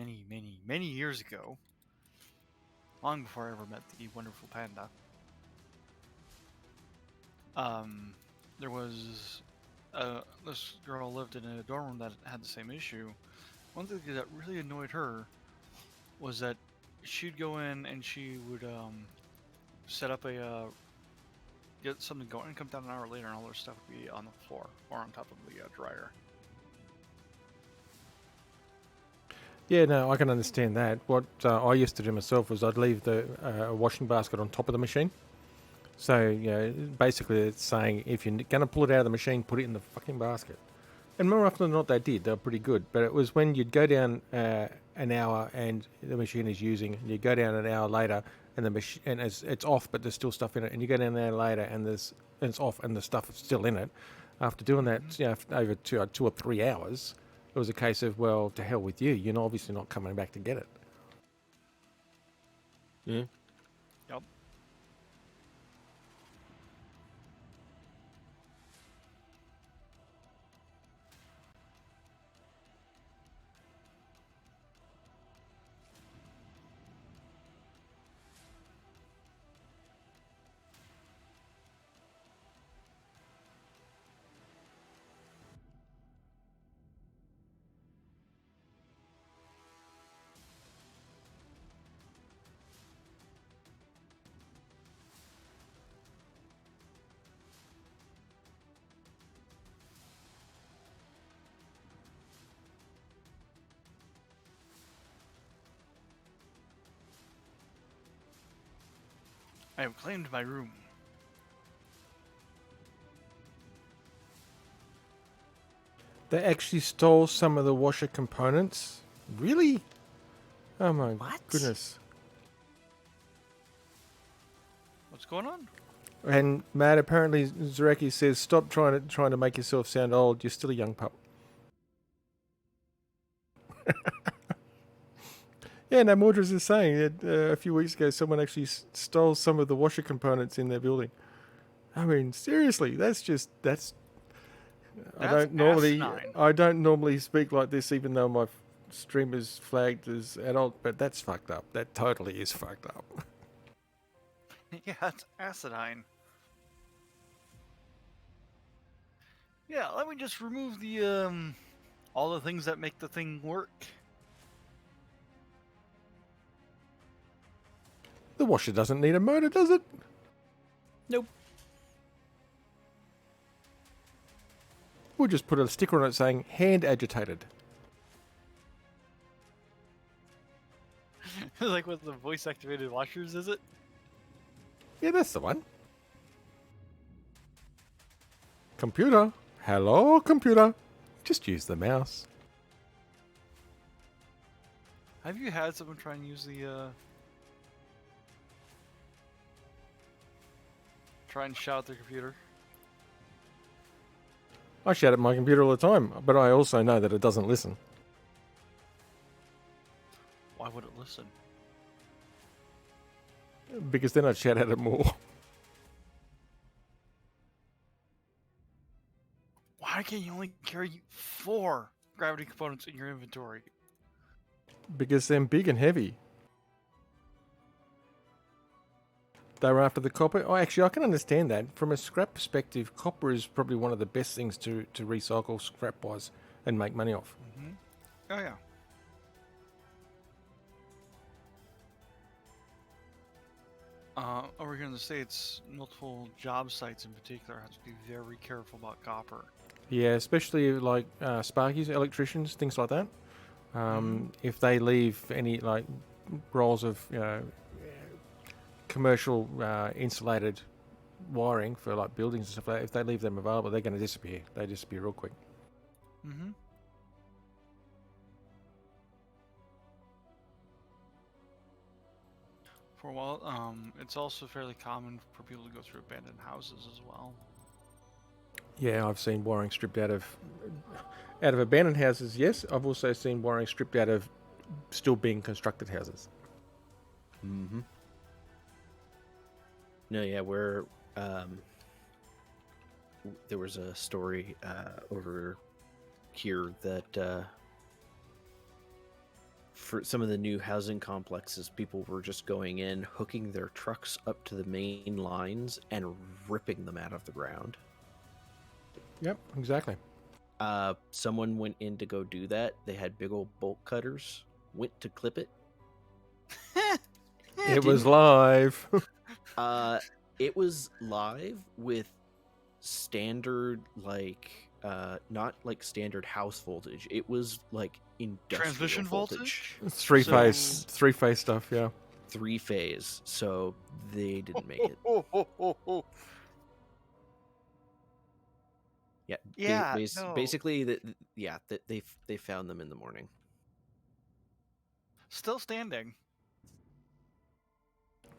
many years ago, long before I ever met the wonderful panda. There was this girl lived in a dorm room that had the same issue. One thing that really annoyed her was that she'd go in and she would set up a get something going and come down an hour later and all her stuff would be on the floor or on top of the dryer. Yeah, no, I can understand that. What I used to do myself was I'd leave the washing basket on top of the machine. So, basically it's saying if you're going to pull it out of the machine, put it in the fucking basket. And more often than not, they did. They were pretty good. But it was when you'd go down an hour and the machine is using, and you go down an hour later and the machine and it's off, but there's still stuff in it. And you go down an hour later and it's off and the stuff is still in it. After doing that, over 2 or 3 hours, it was a case of, well, to hell with you. You're obviously not coming back to get it. Yeah. Yep. I have claimed my room. They actually stole some of the washer components? Really? Oh my What? goodness. What's going on? And Matt, apparently Zareki says, stop trying to make yourself sound old. You're still a young pup. Yeah, no, Mordred is saying that a few weeks ago someone actually stole some of the washer components in their building. I mean, seriously, that's I don't normally speak like this, even though my stream is flagged as adult, but that's fucked up. That totally is fucked up. Yeah, it's acidine. Yeah, let me just remove the all the things that make the thing work. The washer doesn't need a motor, does it? Nope. We'll just put a sticker on it saying hand agitated. Like with the voice activated washers, is it? Yeah, that's the one. Computer. Hello, computer. Just use the mouse. Have you had someone try and use the try and shout at their computer? I shout at my computer all the time, but I also know that it doesn't listen. Why would it listen? Because then I'd shout at it more. Why can you only carry 4 gravity components in your inventory? Because they're big and heavy. They were after the copper. Oh, actually, I can understand that. From a scrap perspective, copper is probably one of the best things to recycle scrap-wise and make money off. Mm-hmm. Oh, yeah. Over here in the States, multiple job sites in particular have to be very careful about copper. Yeah, especially like sparkies, electricians, things like that. If they leave any like rolls of commercial insulated wiring for like buildings and stuff like that, if they leave them available, they're going to disappear. They disappear real quick. Mm-hmm. For a while, it's also fairly common for people to go through abandoned houses as well. Yeah, I've seen wiring stripped out of abandoned houses. Yes, I've also seen wiring stripped out of still being constructed houses. Mm-hmm. No, yeah, where there was a story over here that for some of the new housing complexes, people were just going in, hooking their trucks up to the main lines and ripping them out of the ground. Yep, exactly. Someone went in to go do that. They had big old bolt cutters. Went to clip it. It was live. It was live with standard, like, not like standard house voltage. It was like industrial Transmission voltage. Three So- phase stuff. Yeah. 3-phase. So they didn't make it. Yeah. Yeah, no. Basically, that they found them in the morning. Still standing.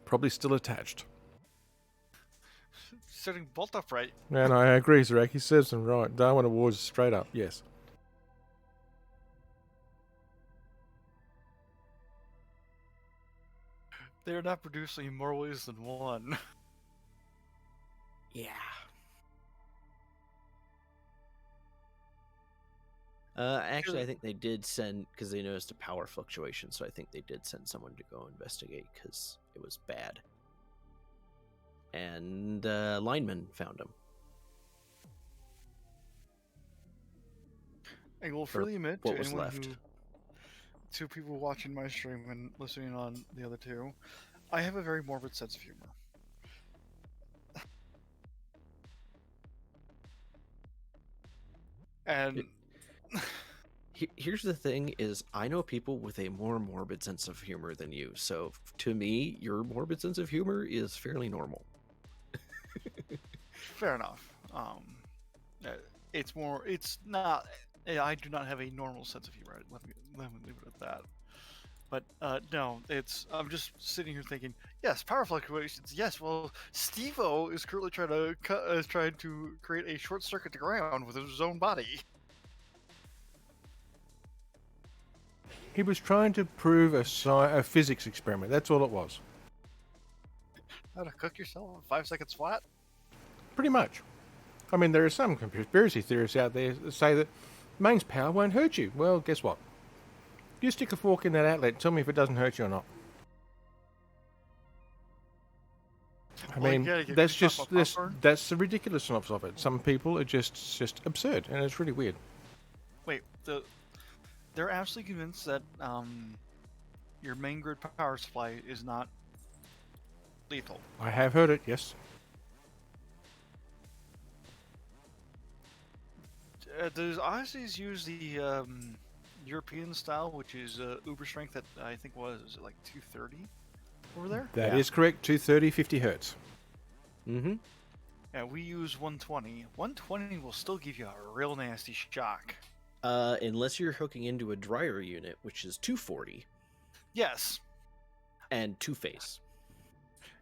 Probably still attached. Sitting bolt upright. And I agree, Zarek. He serves them right. Darwin Awards straight up. Yes. They're not producing in more ways than one. Yeah. Actually, I think they did send, because they noticed a power fluctuation, so I think they did send someone to go investigate because it was bad. And linemen found him. I will freely admit what to was anyone left. to people watching my stream and listening on the other two, I have a very morbid sense of humor. And Here's the thing: is I know people with a more morbid sense of humor than you. So to me, your morbid sense of humor is fairly normal. fair enough. It's more. It's not. I do not have a normal sense of humor. Let me leave it at that. But no, it's. I'm just sitting here thinking, yes, power fluctuations. Yes, well, Steve-O is currently trying to create a short circuit to ground with his own body. He was trying to prove a physics experiment. That's all it was. How to cook yourself in 5 seconds flat? Pretty much. I mean, there are some conspiracy theorists out there that say that mains power won't hurt you. Well, guess what? You stick a fork in that outlet. Tell me if it doesn't hurt you or not. I Well, you mean, gotta get that's cooked off just of popcorn. that's the ridiculousness of it. Some people are just absurd, and it's really weird. Wait, they're absolutely convinced that your main grid power supply is not lethal. I have heard it. Yes. Does Aussies use the European style, which is uber strength that I think was it like 230 over there? That is correct. 230, 50 hertz. Mm-hmm. Yeah, we use 120. 120 will still give you a real nasty shock. Unless you're hooking into a dryer unit, which is 240 Yes. and 2-phase.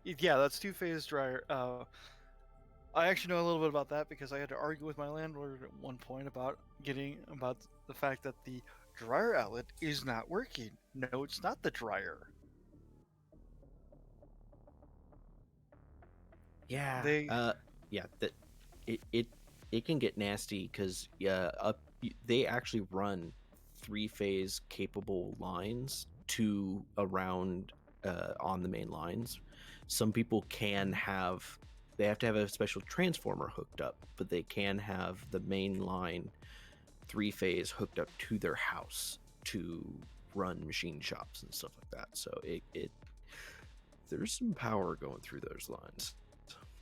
Yeah, that's two-phase dryer. I actually know a little bit about that because I had to argue with my landlord at one point about the fact that the dryer outlet is not working. No, it's not the dryer. Yeah. They- Yeah. That it can get nasty because they actually run 3-phase capable lines to around on the main lines. Some people can have. They have to have a special transformer hooked up, but they can have the main line 3-phase hooked up to their house to run machine shops and stuff like that. So it there's some power going through those lines.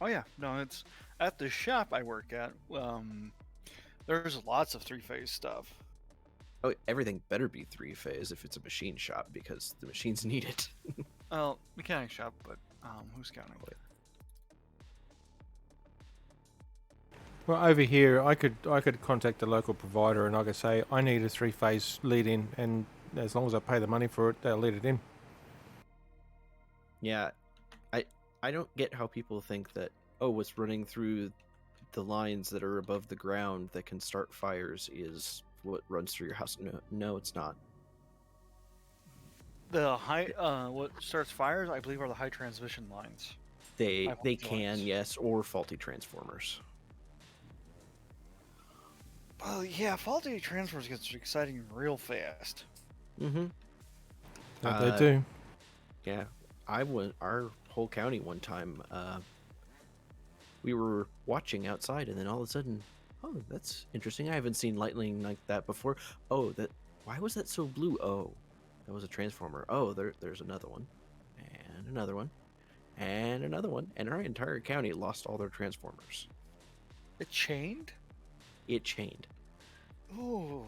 Oh yeah, no, it's at the shop I work at. There's lots of three-phase stuff. Oh, everything better be 3-phase if it's a machine shop because the machines need it. Well, mechanic shop, but who's counting? Well, over here, I could contact the local provider and I could say I need a 3-phase lead in, and as long as I pay the money for it, they'll lead it in. Yeah, I don't get how people think that, oh, what's running through the lines that are above the ground that can start fires is what runs through your house. No, it's not. The high, what starts fires, I believe, are the high transmission lines. They High voltage can, lines. yes, or faulty transformers. Well, yeah, faulty transformers gets exciting real fast. Mm-hmm. That they do. Yeah, our whole county one time, we were watching outside and then all of a sudden Oh, that's interesting. I haven't seen lightning like that before. Oh, that. Why was that so blue? Oh, that was a transformer. Oh, there's another one, and another one, and another one, and our entire county lost all their transformers. It chained? It chained. Oh.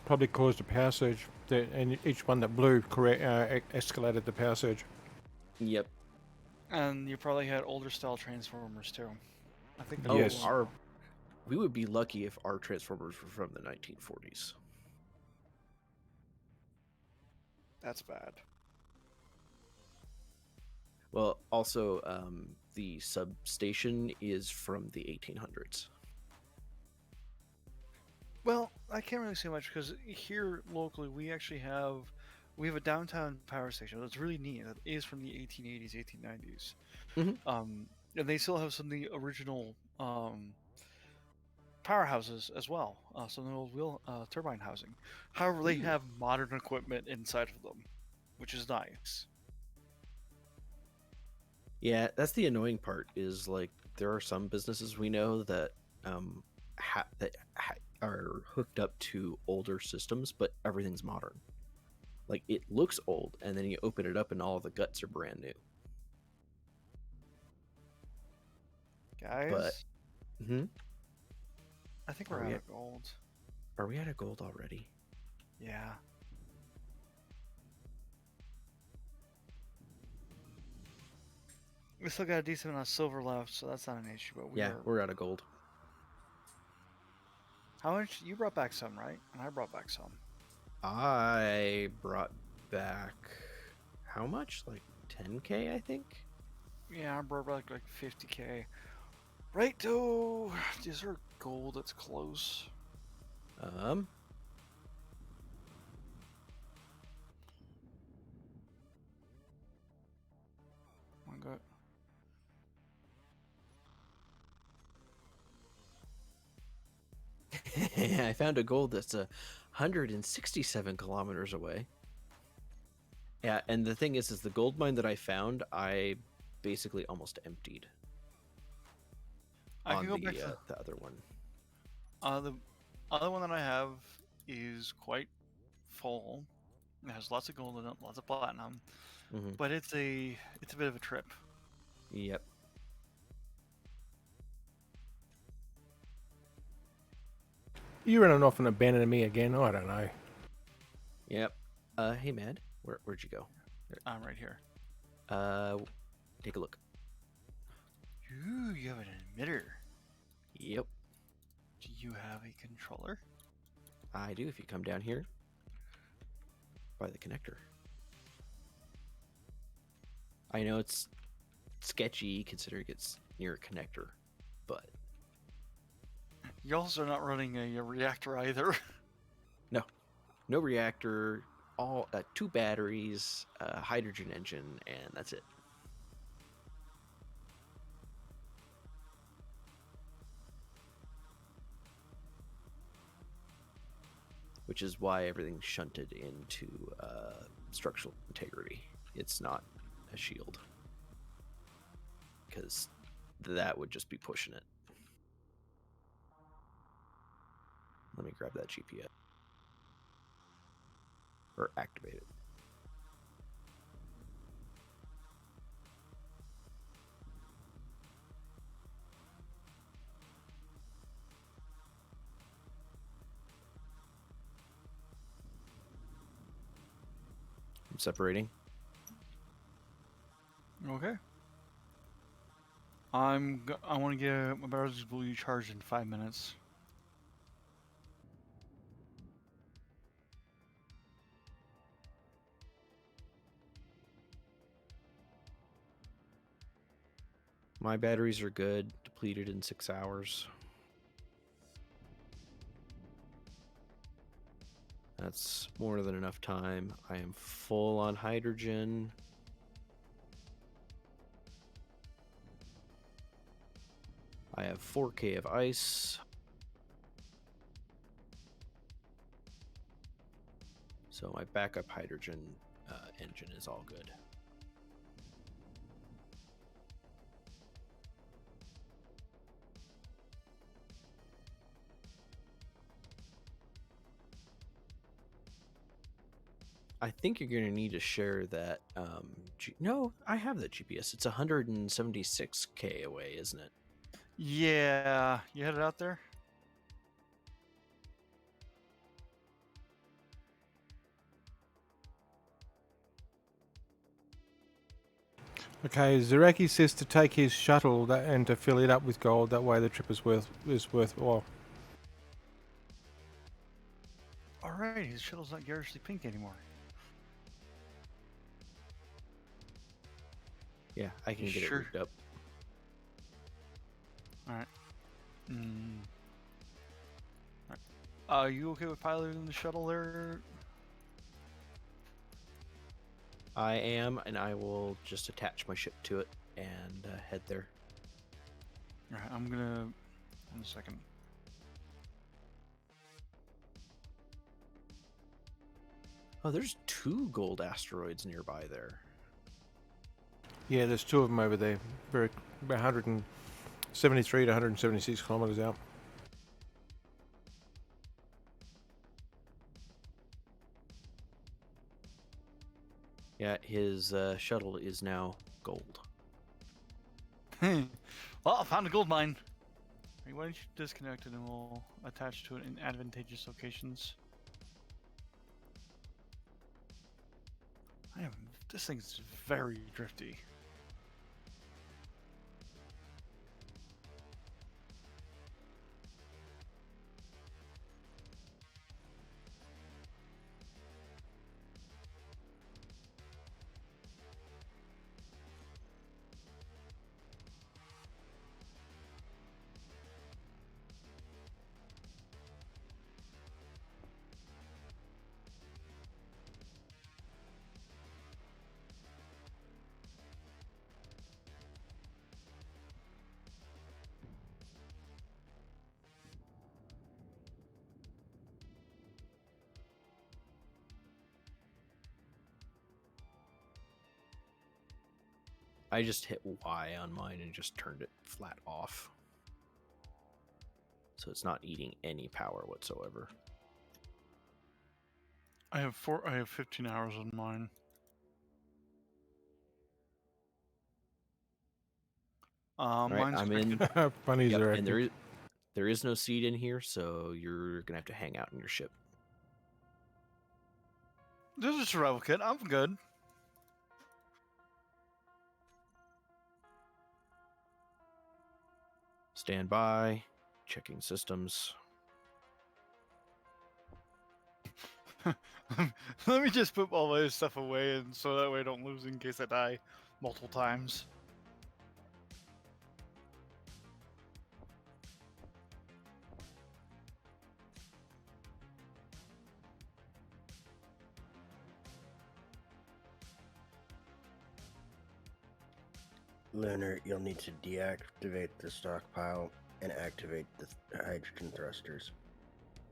Probably caused a power surge, and each one that blew escalated the power surge. Yep. And you probably had older style transformers too. I think. Oh, Yes. we would be lucky if our transformers were from the 1940s. That's bad. Well, also, the substation is from the 1800s. Well, I can't really say much because here locally we actually have a downtown power station that's really neat. That is from the 1880s, 1890s. Mhm. And they still have some of the original powerhouses as well. Some of the old wheel turbine housing. However, they Ooh. have modern equipment inside of them, which is nice. Yeah, that's the annoying part. Is like there are some businesses we know that are hooked up to older systems, but everything's modern. Like it looks old, and then you open it up, and all the guts are brand new. Guys, Mhm. I think Are we're we out at- of gold. Are we out of gold already? Yeah. We still got a decent amount of silver left, so that's not an issue. But Yeah, we're out of gold. How much? You brought back some, right? And I brought back some. I brought back how much? Like 10K, I think. Yeah, I brought back like 50K. Right, to is there gold that's close? Um, I got. I found a gold that's 167 kilometers away. Yeah, and the thing is the gold mine that I found, I basically almost emptied I on can go back to the other one. the other one that I have is quite full. It has lots of gold in it, lots of platinum, Hmm. but it's a bit of a trip. Yep. You running off and abandoning me again? I don't know. Yep. Hey, Mad, where'd you go? I'm right here. Take a look. Ooh, you have an emitter. Yep, Do you have a controller? I do. If you come down here by the connector. I know it's sketchy considering it's near a connector, but You also are not running a reactor either. no reactor, all 2 batteries, hydrogen engine, and that's it. Which is why everything's shunted into structural integrity. It's not a shield, because that would just be pushing it. Let me grab that GPS or activate it. I'm separating. Okay. I want to get my batteries will be charged in 5 minutes. My batteries are good, depleted in 6 hours. That's more than enough time. I am full on hydrogen. I have 4K of ice. So my backup hydrogen engine is all good. I think you're going to need to share that. No, I have that GPS. It's 176K away, isn't it? Yeah, you headed out there? Okay, Zareki says to take his shuttle and to fill it up with gold. That way, the trip is worthwhile. Alright, his shuttle's not garishly pink anymore. Yeah, I can You get sure? it rigged up. Alright. Alright. Are you okay with piloting the shuttle there? I am, and I will just attach my ship to it and head there. Alright, I'm gonna... One second. Oh, there's 2 gold asteroids nearby there. Yeah, there's 2 of them over there. Very about 173 to 176 kilometers out. Yeah, his shuttle is now gold. Well, I found a gold mine. Hey, why don't you disconnect it and we'll attach to it in advantageous locations. This thing's very drifty. I just hit Y on mine and just turned it flat off. So it's not eating any power whatsoever. I have 15 hours on mine. Alright, Mine's I'm in. Funny, Yep, Zareki. and there is no seed in here, so you're gonna have to hang out in your ship. There's a survival kit. I'm good. Stand by. Checking systems. Let me just put all my stuff away, and so that way I don't lose in case I die multiple times. Lunar, you'll need to deactivate the stockpile and activate the hydrogen thrusters.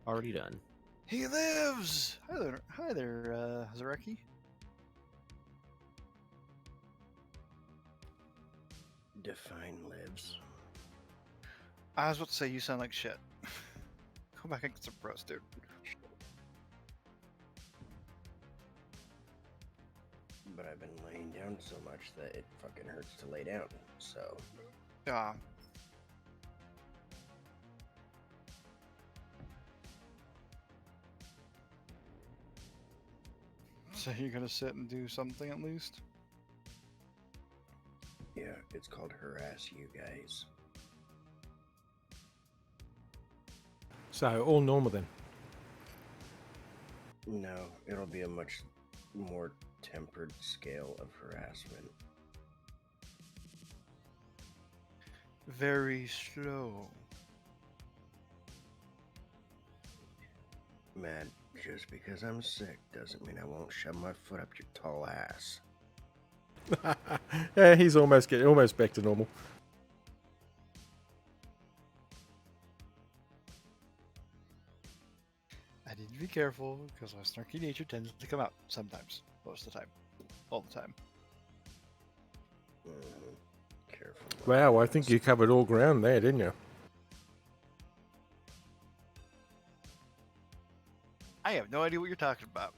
Already done. He lives! Hi there, Zareki. Define lives. I was about to say you sound like shit. Go back and get some roast, dude. But I've been laying down so much that it fucking hurts to lay down, so... Yeah. So you're gonna sit and do something at least? Yeah, it's called harass you guys. So, all normal then. No, it'll be a much more tempered scale of harassment. Very slow. Man, just because I'm sick doesn't mean I won't shove my foot up your tall ass. Yeah, he's almost back to normal. I need to be careful because my snarky nature tends to come out sometimes. Most of the time. All the time. Careful. Wow, I think you covered all ground there, didn't you? I have no idea what you're talking about.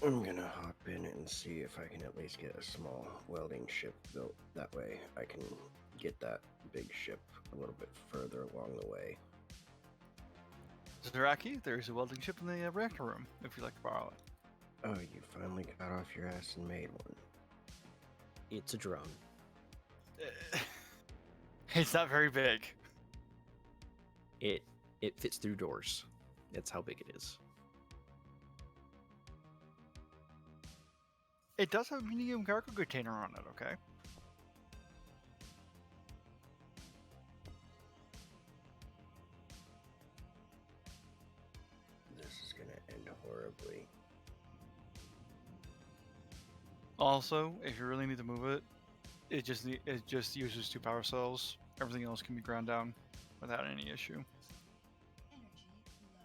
I'm gonna hop in and see if I can at least get a small welding ship built. That way I can get that big ship a little bit further along the way. Zaraki, there's a welding ship in the reactor room, if you'd like to borrow it. Oh, you finally got off your ass and made one. It's a drone. It's not very big. It fits through doors. That's how big it is. It does have a medium cargo container on it, okay? This is gonna end horribly. Also, if you really need to move it, it just uses 2 power cells. Everything else can be ground down without any issue. Energy low.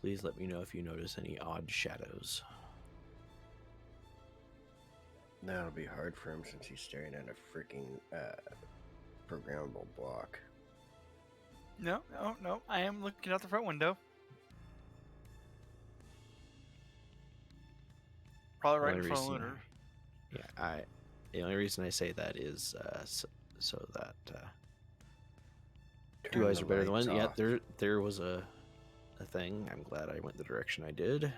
Please let me know if you notice any odd shadows. That'll be hard for him since he's staring at a freaking programmable block. No. I am looking out the front window. Probably right in Only front of reason- Lunar. Yeah, the only reason I say that is so that Turn two eyes the are better than lights one. Yeah, off. there was a thing. I'm glad I went the direction I did.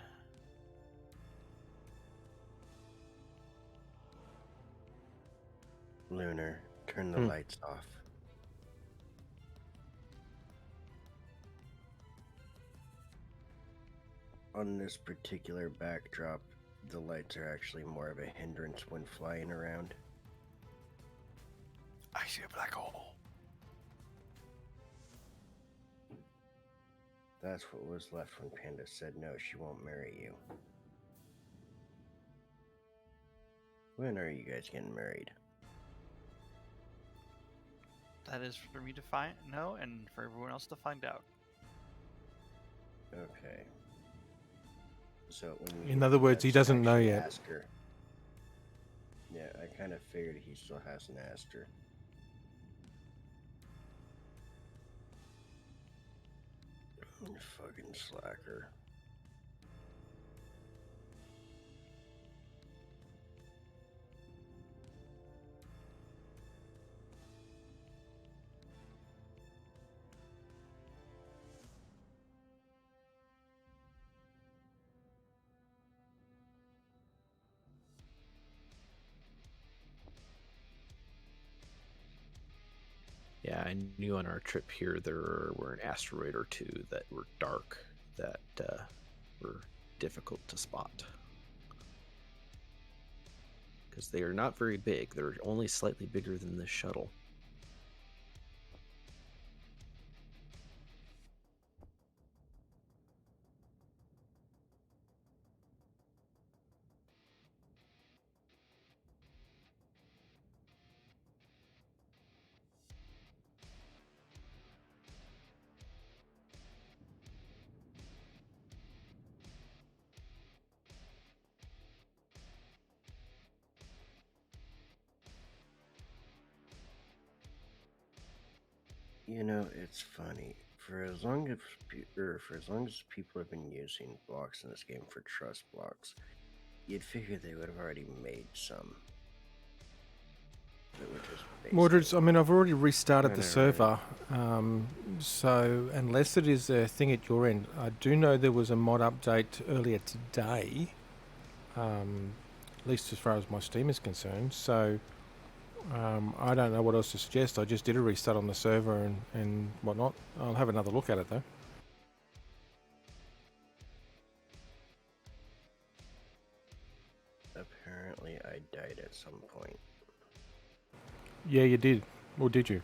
Lunar, turn the lights off. On this particular backdrop, the lights are actually more of a hindrance when flying around. I see a black hole. That's what was left when Panda said no, she won't marry you. When are you guys getting married? That is for me to know and for everyone else to find out. Okay. So when you In get other to words, that he doesn't know section, yet. ask her. Yeah, I kind of figured he still hasn't asked her. You fucking slacker. Yeah, I knew on our trip here there were an asteroid or two that were dark that were difficult to spot. Because they are not very big. They're only slightly bigger than this shuttle. You know, it's funny. For as long as people have been using blocks in this game for trust blocks, you'd figure they would have already made some. That were just Mordred's, I mean, I've already restarted I the know, server, so unless it is a thing at your end, I do know there was a mod update earlier today, at least as far as my Steam is concerned, so I don't know what else to suggest. I just did a restart on the server and whatnot. I'll have another look at it though. Apparently, I died at some point. Yeah, you did. Or did you?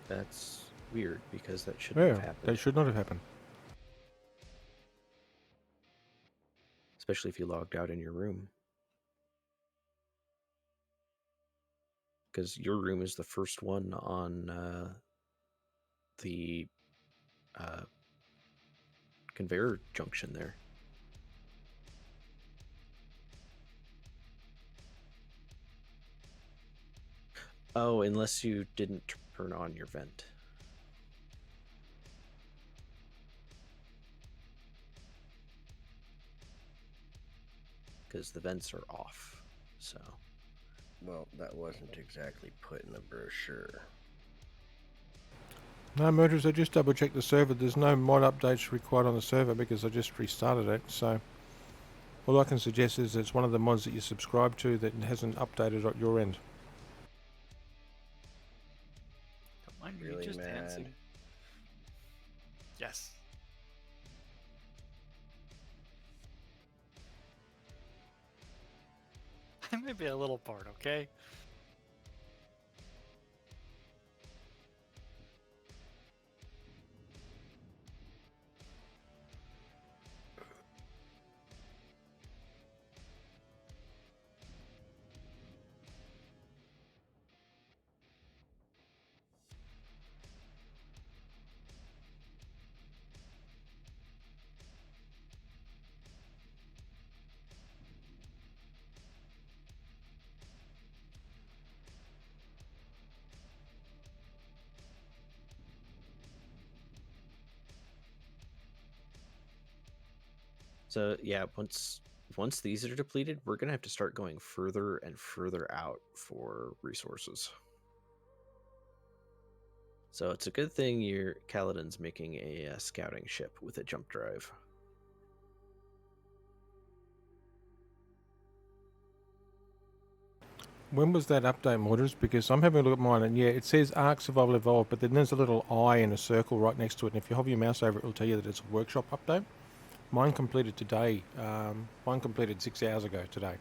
That's weird because that shouldn't have Yeah, happened. that should not have happened. Especially if you logged out in your room. Because your room is the first one on the uh, conveyor junction there. Oh, unless you didn't turn on your vent. Because the vents are off, so... Well, that wasn't exactly put in the brochure. No, Murderers, I just double checked the server. There's no mod updates required on the server because I just restarted it. So all I can suggest is it's one of the mods that you subscribe to that hasn't updated at your end. Don't mind me Really just mad. dancing. Yes. I may be a little part, okay? So yeah, once these are depleted, we're gonna have to start going further and further out for resources. So it's a good thing your Kaladin's making a scouting ship with a jump drive. When was that update, Morders? Because I'm having a look at mine, and yeah, it says Ark Survival Evolved, but then there's a little eye in a circle right next to it, and if you hover your mouse over it, it'll tell you that it's a workshop update. Mine completed today. Mine completed 6 hours ago today.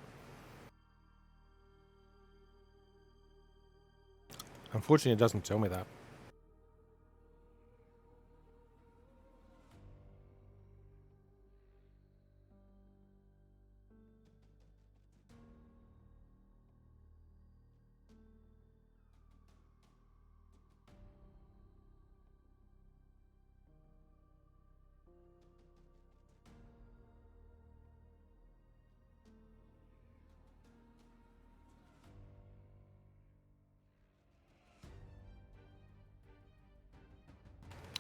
Unfortunately, it doesn't tell me that.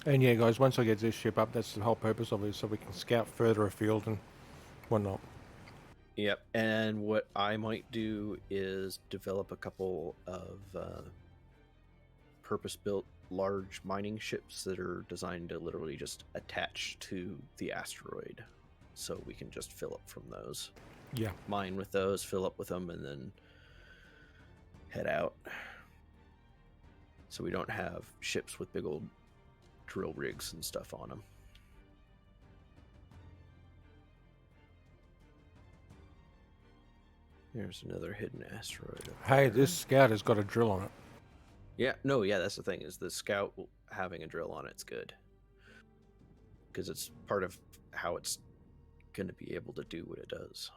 And yeah, guys, once I get this ship up, that's the whole purpose of it, so we can scout further afield and whatnot. Yep, and what I might do is develop a couple of purpose-built large mining ships that are designed to literally just attach to the asteroid, so we can just fill up from those. Yeah. Mine with those, fill up with them, and then head out. So we don't have ships with big old drill rigs and stuff on them. There's another hidden asteroid. Hey, this scout has got a drill on it. Yeah, no, yeah, that's the thing, is the scout having a drill on it's good. Because it's part of how it's going to be able to do what it does.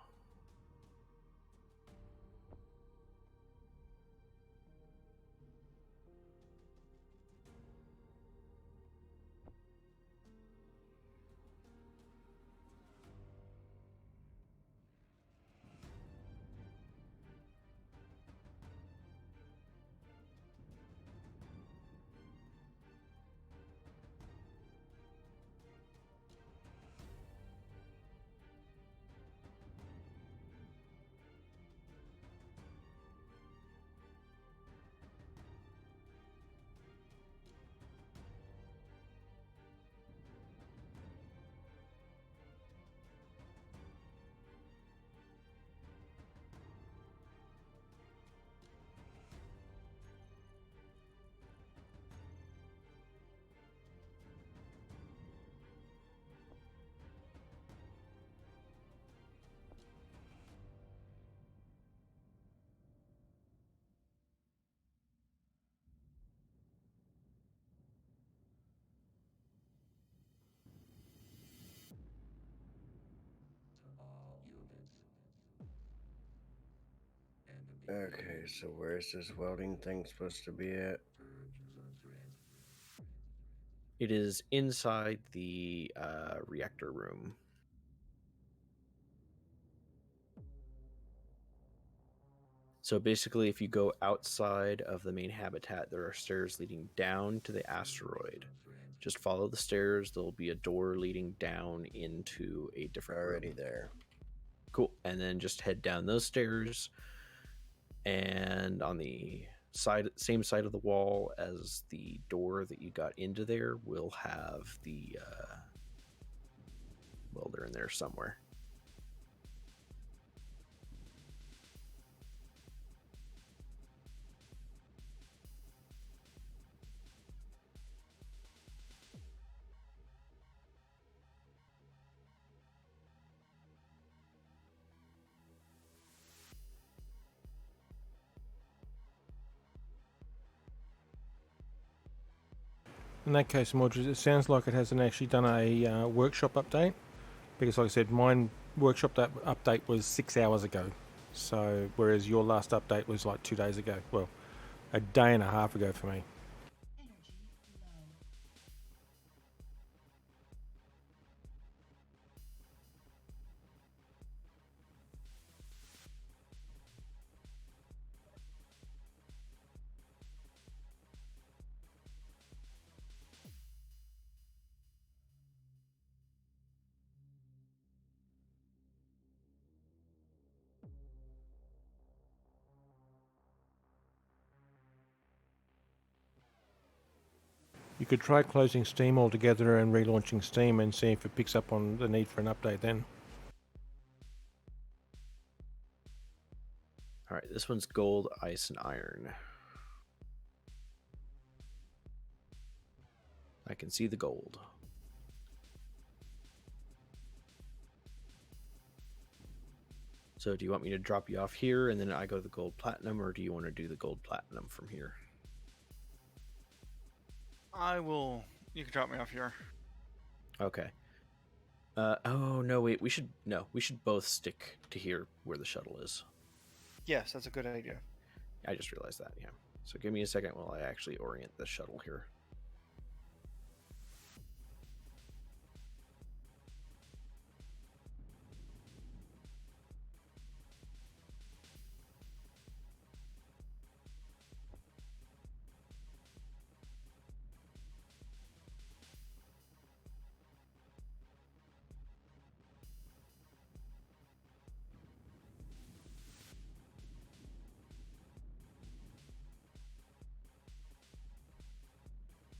Okay, so where's this welding thing supposed to be at? It is inside the reactor room. So basically, if you go outside of the main habitat, there are stairs leading down to the asteroid. Just follow the stairs. There'll be a door leading down into a different Already room. there. Cool. And then just head down those stairs, and on the same side of the wall as the door that you got into there, will have the welder in there somewhere. In that case, Mordred, it sounds like it hasn't actually done a workshop update, because like I said, mine workshop update was 6 hours ago. So whereas your last update was like 2 days ago. Well, a day and a half ago for me. Energy low. You could try closing Steam altogether and relaunching Steam and see if it picks up on the need for an update then. All right, this one's gold, ice, and iron. I can see the gold. So do you want me to drop you off here and then I go to the gold platinum, or do you want to do the gold platinum from here? I will. You can drop me off here. Okay. Oh no, wait. We should both stick to here where the shuttle is. Yes, that's a good idea. I just realized that. Yeah. So give me a second while I actually orient the shuttle here.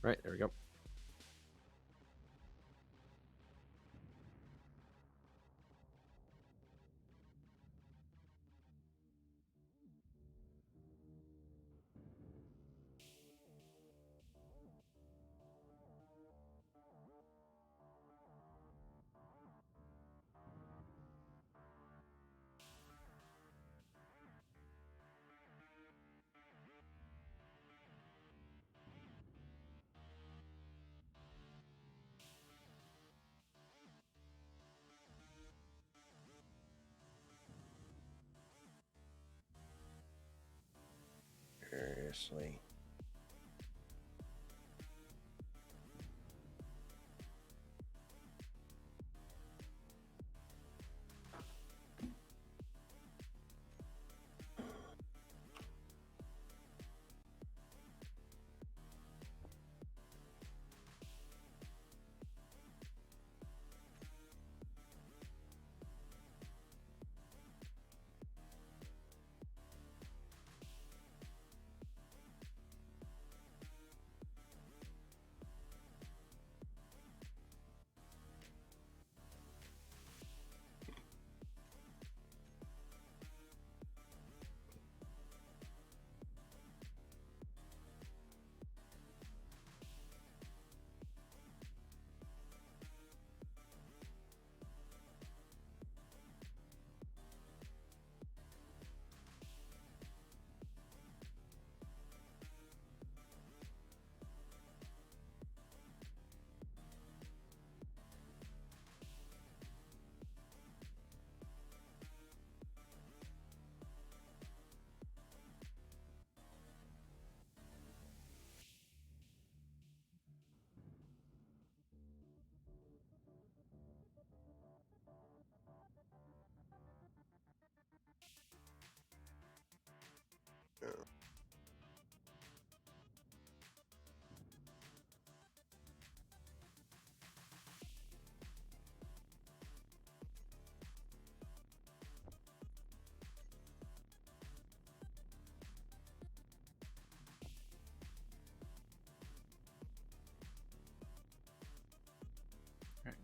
Right, there we go. Seriously.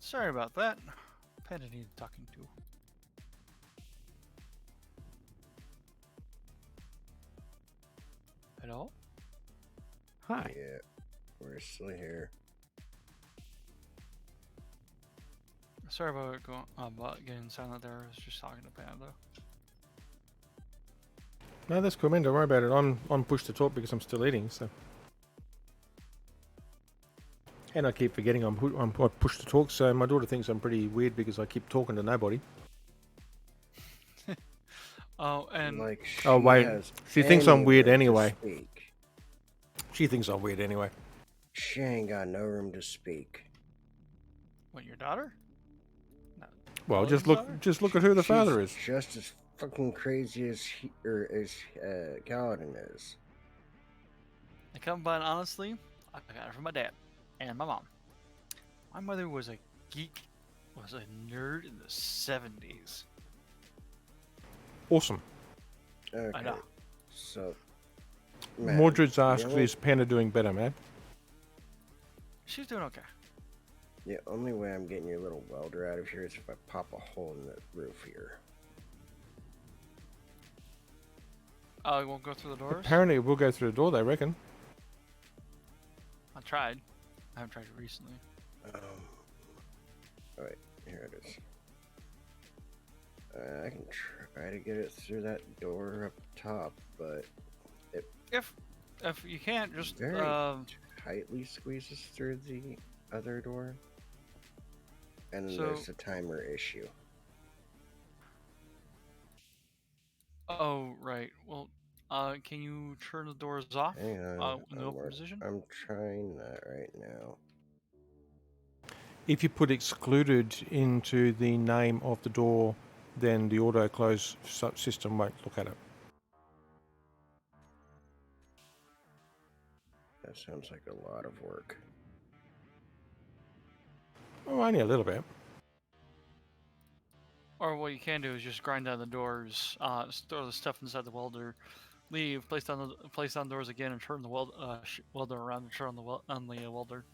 Sorry about that. Panda needed talking to. Hello? Hi. Yeah, we're still here. Sorry about about getting silent there. I was just talking to Panda. No, that's cool, man. Don't worry about it. I'm on push to talk because I'm still eating, so. And I keep forgetting I'm on push to talk, so my daughter thinks I'm pretty weird because I keep talking to nobody. Oh, and Like, Oh, wait. has She thinks I'm weird any room to anyway. speak. She thinks I'm weird anyway. She ain't got no room to speak. what, your daughter? No. Well, Oliver's just look daughter? at who the She's father is. just as fucking crazy as Kaladin is. I come by, and honestly, I got it from my dad and my mom. My mother was a geek, was a nerd in the 70s. Awesome. Okay, know. so man, Mordred's the asked, only- is Panda doing better, man? She's doing okay. The only way I'm getting your little welder out of here is if I pop a hole in the roof here. Oh, you won't go through the doors? Apparently, it will go through the door, they reckon. I tried. I haven't tried it recently. Alright, here it is. I can try to get it through that door up top, but If you can't, just very tightly squeezes through the other door. And then So- there's a timer issue. oh right. Well, can you turn the doors off? Hang on, In the open position. I'm trying that right now. If you put excluded into the name of the door, then the auto close system won't look at it. That sounds like a lot of work. Oh, only a little bit. Or what you can do is just grind down the doors, store the stuff inside the welder, leave, place down doors again, and turn the welder around and turn on the welder.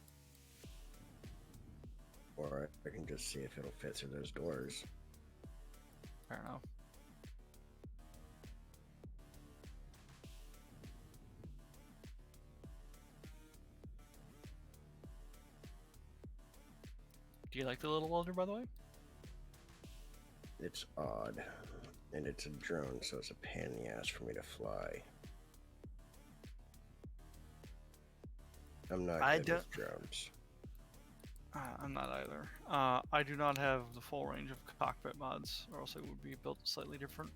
Or I can just see if it'll fit through those doors. Fair enough. Do you like the little welder, by the way? It's odd. And it's a drone, so it's a pain in the ass for me to fly. I'm not I good don't- with drones. I'm not either. I do not have the full range of cockpit mods, or else it would be built slightly different.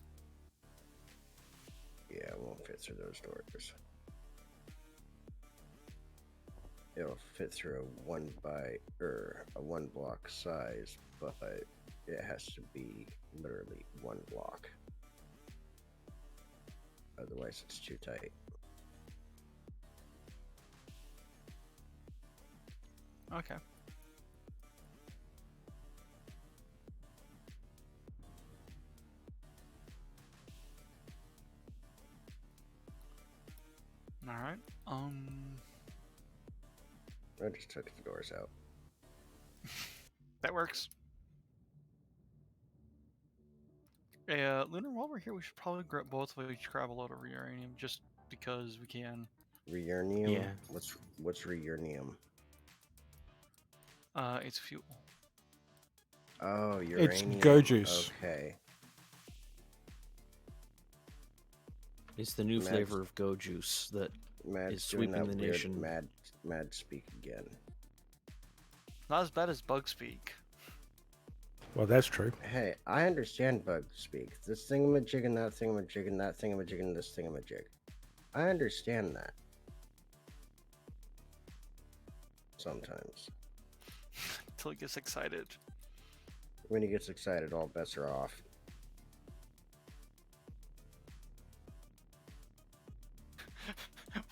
Yeah, it won't fit through those doors. It'll fit through a one block size, but it has to be literally one block. Otherwise, it's too tight. Okay. All right. I just took the doors out. That works. Hey, Lunar, while we're here, we should probably both of each grab a load of uranium just because we can. Reurnium? Yeah. What's reurnium? It's fuel. Oh, uranium. It's go juice. Okay. It's the new Mads- flavor of Go Juice that Mad's Is doing sweeping that the weird nation. mad speak again. Not as bad as bug speak. Well, that's true. Hey, I understand bug speak. This thingamajig and that thingamajig and that thingamajig and this thingamajig. I understand that. Sometimes. Until it gets excited. When he gets excited, all bets are off.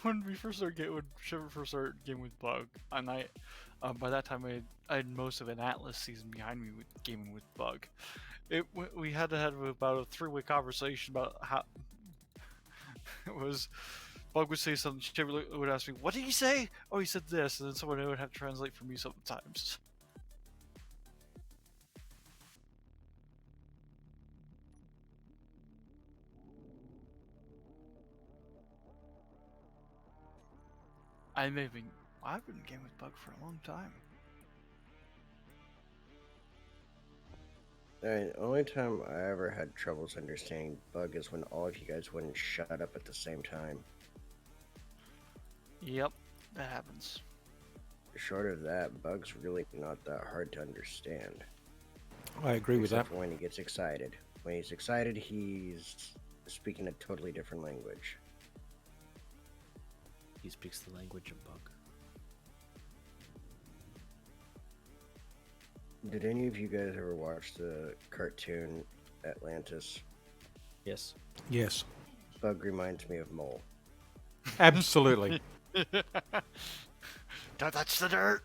When Shiver first started gaming with Bug, and by that time I had most of an Atlas season behind me with gaming with Bug. We had to have about a 3-way conversation about how it was. Bug would say something, Shiver would ask me, "What did he say?" Oh, he said this, and then someone would have to translate for me sometimes. I've been gaming with Bug for a long time. The only time I ever had troubles understanding Bug is when all of you guys wouldn't shut up at the same time. Yep, that happens. Short of that, Bug's really not that hard to understand. I agree with that. Except for when he gets excited. When he's excited, he's speaking a totally different language. He speaks the language of Bug. Did any of you guys ever watch the cartoon Atlantis? Yes. Yes, Bug reminds me of Mole. absolutely. Don't touch the dirt!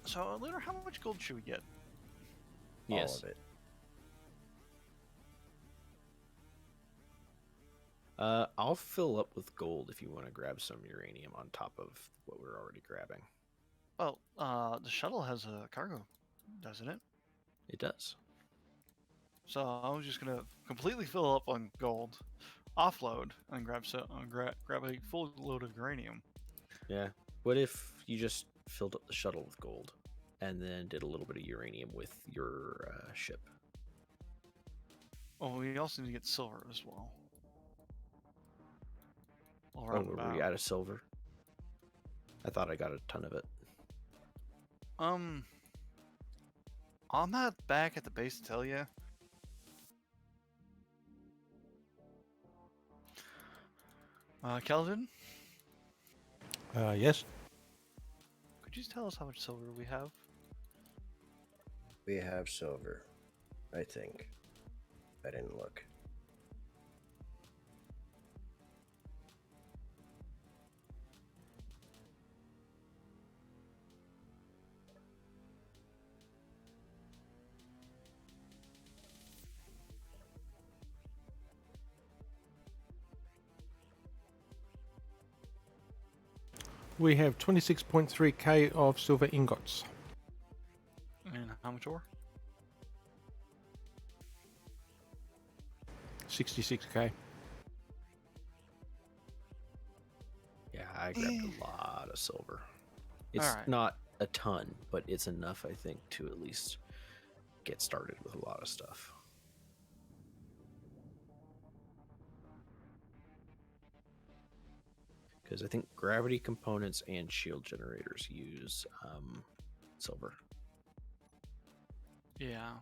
So, Lunar, how much gold should we get? All Yes. of it. I'll fill up with gold if you want to grab some uranium on top of what we're already grabbing. Well, the shuttle has a cargo, doesn't it? It does. So I was just gonna completely fill up on gold, offload, and grab a full load of uranium. Yeah. What if you just filled up the shuttle with gold and then did a little bit of uranium with your ship? Oh, we also need to get silver as well. All Oh, around were about. we out of silver? I thought I got a ton of it. I'm not back at the base to tell you. Kelvin, Yes. could you tell us how much silver we have? We have silver, I think. I didn't look. We have 26.3k of silver ingots. And how much ore? 66k. Yeah, I grabbed a lot of silver. It's Alright. not a ton, but it's enough, I think, to at least get started with a lot of stuff. Because I think gravity components and shield generators use silver. Yeah.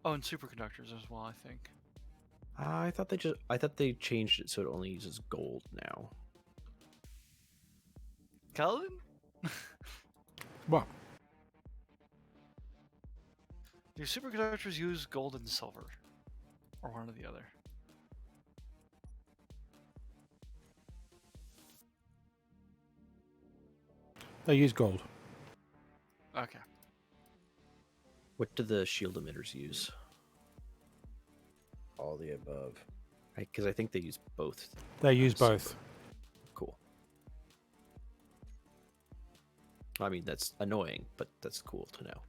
Oh, and superconductors as well, I think. I thought they changed it so it only uses gold now. Kelvin? What? Do superconductors use gold and silver? Or one or the other? They use gold. Okay. What do the shield emitters use? All the above. Because I think they use both. They use silver. both. Cool. I mean, that's annoying, but that's cool to know.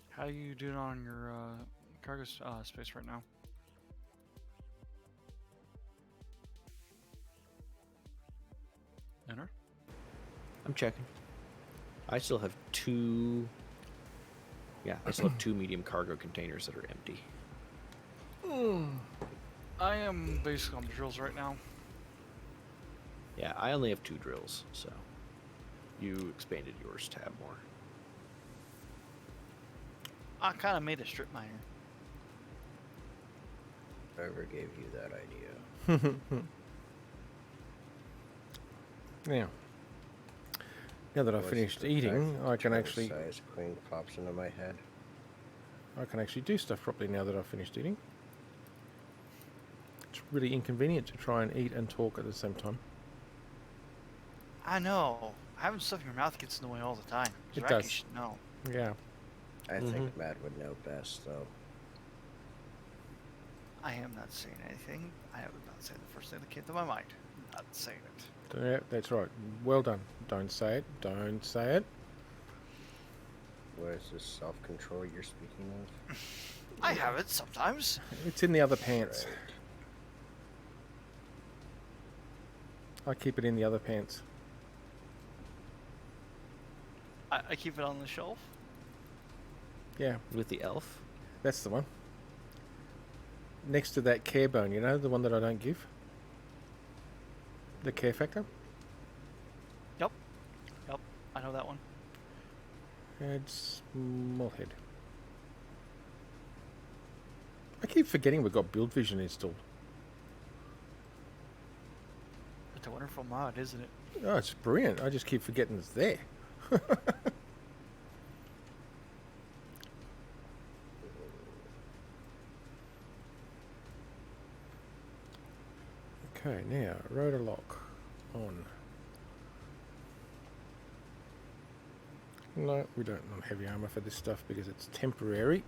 How are you doing on your cargo space right now? Enter? I'm checking. I still have two. Yeah, I still have two medium cargo containers that are empty. I am basically on the drills right now. Yeah, I only have two drills, so you expanded yours to have more. I kind of made a strip miner. Whoever gave you that idea. Now that I've Was finished the eating, fact I can that actually size queen pops into my head. do stuff properly now that I've finished eating. It's really inconvenient to try and eat and talk at the same time. I know. Having stuff in your mouth gets in the way all the time. It Zraki does. should know. Yeah. I think Matt would know best, though. I am not saying anything. I was not saying the first thing that came to my mind. Not saying it. Yeah, that's right. Well done. Don't say it. Don't say it. What is this self-control you're speaking of? I have it sometimes. It's in the other pants. Right. I keep it in the other pants. I keep it on the shelf. Yeah, With the elf. that's the one. Next to that care bone, you know, the one that I don't give. The care factor. Yep. I know that one. It's Molehead. I keep forgetting we've got Build Vision installed. It's a wonderful mod, isn't it? Oh, it's brilliant. I just keep forgetting it's there. Okay, now rotor lock on. No, we don't want heavy armor for this stuff because it's temporary.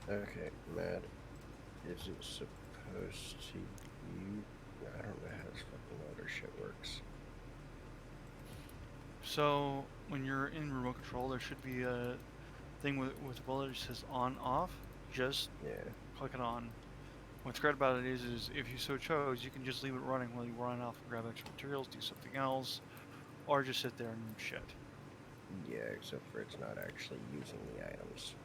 Okay, Matt. Is it supposed to you? I don't know how this fucking motor shit works. So when you're in remote control, there should be a thing with the bullet that says on off. Just Yeah. click it on. What's great about it is if you so chose, you can just leave it running while you run off and grab extra materials, do something else, or just sit there and shit. Yeah, except for it's not actually using the items.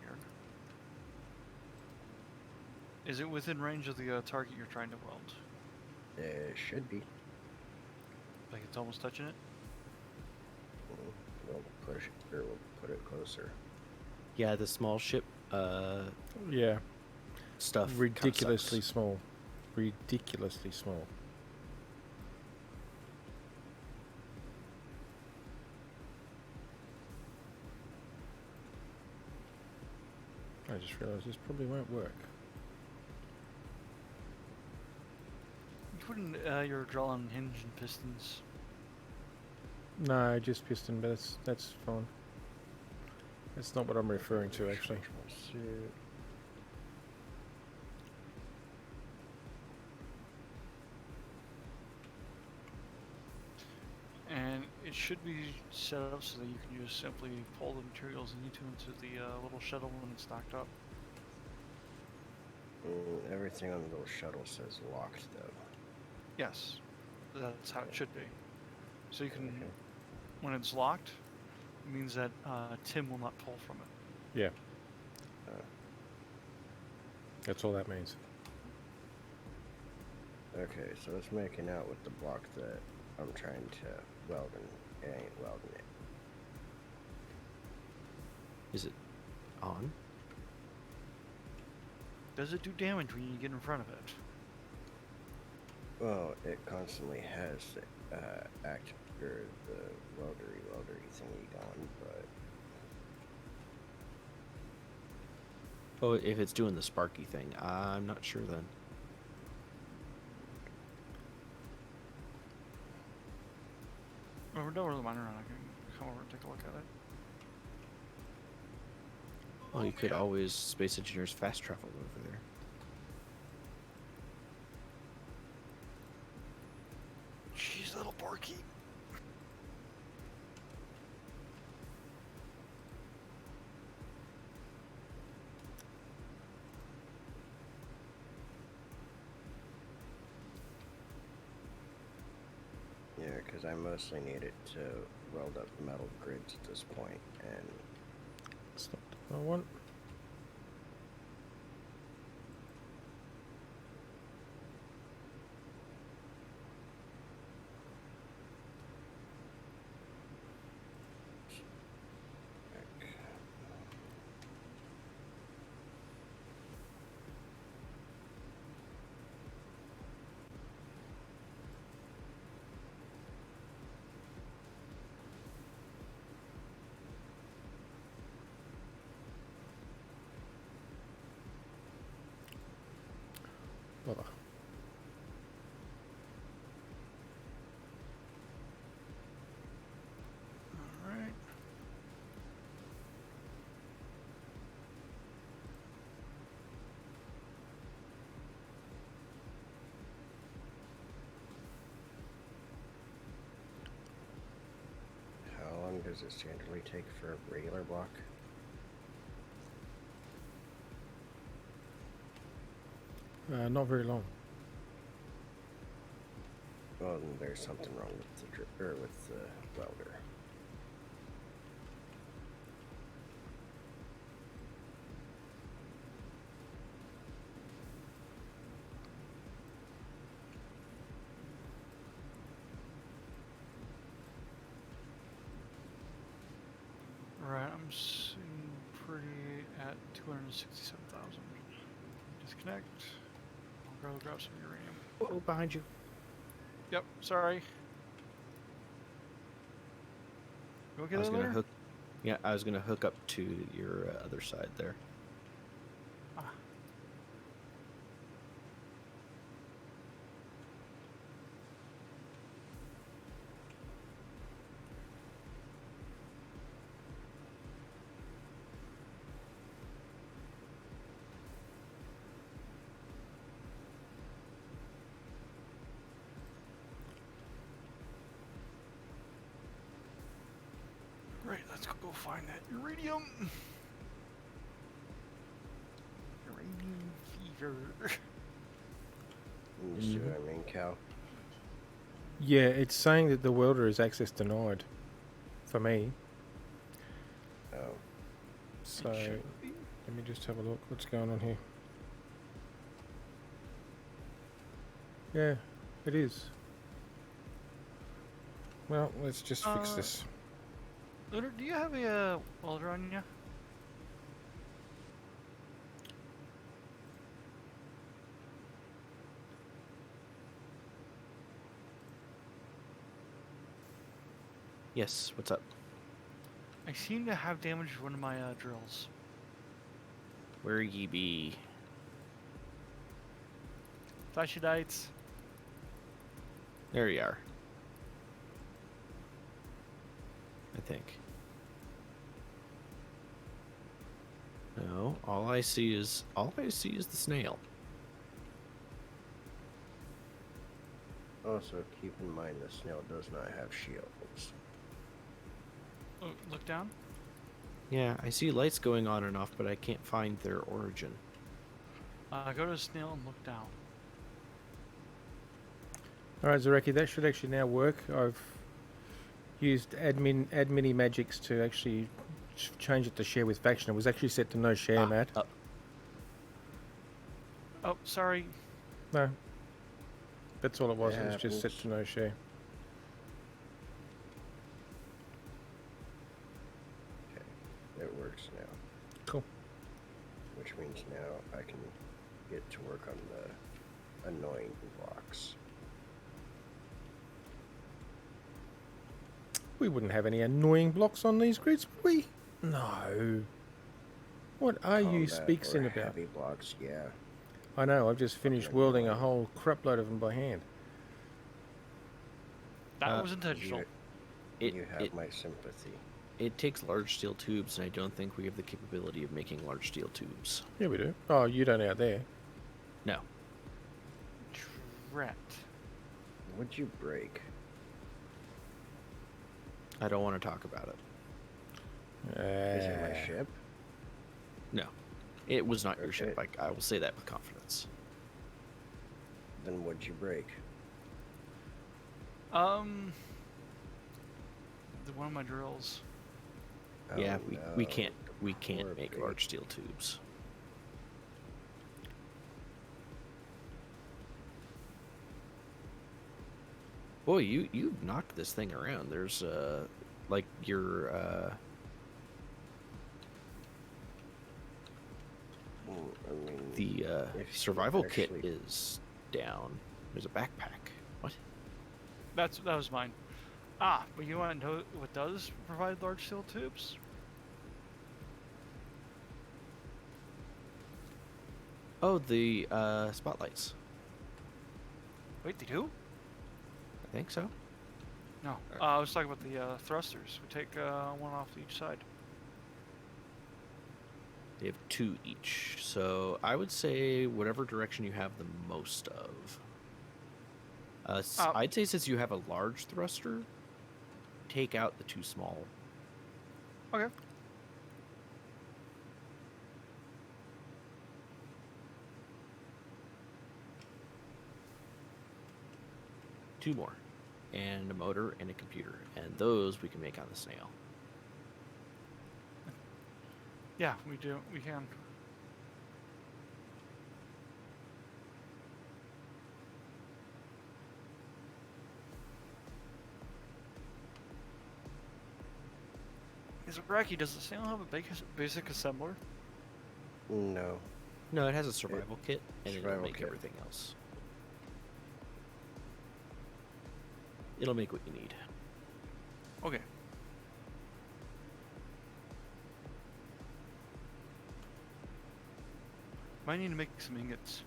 Weird. Is it within range of the target you're trying to weld? It should be. Like it's almost touching it? We'll push it, or we'll put it closer. Yeah, the small ship Yeah, stuff. kinda ridiculously sucks. small. Ridiculously small. I just realised this probably won't work. You put in your draw on hinge and pistons. No, just piston, but that's fine. That's not what I'm referring to, actually. Suit. And it should be set up so that you can just simply pull the materials you need to into the little shuttle when it's docked up. Everything on the little shuttle says locked, though. Yes, that's how it should be. So you can, Okay. when it's locked, it means that Tim will not pull from it. Yeah, Uh, that's all that means. okay, so it's making out with the block that I'm trying to weld, and it ain't welding it. Is it on? Does it do damage when you get in front of it? Well, it constantly has the the weldery thingy going, but Oh, if it's doing the sparky thing, I'm not sure then. Well, don't really mind around. I can come over and take a look at it. Well, you could always Space Engineers fast travel over there. Jeez, little barkeep. yeah, because I mostly need it to weld up metal grids at this point, and It's not what I want. does it standardly take for a regular block? Not very long. Well, then there's something wrong with with the welder. Right, I'm sitting pretty at 267,000. Disconnect. I'll go grab some uranium. Oh, behind you. Yep, sorry. You okay I was there, gonna Leonard? hook. Yeah, I was gonna hook up to your other side there. Ah. Right, let's go find that uranium. Uranium fever. You see what I mean, Cal? Yeah, it's saying that the welder is access denied for me. Oh, So let me just have a look. What's going on here? Yeah, it is. Well, let's just fix this. Leonard, do you have a welder on you? Yes. What's up? I seem to have damaged one of my drills. Where ye be? Fasciites. There you are. I think. No, all I see is the snail. also keep in mind the snail does not have shields. Oh, look down. Yeah, I see lights going on and off, but I can't find their origin. Go to the snail and look down. Alright, Zareki, that should actually now work. I've used admin magics to actually change it to share with faction. It was actually set to no share, Matt. Up. Oh, sorry. No. That's all it was. It was just set happens. to no share. It works now. Cool. Which means now I can get to work on the annoying blocks. We wouldn't have any annoying blocks on these grids, would we? No. What are you Combat speaking or about? Heavy blocks, yeah. I know, I've just finished Fucking welding a annoying. whole crapload of them by hand. That Uh, was intentional. You have my sympathy. It takes large steel tubes, and I don't think we have the capability of making large steel tubes. Yeah, we do. Oh, you don't out there. No. Drat. Would you break? I don't want to talk about it. Is it my ship? No. It was not your ship. Okay. I will say that with confidence. Then would you break? One of my drills. Yeah, Oh, we no, can't the poor make pig. large steel tubes. Boy, you knocked this thing around. There's like your I mean, the if you survival kit actually- is down. There's a backpack. What? That was mine. Ah, but you want to know what does provide large steel tubes? Oh, the spotlights. Wait, they do? I think so. No. I was talking about the thrusters. We take one off each side. They have 2 each. So I would say whatever direction you have the most of. Oh. I'd say since you have a large thruster, take out the 2 small Okay. Two more, and a motor and a computer, and those we can make on the snail. Yeah, we do. We can. Is Iraqi, does the snail have a basic assembler? No. No, it has a survival kit, and it'll Survival make kit. everything else. It'll make what you need. Okay. Might need to make some ingots.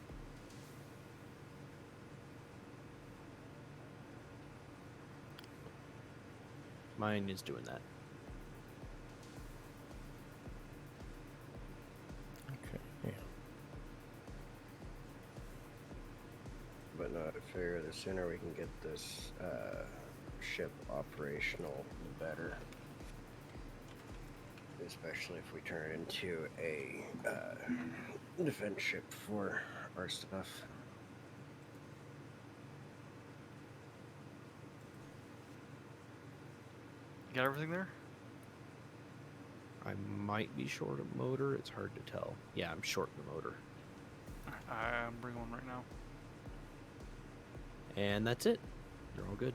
Mine is doing that. Okay. Yeah. But no, I figure the sooner we can get this ship operational, the better. Especially if we turn it into a defense ship for our stuff. You got everything there? I might be short a motor. It's hard to tell. Yeah, I'm short the motor. I'm bringing one right now. And that's it. You're all good.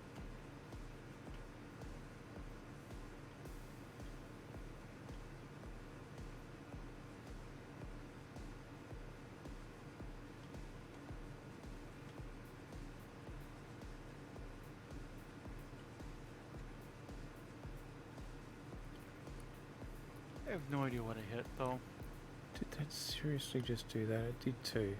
I have no idea what I hit though. Did that seriously just do that? It did too.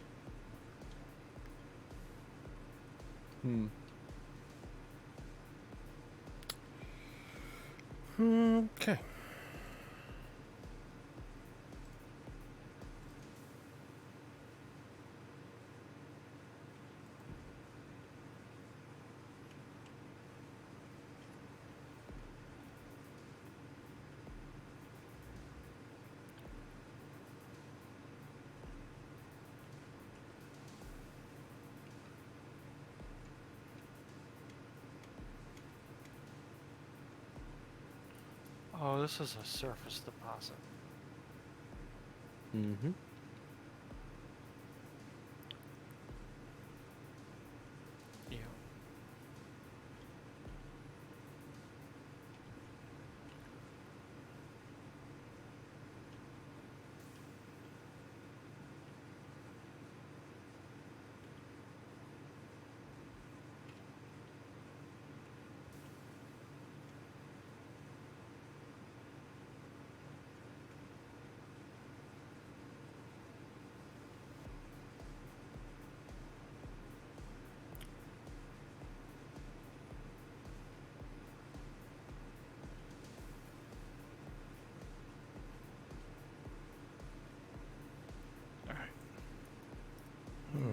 Okay. Oh, this is a surface deposit. Mm-hmm. Yeah.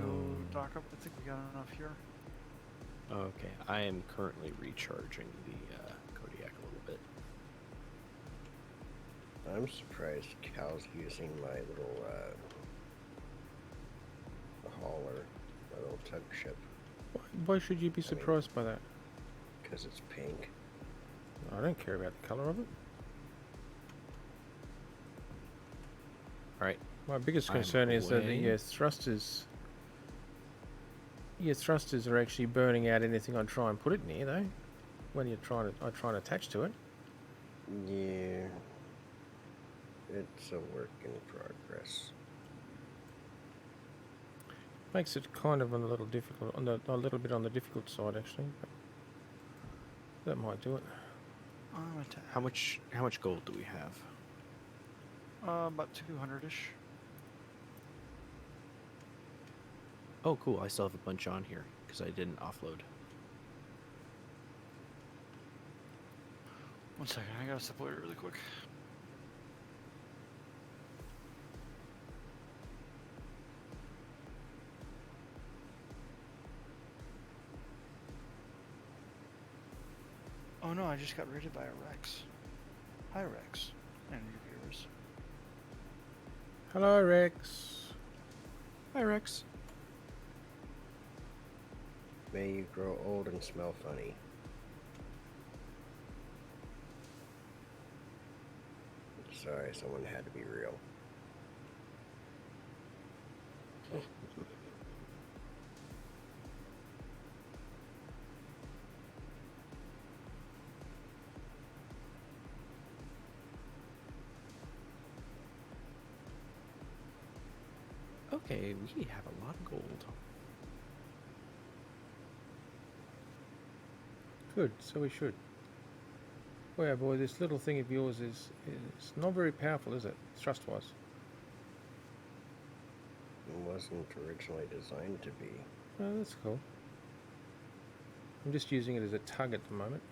Go dock up. I think we got enough here. Okay, I am currently recharging the Kodiak a little bit. I'm surprised Cal's using my little hauler, my little tug ship, Why should you be surprised by that? because it's pink. I don't care about the colour of it. All right. My biggest I'm concern is that away. your thrusters are actually burning out anything I try and put it near, though. When I try and attach to it. Yeah, it's a work in progress. Makes it kind of a little difficult, a little bit on the difficult side, actually. But that might do it. How much gold do we have? About 200-ish. Oh, cool. I still have a bunch on here because I didn't offload. One second, I gotta deploy it really quick. Oh no, I just got raided by a Rex. Hi Rex. energy viewers. Hello, Rex. Hi, Rex. May you grow old and smell funny. Sorry, someone had to be real. Okay, we have a lot of gold. Good, so we should. Oh yeah, boy, this little thing of yours is not very powerful, is it? Thrust-wise. It wasn't originally designed to be. Oh, that's cool. I'm just using it as a tug at the moment.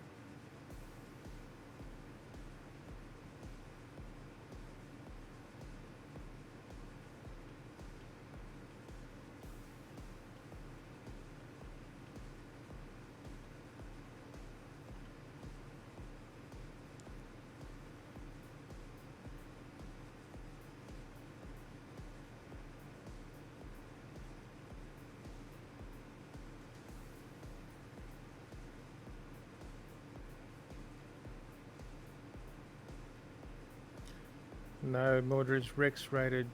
No, Mordred's Rex rated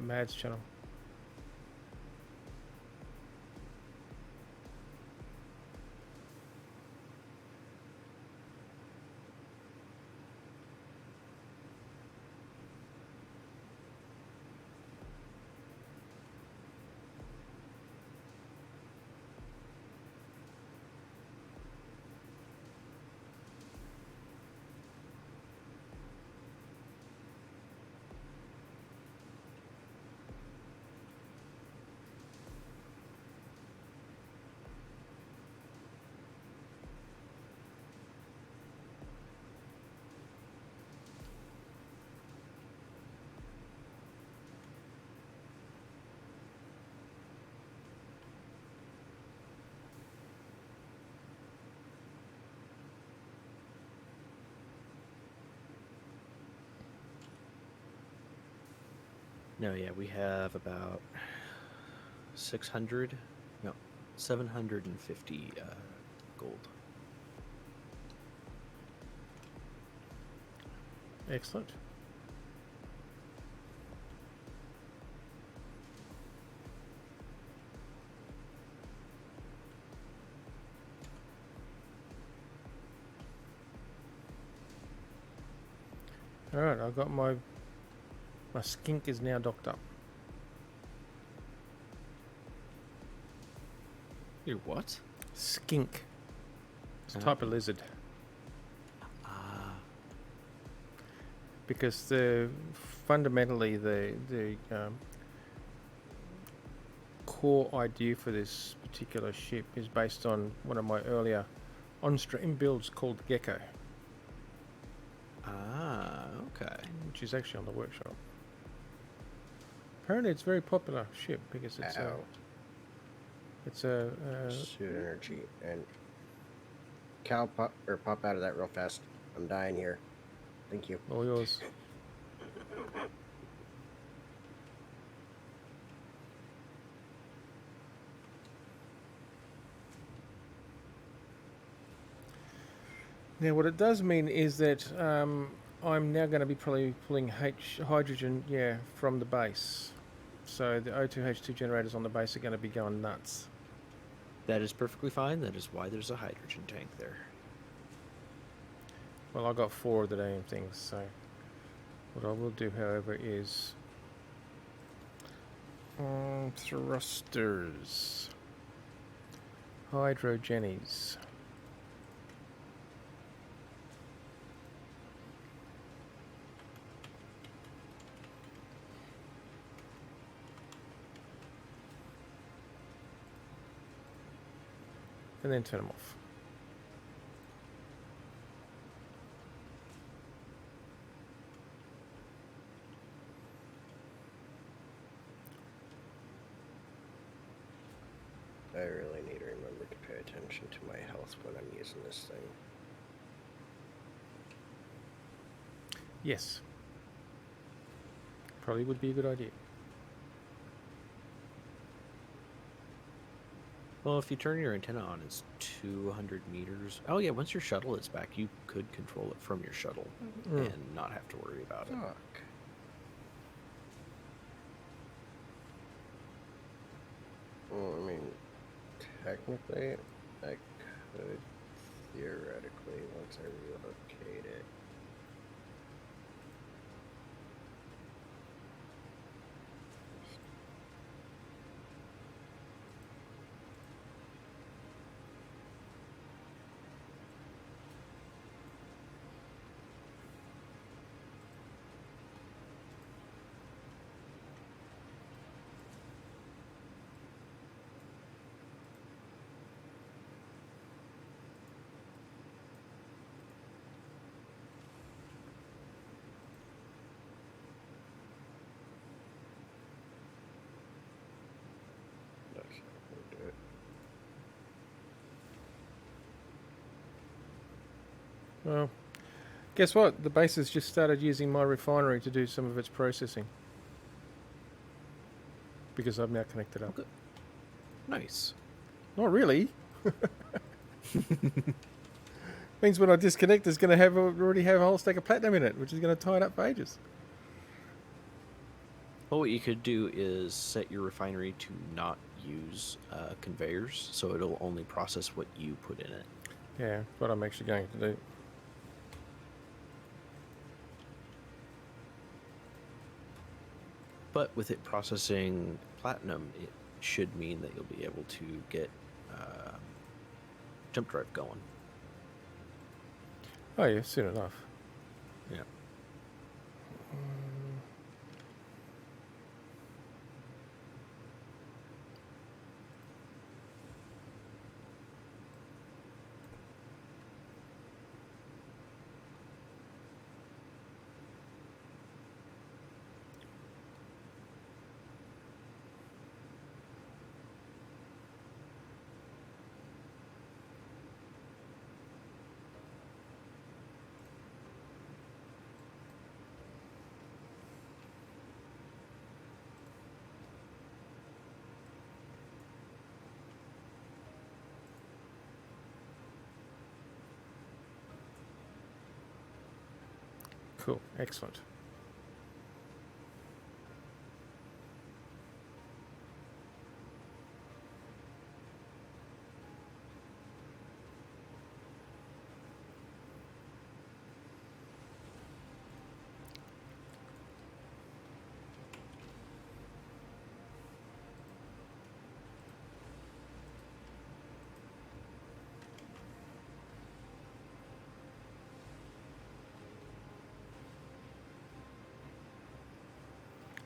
Mads channel. No, yeah, we have about 600, no, 750 gold. Excellent. All right, I've got my skink is now docked up. Your what? Skink. It's a Ah. type of lizard. Ah, Because fundamentally the core idea for this particular ship is based on one of my earlier on-stream builds called Gecko, okay. which is actually on the workshop. Apparently, it's a very popular ship because it's Ow. Suit energy and Cal, pop out of that real fast. I'm dying here. Thank you. all yours. Now, what it does mean is that I'm now going to be probably pulling hydrogen, from the base. So the O2H2 generators on the base are going to be going nuts. That is perfectly fine. That is why there's a hydrogen tank there. Well, I got 4 of the damn things, so what I will do, however, is thrusters, hydrogennies. And then turn them off. I really need to remember to pay attention to my health when I'm using this thing. Yes. Probably would be a good idea. Well, if you turn your antenna on, it's 200 meters. Oh yeah, once your shuttle is back, you could control it from your shuttle and not have to worry about it. Fuck. Well, I mean, technically, I could theoretically once I relocate it. That's how we do it. Well, guess what? The base has just started using my refinery to do some of its processing. Because I've now connected up. Okay. Nice. Not really. Means when I disconnect, it's going to already have a whole stack of platinum in it, which is going to tie it up for ages. Well, what you could do is set your refinery to not use conveyors, so it'll only process what you put in it. Yeah, what I'm actually going to do. But with it processing platinum, it should mean that you'll be able to get jump drive going. Oh yeah, soon enough. Yeah. Cool, excellent.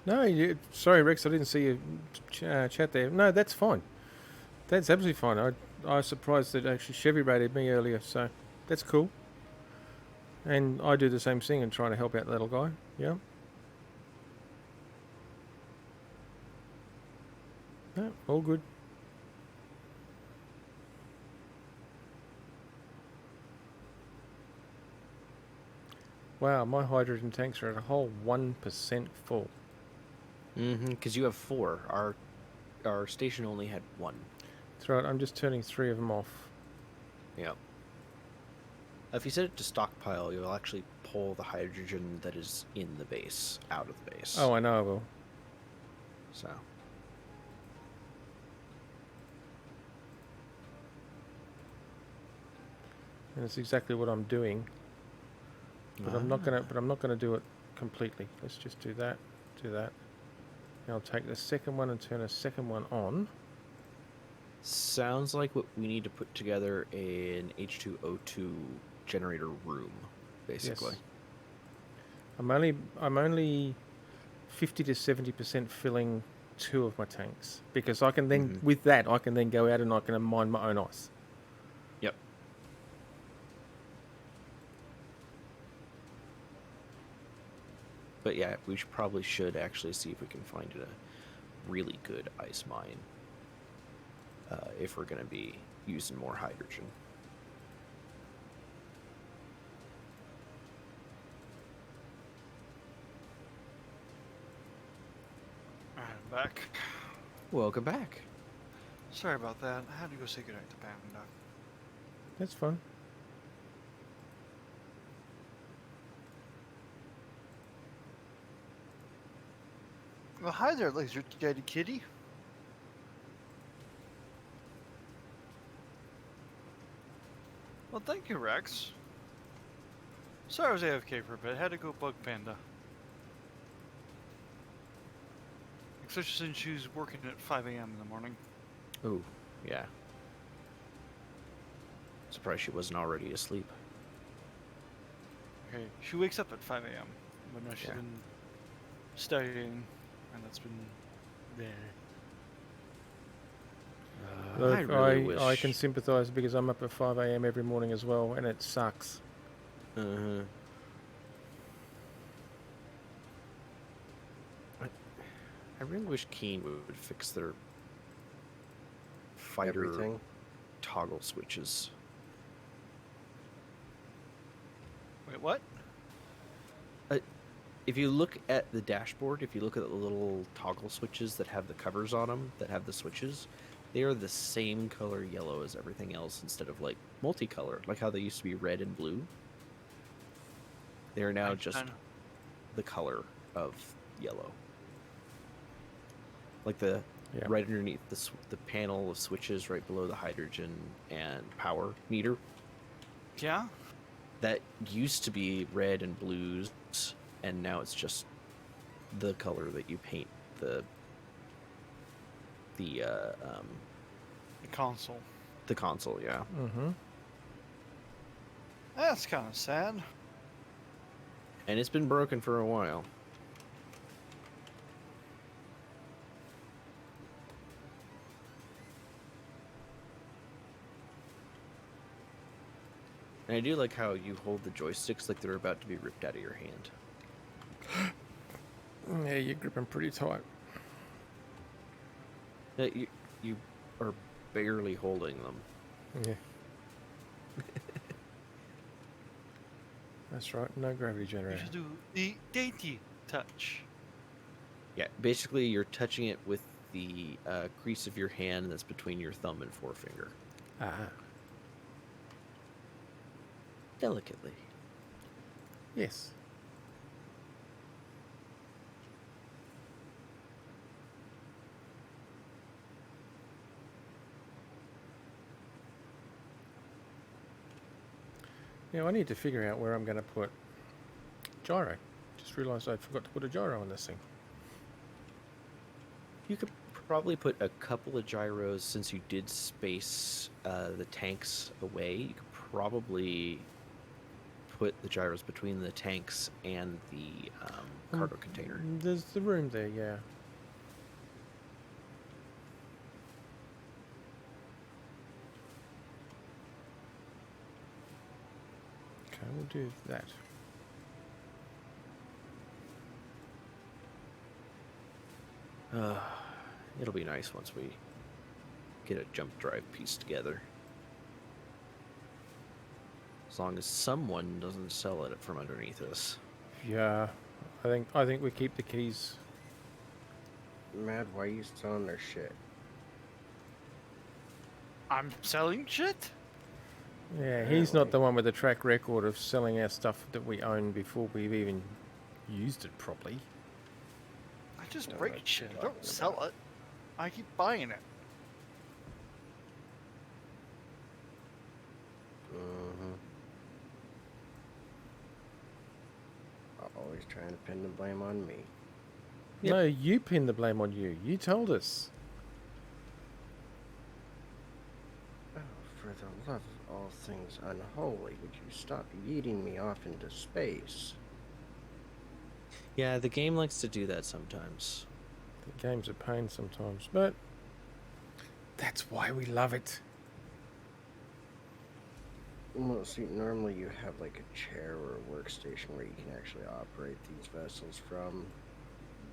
No, sorry, Rex, I didn't see you chat there. No, that's fine. That's absolutely fine. I was surprised that actually Chevy rated me earlier, so that's cool. And I do the same thing and trying to help out the little guy. Yeah. No, all good. Wow, my hydrogen tanks are at a whole 1% full. Mm-hmm. Because you have 4. Our station only had 1. That's right, I'm just turning 3 of them off. Yeah. If you set it to stockpile, you'll actually pull the hydrogen that is in the base out of the base. Oh, I know I will. So. And that's exactly what I'm doing. But I'm not gonna do it completely. Let's just do that. Now I'll take the second one and turn a second one on. Sounds like what we need to put together an H2O2 generator room, basically. Yes. I'm only 50 to 70% filling 2 of my tanks because I can then with that I can then go out and I can mine my own ice. Yep. But yeah, we probably should actually see if we can find a really good ice mine if we're going to be using more hydrogen. back. Welcome back. Sorry about that. I had to go say goodnight to Panda. That's fine. Well, hi there, Laser Daddy Kitty. Well, thank you, Rex. Sorry I was AFK for a bit. Had to go bug Panda. Especially since she's working at 5 a.m. in the morning. Oh, yeah. Surprised she wasn't already asleep. Okay, she wakes up at 5 a.m. But no, she's Yeah. been studying, and that's been there. Look, I really wish. I can sympathise because I'm up at 5 a.m. every morning as well, and it sucks. Uh-huh. I really wish Keen would fix their fighter Everything. toggle switches. Wait, what? If you look at the dashboard, if you look at the little toggle switches that have the covers on them, that have the switches, they are the same color yellow as everything else instead of like multicolored, like how they used to be red and blue. They are now just the color of yellow. Like the Yeah. right underneath the panel of switches right below the hydrogen and power meter. Yeah? That used to be red and blues, and now it's just the color that you paint the The console. console. Yeah. Mm-hmm. That's kind of sad. And it's been broken for a while. And I do like how you hold the joysticks like they're about to be ripped out of your hand. Yeah, you're gripping pretty tight. That you are barely holding them. Yeah. That's right, no gravity You generator. should do the dainty touch. Yeah, basically you're touching it with the crease of your hand that's between your thumb and forefinger. Ah. Delicately. Yes. Now I need to figure out where I'm going to put gyro. Just realised I forgot to put a gyro on this thing. You could probably put a couple of gyros since you did space the tanks away. You could probably put the gyros between the tanks and the cargo container. There's the room there, yeah. Okay, we'll do that. It'll be nice once we get a jump drive piece together. As long as someone doesn't sell it from underneath us. Yeah, I think we keep the keys. Mad, why are you selling their shit? I'm selling shit? Yeah, he's not the one with the track record of selling our stuff that we own before we've even used it properly. I just No, break that's shit. I what I'm don't sell talking it. I keep buying it. Mm-hmm. Always trying to pin the blame on me. Yep. No, you pinned the blame on you. You told us. Oh, for the love of all things unholy, would you stop yeeting me off into space? Yeah, the game likes to do that sometimes. The game's a pain sometimes, but that's why we love it. Well, see, normally you have like a chair or a workstation where you can actually operate these vessels from.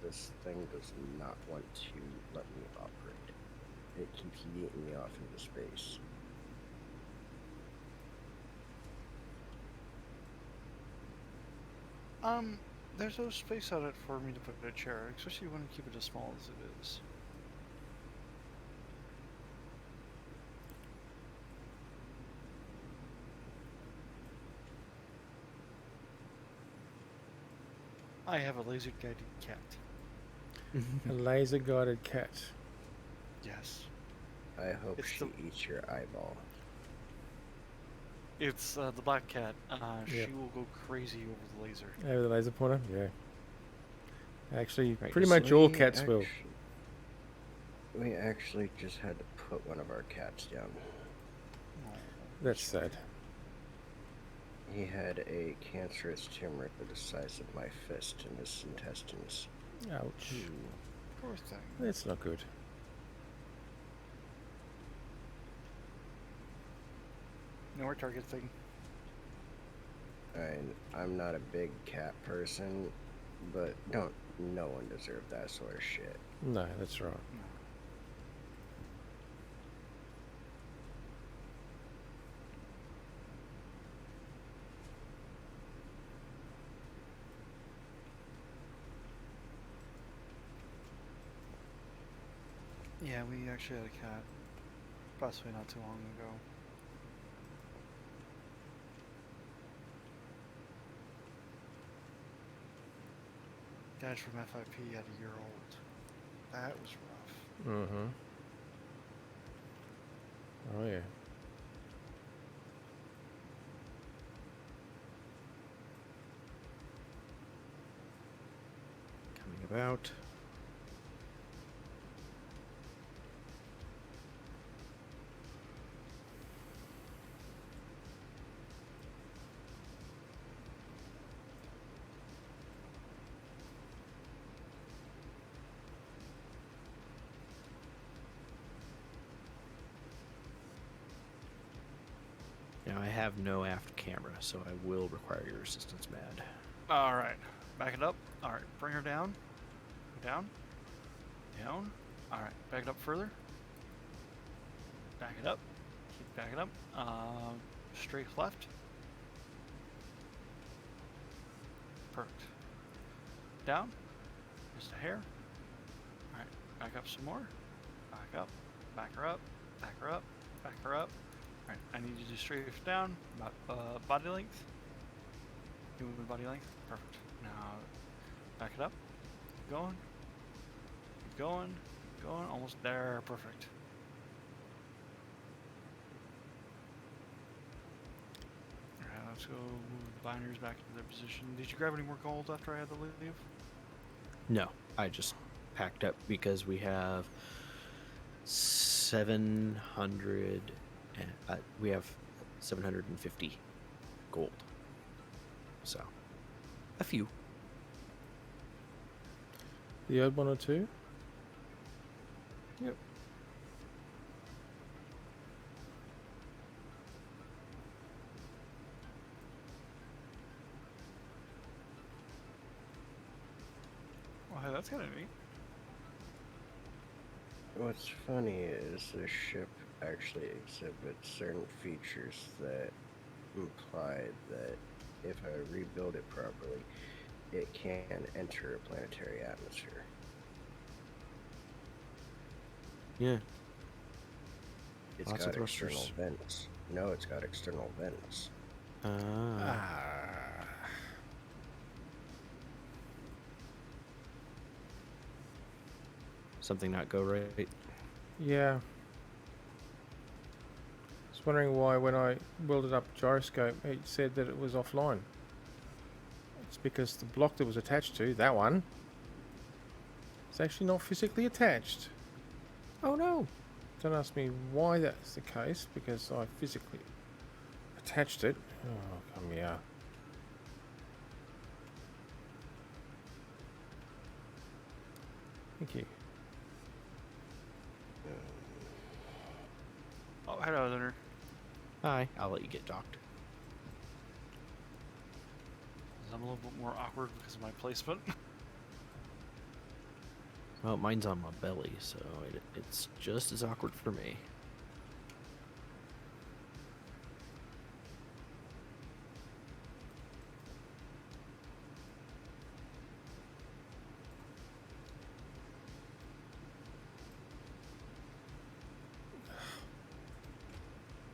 This thing does not want to let me operate. It keeps yeeting me off into space. There's no space on it for me to put a chair, especially when I keep it as small as it is. I have a laser guided cat. A laser guided cat. Yes. I hope It's she the- eats your eyeball. It's the black cat. Yeah. She will go crazy over the laser. Over the laser pointer? Yeah. Actually, Right, pretty so much all We cats will. actu- We actually just had to put one of our cats down. That's sad. He had a cancerous tumor the size of my fist in his intestines. Ouch. Poor thing. That's not good. No more target thing. And I'm not a big cat person, but no one deserved that sort of shit. No, that's right. Yeah, we actually had a cat. Possibly not too long ago. Dash from FIP at a year old. That was rough. Mm-hmm. Oh, yeah. Coming about. Now I have no aft camera, so I will require your assistance, Mad. Alright. Back it up. Alright. Bring her down. Down. Down. Alright. Back it up further. Back it up. Keep backing up. Straight left. Perfect. Down. Just a hair. Alright. Back up some more. Back up. Back her up. Back her up. Back her up. Alright. I need you to strafe down. About body length. Human body length. Perfect. Now back it up. Keep going. Keep going. Keep going. Almost there. Perfect. Alright, let's go move the binders back into their position. Did you grab any more gold after I had to leave? No, I just packed up because we have 700 and we have 750 gold. So, a few. The odd one or two? Yep. Oh, hey, that's kind of neat. What's funny is the ship actually exhibits certain features that imply that if I rebuild it properly, it can enter a planetary atmosphere. Yeah. It's Lots of got external thrusters. vents. No, it's got external vents. Ah. Something not go right. Yeah. I was wondering why when I welded up gyroscope it said that it was offline. It's because the block that was attached to, that one, is actually not physically attached. Oh no. Don't ask me why that's the case, because I physically attached it. Oh, come here. Thank you. Oh, hello there. Hi. I'll let you get docked. I'm a little bit more awkward because of my placement. Well, mine's on my belly, so it's just as awkward for me.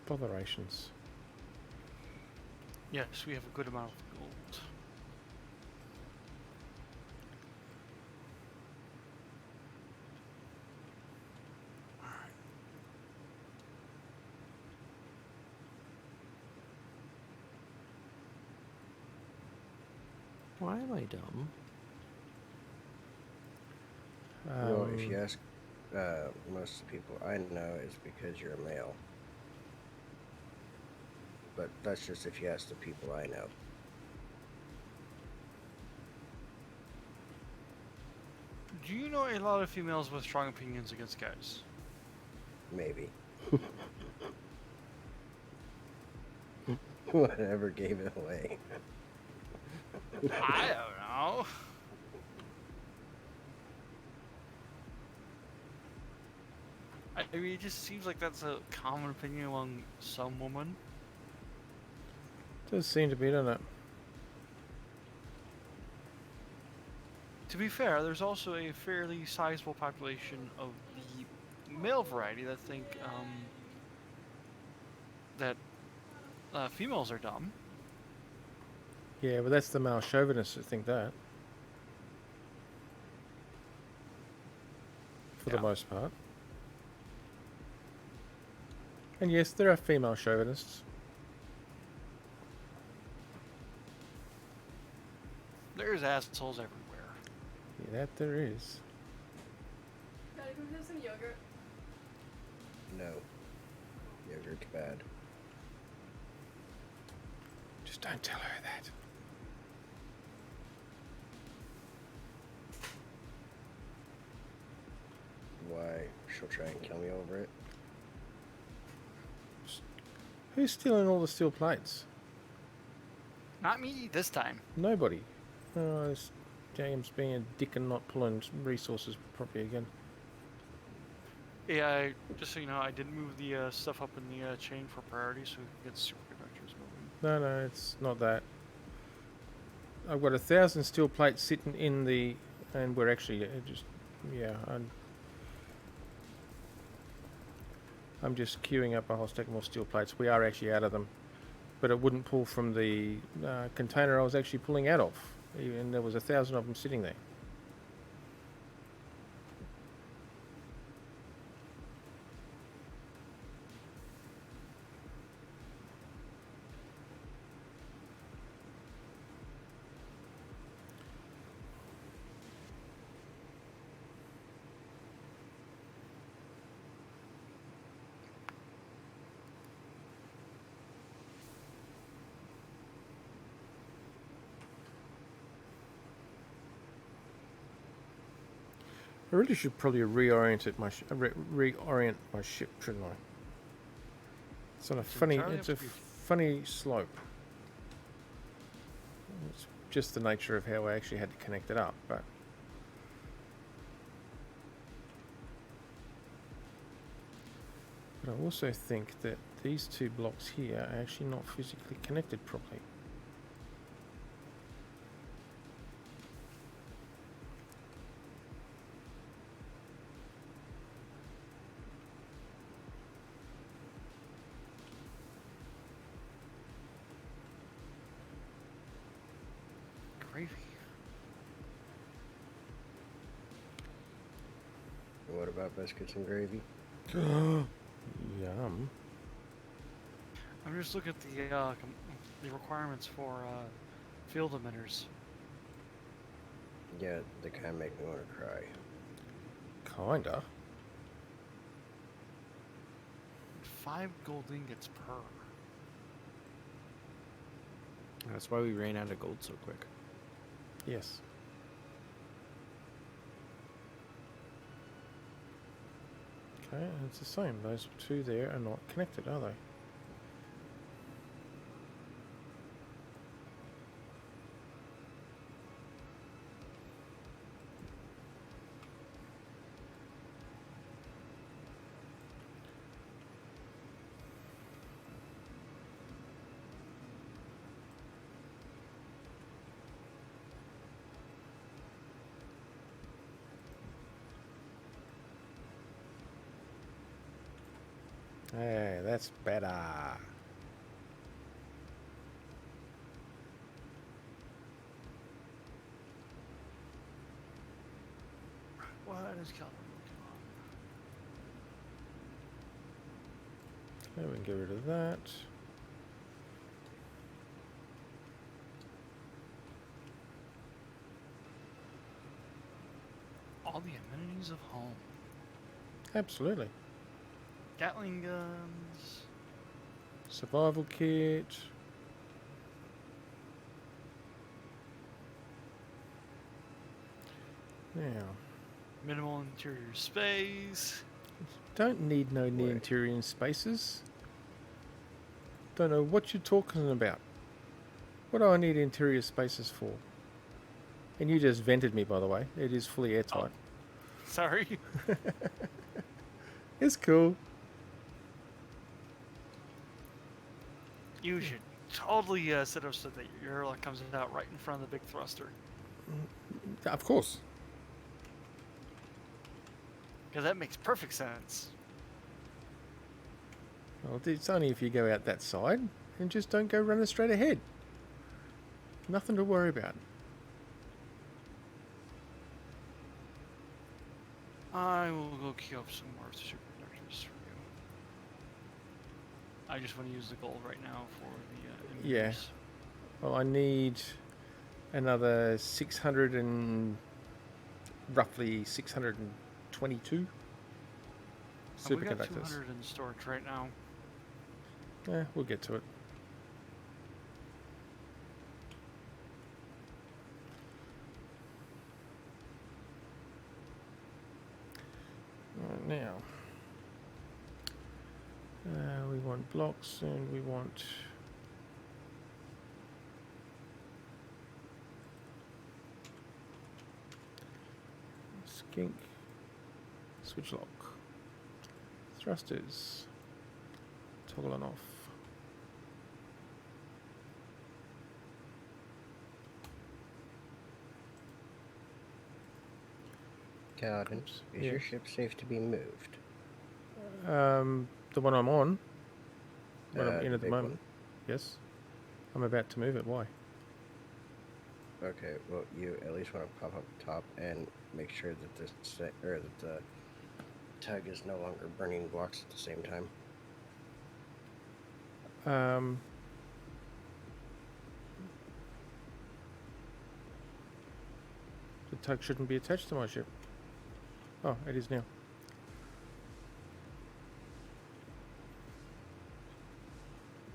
Botherations. Yes, we have a good amount of gold. Why am I dumb? Well, if you Um, ask most people I know, it's because you're a male. But that's just if you ask the people I know. Do you know a lot of females with strong opinions against guys? Maybe. Whatever gave it away. I don't know. I mean, it just seems like that's a common opinion among some women. does seem to be, doesn't it? To be fair, there's also a fairly sizable population of the male variety that think that females are dumb. Yeah, but that's the male chauvinists that think that. For the Yeah. most part. And yes, there are female chauvinists. There's assholes everywhere. Yeah, that there is. Gotta go have some yogurt. No. Yogurt's bad. Just don't tell her that. Why? She'll try and kill me over it. Who's stealing all the steel plates? Not me this time. Nobody. Oh, this James being a dick and not pulling resources properly again. Yeah, just so you know, I did move the stuff up in the chain for priority so we can get superconductors moving. No, it's not that. I've got 1,000 steel plates sitting in the, and we're actually just, yeah. I'm just queuing up a whole stack of more steel plates. We are actually out of them, but it wouldn't pull from the container I was actually pulling out of. Even there was 1,000 of them sitting there. I really should probably reorient my ship, shouldn't I? It's on a It's funny, entirely it's up a to you. funny slope. It's just the nature of how I actually had to connect it up, but I also think that these two blocks here are actually not physically connected properly. Gravy. What about biscuits and gravy? Yum. I'm just looking at the requirements for field emitters. Yeah, they kind of make me want to cry. Kinda. 5 gold ingots per. That's why we ran out of gold so quick. Yes. Okay, and it's the same. Those two there are not connected, are they? Hey, that's better. What is Calvin working on? Okay, we can get rid of that. All the amenities of home. Absolutely. Gatling guns. Survival kit. Now, Minimal interior space. don't need no near Wait. interior spaces. Don't know what you're talking about. What do I need interior spaces for? And you just vented me, by the way. It is fully airtight. Sorry. It's cool. You should totally set up so that your airlock comes out right in front of the big thruster. Of course. Because that makes perfect sense. Well, it's only if you go out that side and just don't go running straight ahead. Nothing to worry about. I will go queue up some more superconductors for you. I just want to use the gold right now for the Yeah. emitters. Well, I need another 600 and roughly 622 And we got superconductors. 200 in storage right now. Yeah, we'll get to it. Right now, we want blocks and we want skink, switch lock, thrusters, toggle on off. Captain, Oops, is yeah. your ship safe to be moved? The one I'm on, what I'm in the at the big moment. Yes, I'm about to move it. Why? one? Okay, well, you at least want to pop up top and make sure that that the tug is no longer burning blocks at the same time. The tug shouldn't be attached to my ship. Oh, it is now.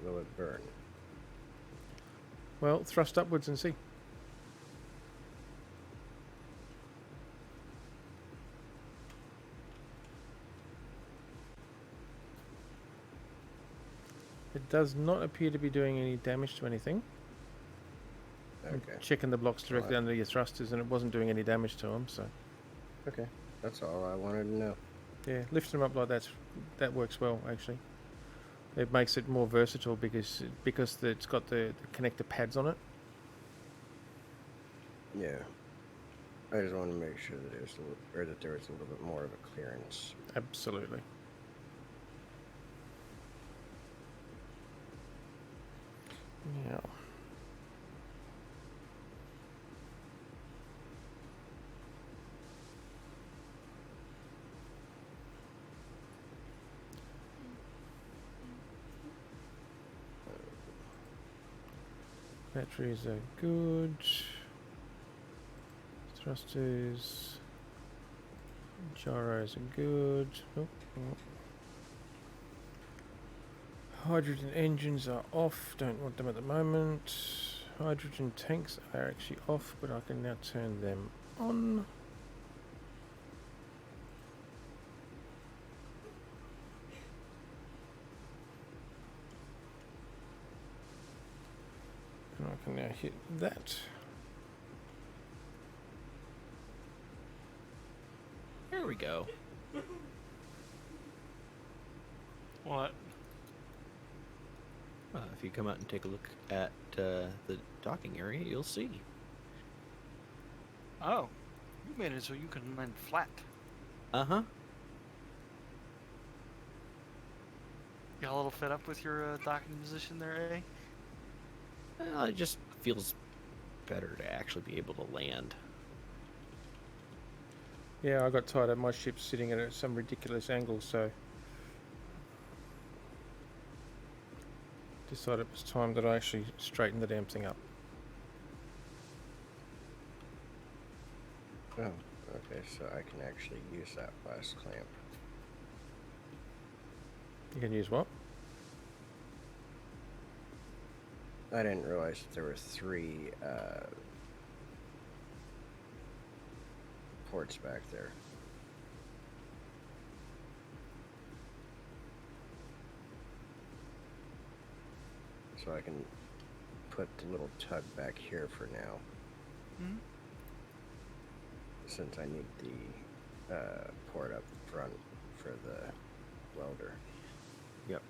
Will it burn? Well, thrust upwards and see. It does not appear to be doing any damage to anything. I'm Okay. checking the blocks directly Right. under your thrusters, and it wasn't doing any damage to them. So, Okay. That's all I wanted to know. yeah, lifting them up like that works well actually. It makes it more versatile because it's got the connector pads on it. Yeah. I just want to make sure that that there was a little bit more of a clearance. Absolutely. Yeah. Batteries are good. Thrusters. Gyros are good. Oh, oh. Hydrogen engines are off. Don't want them at the moment. Hydrogen tanks are actually off, but I can now turn them on. And I can now hit that. There we go. What? If you come out and take a look at the docking area, you'll see. Oh. You made it so you can land flat. Uh-huh. You got a little fed up with your docking position there, eh? Well, it just feels better to actually be able to land. Yeah, I got tired of my ship sitting at some ridiculous angle, so decided it was time that I actually straightened the damn thing up. Oh, Okay, so I can actually use that last clamp. You can use what? I didn't realize that there were 3 ports back there. So I can put the little tug back here for now, Hmm? since I need the port up front for the welder. Yep.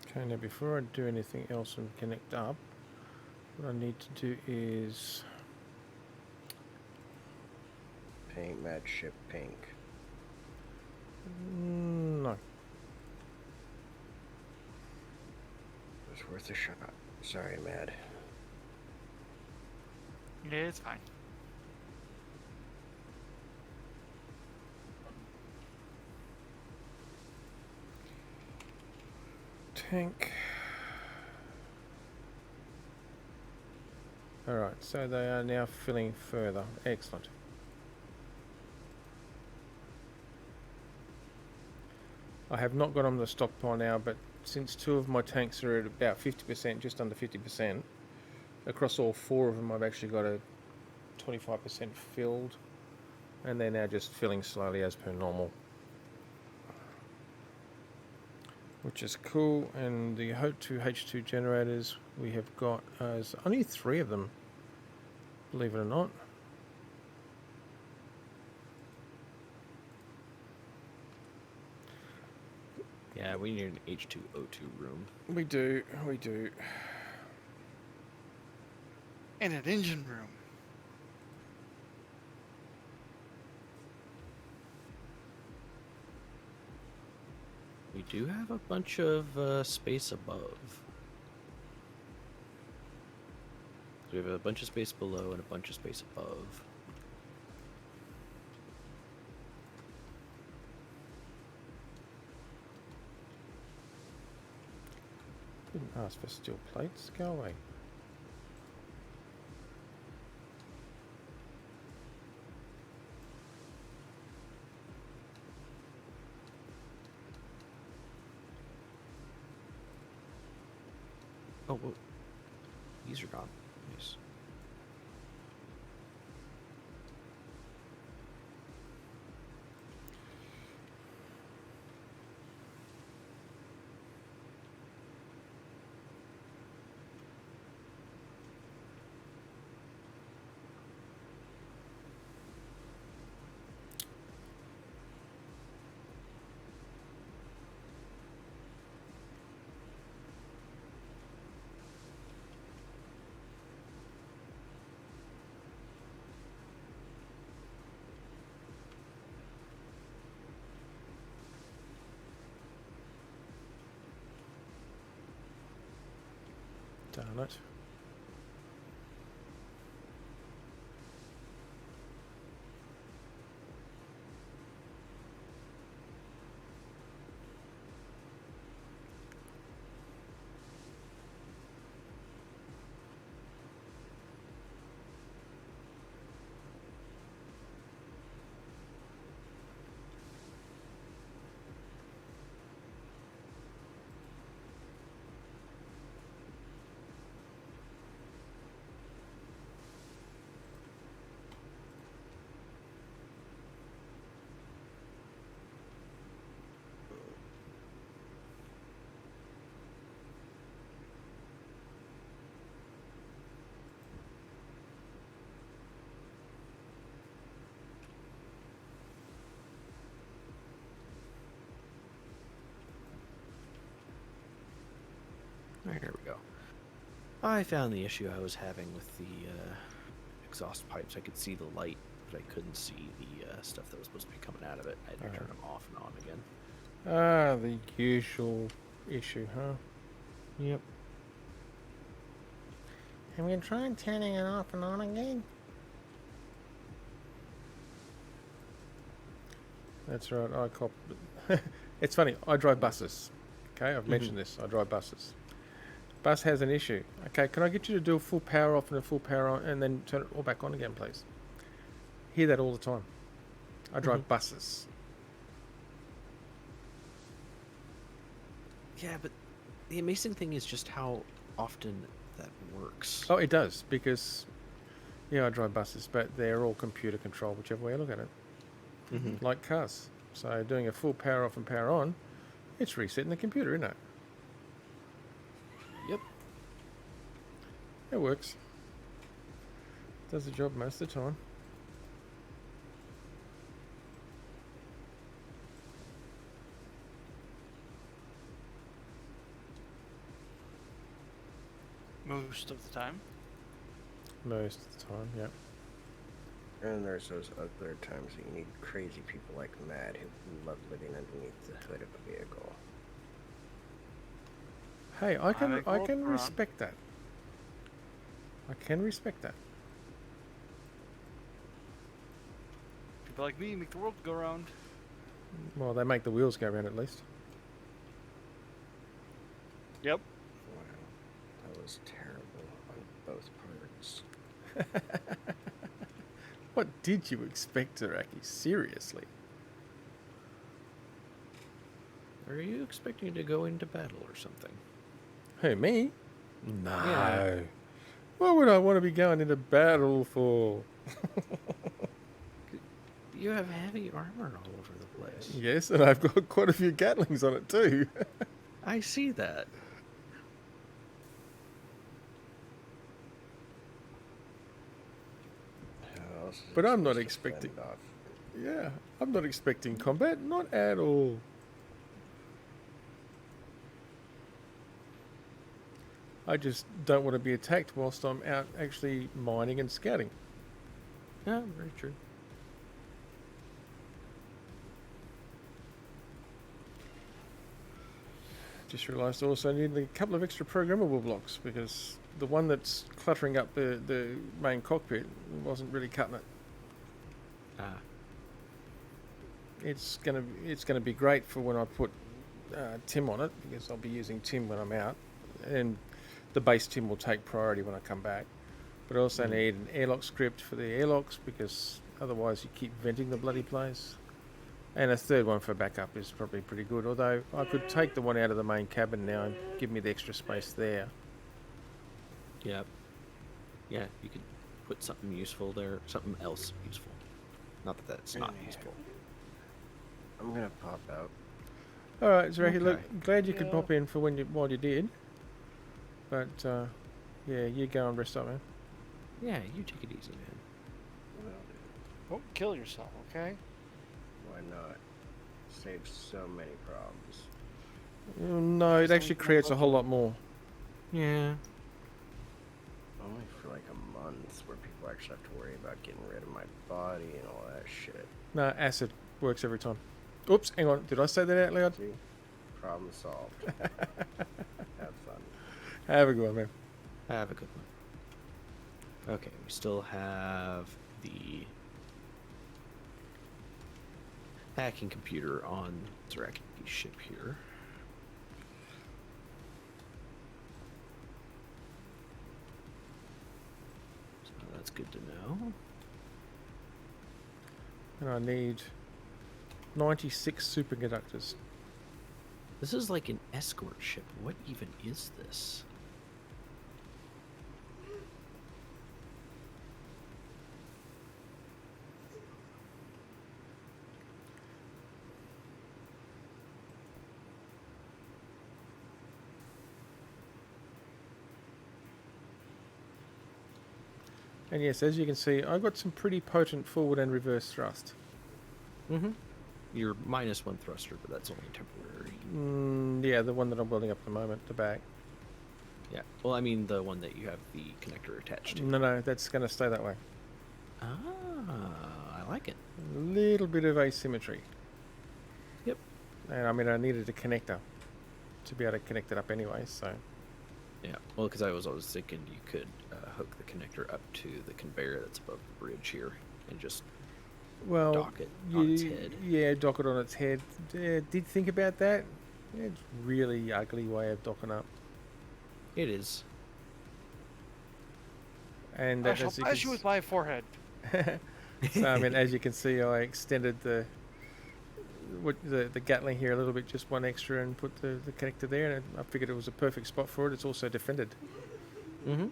Okay, now before I do anything else and connect up, what I need to do is Paint match ship pink. no. It's worth a shot. Sorry, Mad. Yeah, it's fine. Tank. Alright, so they are now filling further. Excellent. I have not got on the stockpile now, but since 2 of my tanks are at about 50%, just under 50%, across all 4 of them I've actually got a 25% filled, and they're now just filling slowly as per normal. Which is cool. And the HO2 H2 generators we have got there's only 3 of them, believe it or not. Yeah, we need an H2O2 room. We do. And an engine room. We do have a bunch of space above. We have a bunch of space below and a bunch of space above. Didn't ask for steel plates. Go away. Oh, whoa. These are gone. Nice. Darn it. There we go. I found the issue I was having with the exhaust pipes. I could see the light, but I couldn't see the stuff that was supposed to be coming out of it. I had to Alright. turn them off and on again. Ah, the usual issue, huh? Yep. I'm going to try turning it off and on again. That's right, I cop. It's funny, I drive buses. Okay, I've mentioned this. I drive buses. Bus has an issue. Okay, can I get you to do a full power off and a full power on and then turn it all back on again, please? Hear that all the time. I drive buses. Yeah, but the amazing thing is just how often that works. Oh, it does, because, yeah, I drive buses, but they're all computer controlled, whichever way I look at it. Mm-hmm. Like cars. So doing a full power off and power on, it's resetting the computer, isn't it? Yep. It works. Does the job most of the time. Most of the time. Most of the time, yeah. And there's those other times that you need crazy people like Matt who love living underneath the hood of a vehicle. Hey, I can make I world can run. respect that. I can respect that. People like me make the world go round. Well, they make the wheels go around at least. Yep. Wow, that was terrible on both parts. What did you expect, Iraqi? Seriously? Are you expecting to go into battle or something? Who, me? No. Yeah. What would I want to be going into battle for? You have heavy armor all over the place. Yes, and I've got quite a few Gatlings on it too. I see that. How else is But it I'm not supposed to expecting- fend off? Yeah, I'm not expecting combat, not at all. I just don't want to be attacked whilst I'm out actually mining and scouting. Yeah, very true. Just realised I also need a couple of extra programmable blocks because the one that's cluttering up the main cockpit wasn't really cutting it. Ah, It's gonna be great for when I put Tim on it because I'll be using Tim when I'm out, and the base Tim will take priority when I come back. But I also need an airlock script for the airlocks because otherwise you keep venting the bloody place. And a third one for backup is probably pretty good. Although I could take the one out of the main cabin now and give me the extra space there. yeah. Yeah, you could put something useful there, something else useful. Not that that's not useful. I'm gonna pop out. All right, Zaraki, look, Okay. glad you could Yeah. pop in for while you did. But yeah, you go and rest up, man. Yeah, you take it easy, man. Well, Don't kill yourself, okay? why not? Saves so many problems. No, it Just actually leave my creates a whole budget. lot more. Yeah. Only for like a month where people actually have to worry about getting rid of my body and all that shit. No, acid works every time. Oops, hang on. Did I say that out loud? See? Problem solved. Have fun. Have a good one, man. Have a good one. Okay, we still have the hacking computer on Zaraki's ship here. So that's good to know. And I need 96 superconductors. This is like an escort ship. What even is this? And yes, as you can see, I've got some pretty potent forward and reverse thrust. Mm-hmm. You're -1 thruster, but that's only temporary. Yeah, the one that I'm building up at the moment, the back. Yeah. Well, I mean the one that you have the connector attached to. No, that's going to stay that way. Ah, I like it. A little bit of asymmetry. Yep. And I mean, I needed a connector to be able to connect it up anyway, so. Yeah. Well, because I was always thinking you could hook the connector up to the conveyor that's above the bridge here and just Well, dock it on its head. Yeah, dock it on its head. Did think about that. It's really ugly way of docking up. It is. And I as shall you bash can you with my forehead. So I mean, as you can see, I extended the Gatling here a little bit, just one extra, and put the connector there, and I figured it was a perfect spot for it. It's also defended Mm-hmm.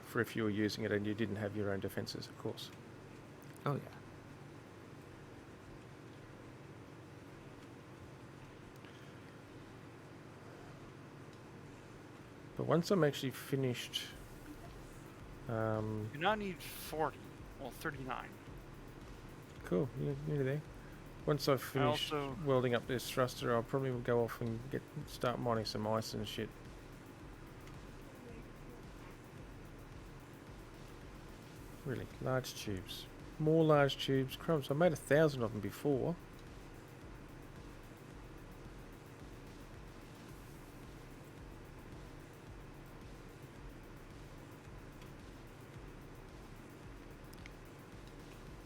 for if you were using it and you didn't have your own defences, of course. Oh yeah. But once I'm actually finished, You now need 40. Well, 39. cool, nearly there. Once I've finished also- welding up this thruster, I'll probably go off and start mining some ice and shit. Really, large tubes. More large tubes. Crumbs, I made 1,000 of them before.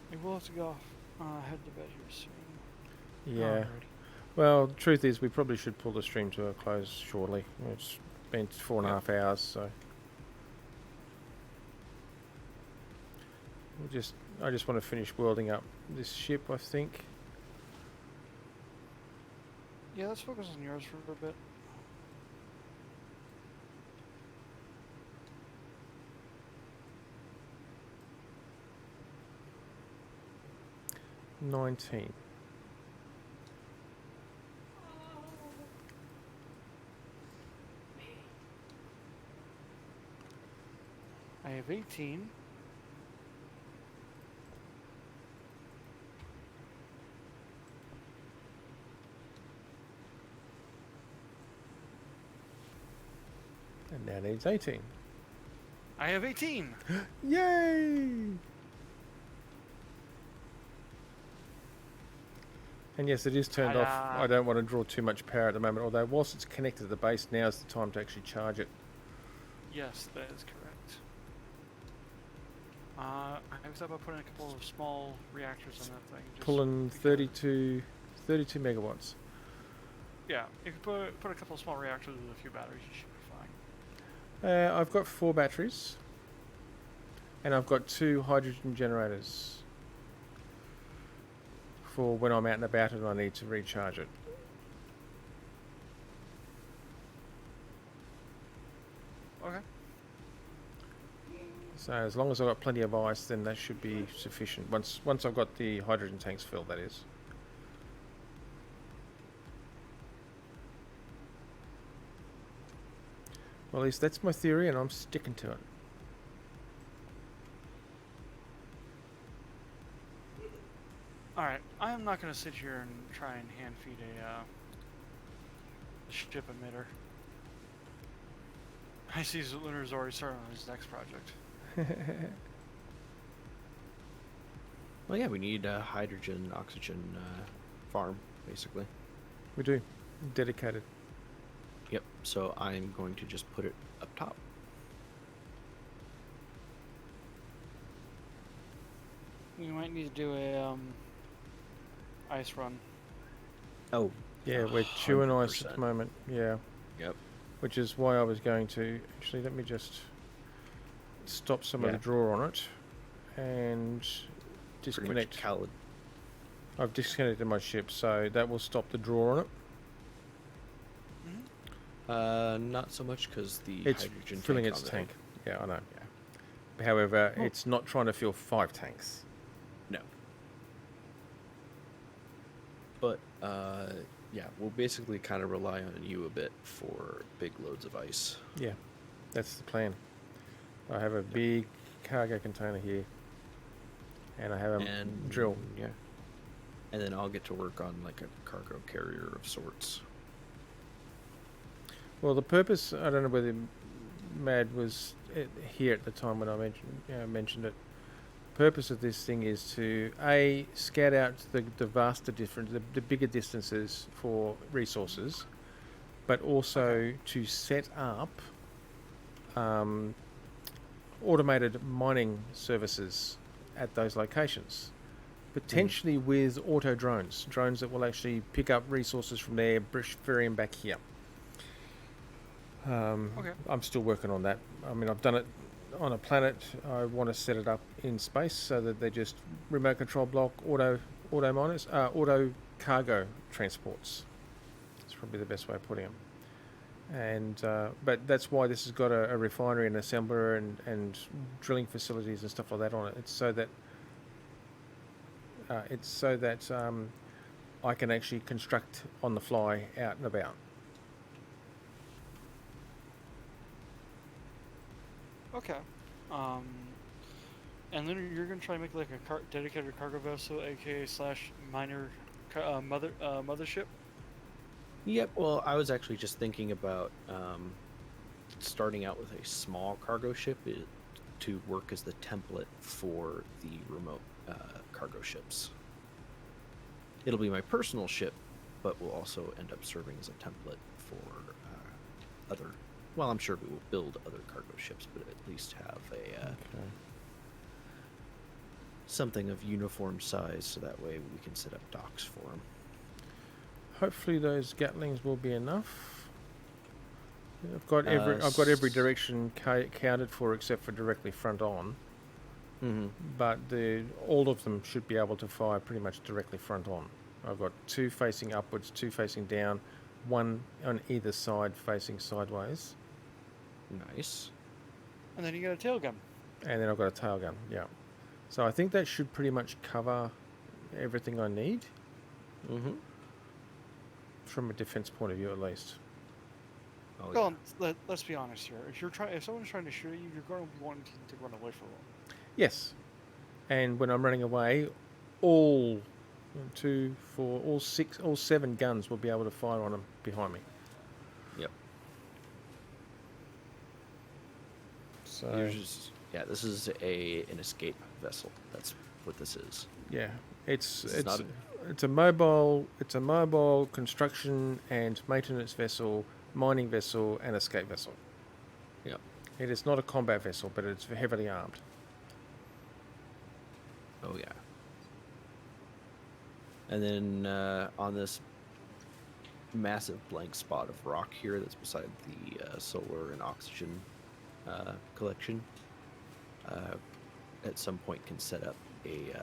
We will have to go head to bed here soon. Yeah. Alrighty. Well, the truth is, we probably should pull the stream to a close shortly. It's been 4.5 hours, so I just want to finish welding up this ship, I think. Yeah, let's focus on yours for a bit. Oh. 19. I have 18. And now needs 18. I have 18. Yay! And yes, it is turned off. Ta-da. I don't want to draw too much power at the moment, although whilst it's connected to the base, now's the time to actually charge it. Yes, that is correct. I was about putting a couple of small reactors on that thing. Just Pulling because- 32 megawatts. Yeah, if you put a couple of small reactors with a few batteries, you should be fine. I've got 4 batteries. And I've got 2 hydrogen generators. For when I'm out and about and I need to recharge it. Okay. So as long as I've got plenty of ice, then that should be sufficient. Once I've got the hydrogen tanks filled, that is. Well, at least that's my theory, and I'm sticking to it. Alright, I am not going to sit here and try and hand feed a ship emitter. I see Lunar's already started on his next project. Well, yeah, we need a hydrogen oxygen farm, basically. We do. Dedicated. Yep. So I'm going to just put it up top. We might need to do a ice run. Oh, Yeah, we're chewing ice at 100%. the moment. Yeah. Yep. Which is why I was going to... Actually, let me just stop some of Yeah. the draw on it. And Pretty much disconnect. I've disconnected my ship, so that will stop the draw on it. Not so much because the It's hydrogen filling tank its on the tank. Yeah, I know. Yeah. However, Oh. it's not trying to fill 5 tanks. No. But yeah, we'll basically kind of rely on you a bit for big loads of ice. Yeah, that's the plan. I have a big cargo container here, and I have a And drill. Yeah. And then I'll get to work on like a cargo carrier of sorts. Well, the purpose, I don't know whether Mad was here at the time when I mentioned it. Purpose of this thing is to scout out the vaster difference, the bigger distances for resources, but also to set up automated mining services at those locations, potentially with auto drones that will actually pick up resources from there, ferry them back here. Okay. I'm still working on that. I mean, I've done it on a planet, I want to set it up in space so that they're just remote control block auto miners, auto cargo transports. That's probably the best way of putting them. And but that's why this has got a refinery and assembler and drilling facilities and stuff like that on it. It's so that I can actually construct on the fly out and about. Okay. And then you're gonna try and make like a dedicated cargo vessel, aka slash minor mothership. Yep. Well, I was actually just thinking about starting out with a small cargo ship to work as the template for the remote cargo ships. It'll be my personal ship, but will also end up serving as a template for other. Well, I'm sure we will build other cargo ships, but at least have a something of uniform size, so that way we can set up docks for them. Hopefully those Gatlings will be enough. I've got every direction counted for except for directly front on. Mm-hmm. But all of them should be able to fire pretty much directly front on. I've got 2 facing upwards, 2 facing down, 1 on either side facing sideways, Nice. And then you got a tail gun. and then I've got a tail gun. Yeah, so I think that should pretty much cover everything I need Mm-hmm. from a defense point of view, at least. Oh, Well, let's be honest here. If someone's trying to shoot you, you're going to be wanting to run away from them. Yes, and when I'm running away, all 2, 4, all 7 guns will be able to fire on them behind me. Yep. So This is an escape vessel. That's what this is. yeah, This is not it's a mobile construction and maintenance vessel, mining vessel, and escape vessel. Yep. It is not a combat vessel, but it's heavily armed. Oh yeah. And then on this massive blank spot of rock here that's beside the solar and oxygen collection, at some point can set up a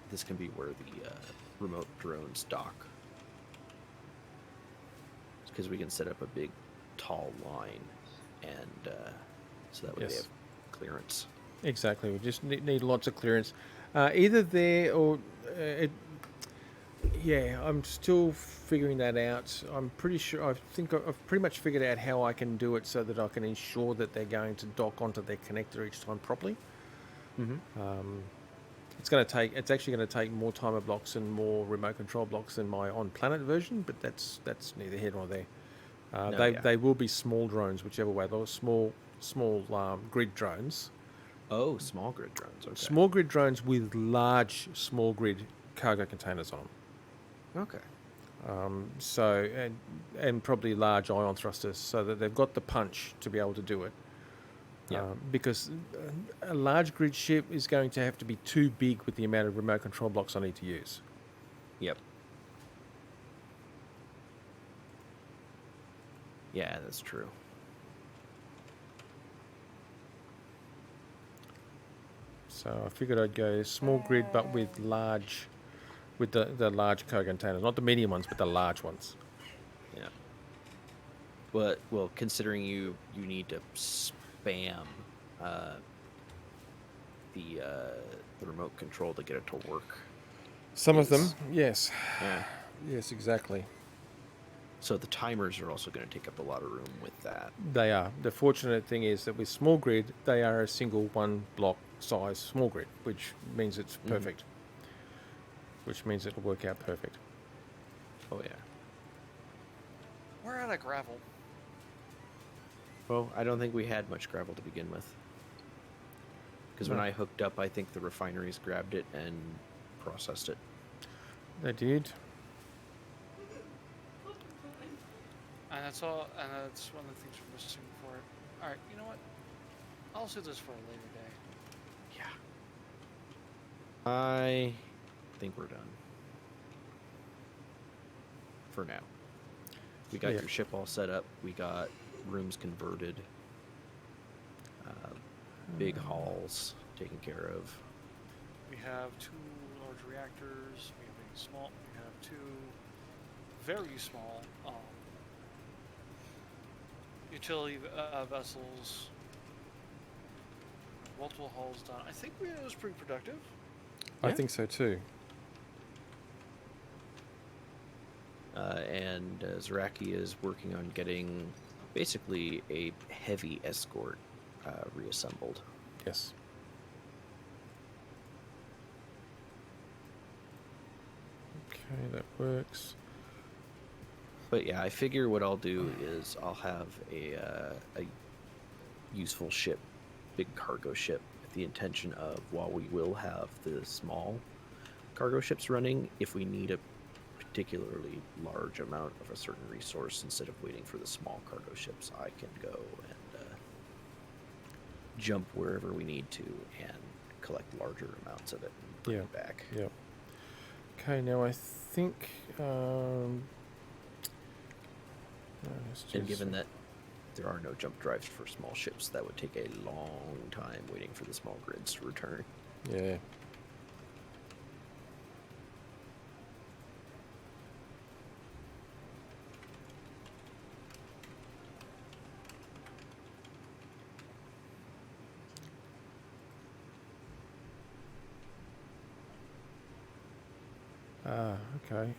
this can be where the remote drones dock, because we can set up a big tall line, and so that way they Yes. have clearance. Exactly. We just need lots of clearance, either there or yeah. I'm still figuring that out. I'm pretty sure. I think I've pretty much figured out how I can do it so that I can ensure that they're going to dock onto their connector each time properly. Mm-hmm. It's actually going to take more timer blocks and more remote control blocks than my on-planet version, but that's neither here nor there. They will be small drones, whichever way. Those small grid drones. Oh, small grid drones. Okay. Small grid drones with large small grid cargo containers on them. Okay. So and probably large ion thrusters, so that they've got the punch to be able to do it. Yeah. Because a large grid ship is going to have to be too big with the amount of remote control blocks I need to use. Yep. Yeah, that's true. So I figured I'd go small grid, but with the large cargo containers, not the medium ones, but the large ones. Yeah. But well, considering you need to spam the remote control to get it to work. Some of them, Yes. yes, Yeah. yes, exactly. So the timers are also going to take up a lot of room with that. They are. The fortunate thing is that with small grid, they are a single 1 block size small grid, which means it's perfect. Which means it'll work out perfect. Oh yeah. We're out of gravel. Well, I don't think we had much gravel to begin with. Because when No. I hooked up, I think the refineries grabbed it and processed it. They did. And that's all. And that's one of the things we're missing for it. All right. You know what? I'll do this for a later day. Yeah. I think we're done. For now. We got Yeah. your ship all set up. We got rooms converted. big hauls taken care of. We have 2 large reactors. We have a small. We have 2 very small utility vessels. Multiple hauls done. I think it was pretty productive. I Yeah. think so too. And Zaraki is working on getting basically a heavy escort reassembled. Yes. Okay, that works. But yeah, I figure what I'll do is I'll have a useful ship, big cargo ship, with the intention of, while we will have the small cargo ships running, if we need a particularly large amount of a certain resource, instead of waiting for the small cargo ships, I can go and jump wherever we need to and collect larger amounts of it and bring Yeah. it back. Yep. Okay, now I think. Let's And just- given that there are no jump drives for small ships, that would take a long time waiting for the small grids to return. Yeah. Okay.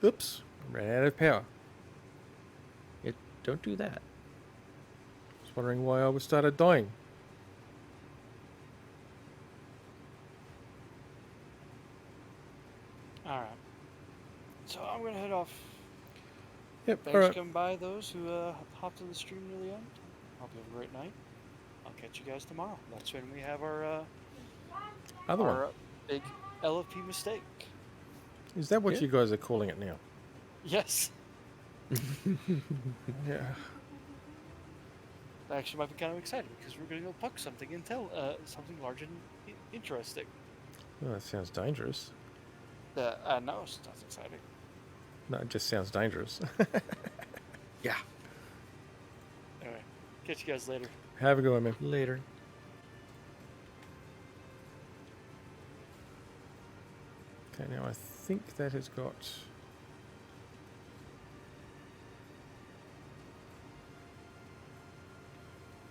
Oops, ran out of power. Don't do that. Was wondering why I started dying. All right. So I'm gonna head off. Yep. Thanks All for right. coming by, those who hopped in the stream near the end. Hope you have a great night. I'll catch you guys tomorrow. That's when we have our Other one. our big LFP mistake. Is that what Yeah. you guys are calling it now? Yes, Yeah. I actually might be kind of excited because we're gonna go puck something and tell something large and interesting. Well, that sounds dangerous. No, it's not exciting. No, it just sounds dangerous. Yeah. Anyway, catch you guys later. Have a good one, man. Later. Okay, now I think that has got.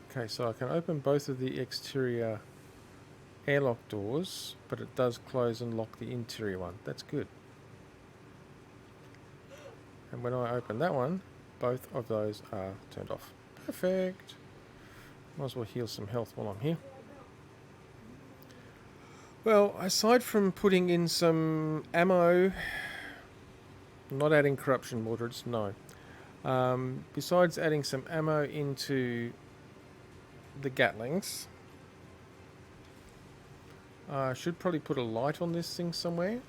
Okay, so I can open both of the exterior airlock doors, but it does close and lock the interior one. That's good. And when I open that one, both of those are turned off. Perfect. Might as well heal some health while I'm here. Well, aside from putting in some ammo, not adding corruption Mordreds, no. Besides adding some ammo into the Gatlings, I should probably put a light on this thing somewhere,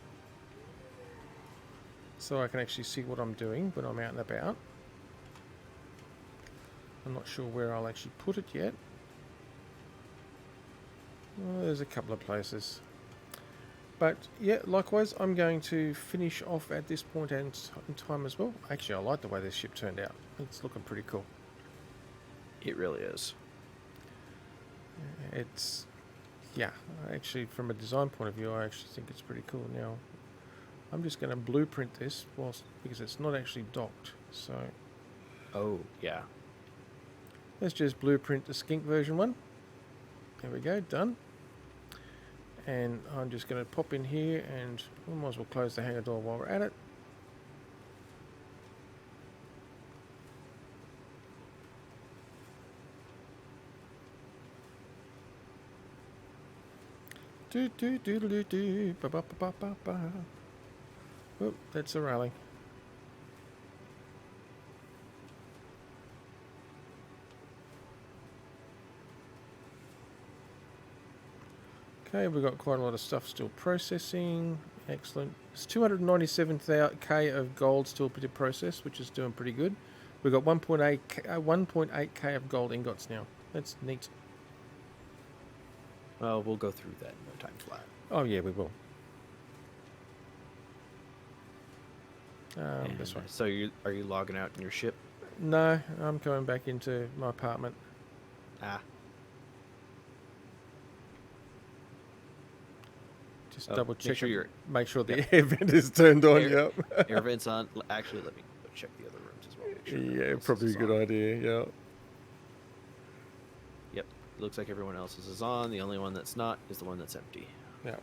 so I can actually see what I'm doing when I'm out and about. I'm not sure where I'll actually put it yet. Well, there's a couple of places. But yeah, likewise, I'm going to finish off at this point in time as well. Actually, I like the way this ship turned out. It's looking pretty cool. It really is. It's, yeah, actually, from a design point of view, I actually think it's pretty cool. Now, I'm just going to blueprint this because it's not actually docked. So Oh, yeah. let's just blueprint the Skink version 1. There we go, done. And I'm just going to pop in here and we might as well close the hangar door while we're at it. Do do do do do ba ba ba ba ba. Oh, that's a rally. Okay, we've got quite a lot of stuff still processing. Excellent. It's 297k of gold still to process, which is doing pretty good. We've got 1.8k of gold ingots now. That's neat. Well, we'll go through that in no time flat. Oh yeah, we will. That's right. So are you logging out in your ship? No, I'm going back into my apartment. Ah, Just Oh, double make check. sure you're- Make sure the air vent is turned on. Air- Yep. air vents on. Actually, let me go check the other rooms as well. Make sure everyone Yeah, else's probably a is good on. idea. Yeah. Yep, looks like everyone else's is on. The only one that's not is the one that's empty. Yeah.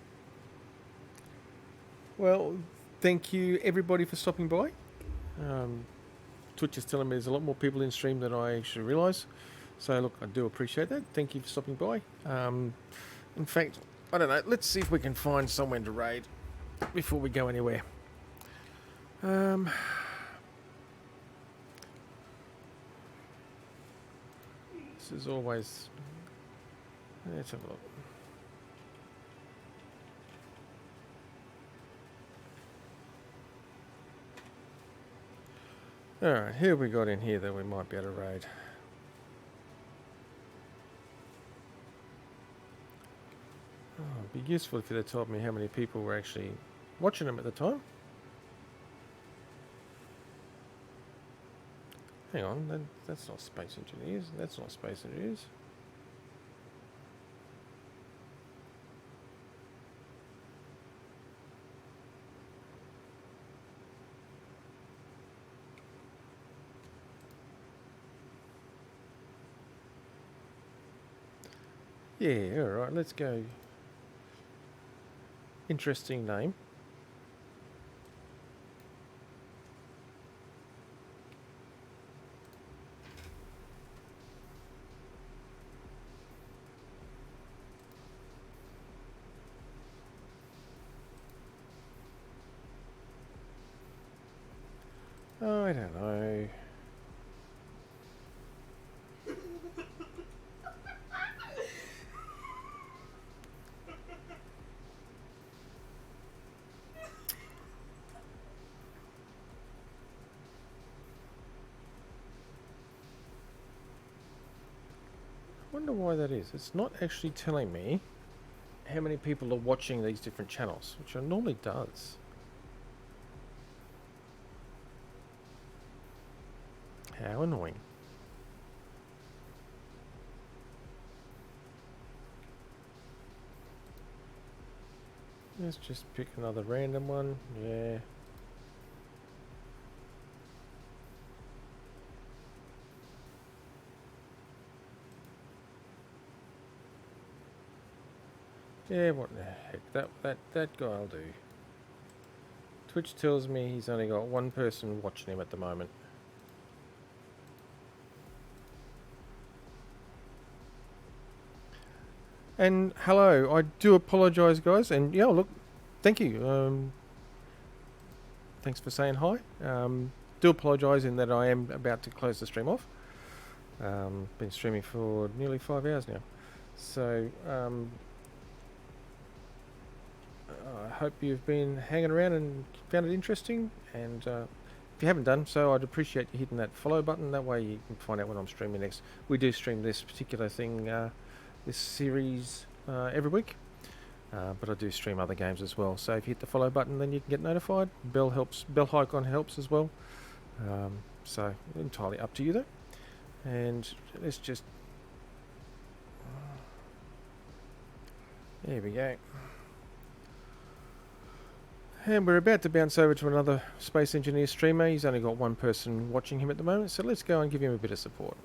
Well, thank you everybody for stopping by. Twitch is telling me there's a lot more people in stream than I actually realise. So look, I do appreciate that. Thank you for stopping by. In fact, I don't know. Let's see if we can find somewhere to raid before we go anywhere. This is always. Let's have a look. Alright, who have we got in here that we might be able to raid? Oh, it'd be useful if you'd have told me how many people were actually watching them at the time. Hang on, that's not Space Engineers. That's not Space Engineers. Yeah, alright, let's go. Interesting name. I don't know. I wonder why that is. It's not actually telling me how many people are watching these different channels, which it normally does. How annoying. Let's just pick another random one. Yeah. Yeah, what the heck? That guy will do. Twitch tells me he's only got one person watching him at the moment. And hello, I do apologise, guys. And yeah, look, thank you. Thanks for saying hi. Do apologise in that I am about to close the stream off. Been streaming for nearly 5 hours now, so I hope you've been hanging around and found it interesting. And if you haven't done so, I'd appreciate you hitting that follow button. That way you can find out when I'm streaming next. We do stream this particular thing, this series, every week. But I do stream other games as well. So if you hit the follow button, then you can get notified. Bell helps. Bell icon helps as well. So entirely up to you though. And let's just. There we go. And we're about to bounce over to another Space Engineer streamer. He's only got one person watching him at the moment, so let's go and give him a bit of support.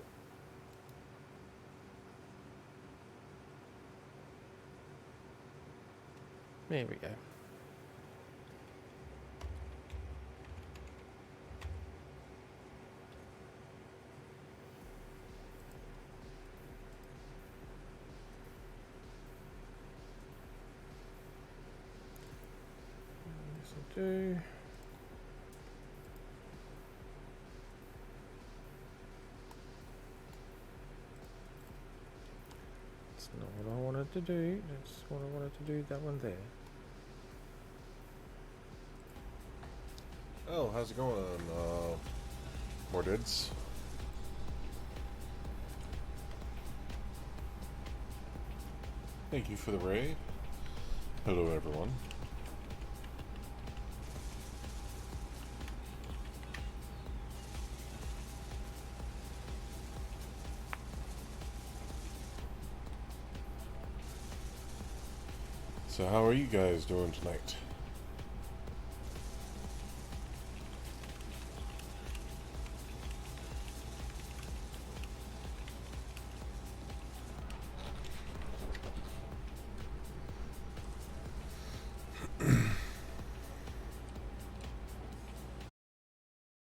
There we go. This will do. That's not what I wanted to do. That's what I wanted to do. That one there. Oh, how's it going, more dudes? Thank you for the raid. Hello, everyone. So how are you guys doing tonight?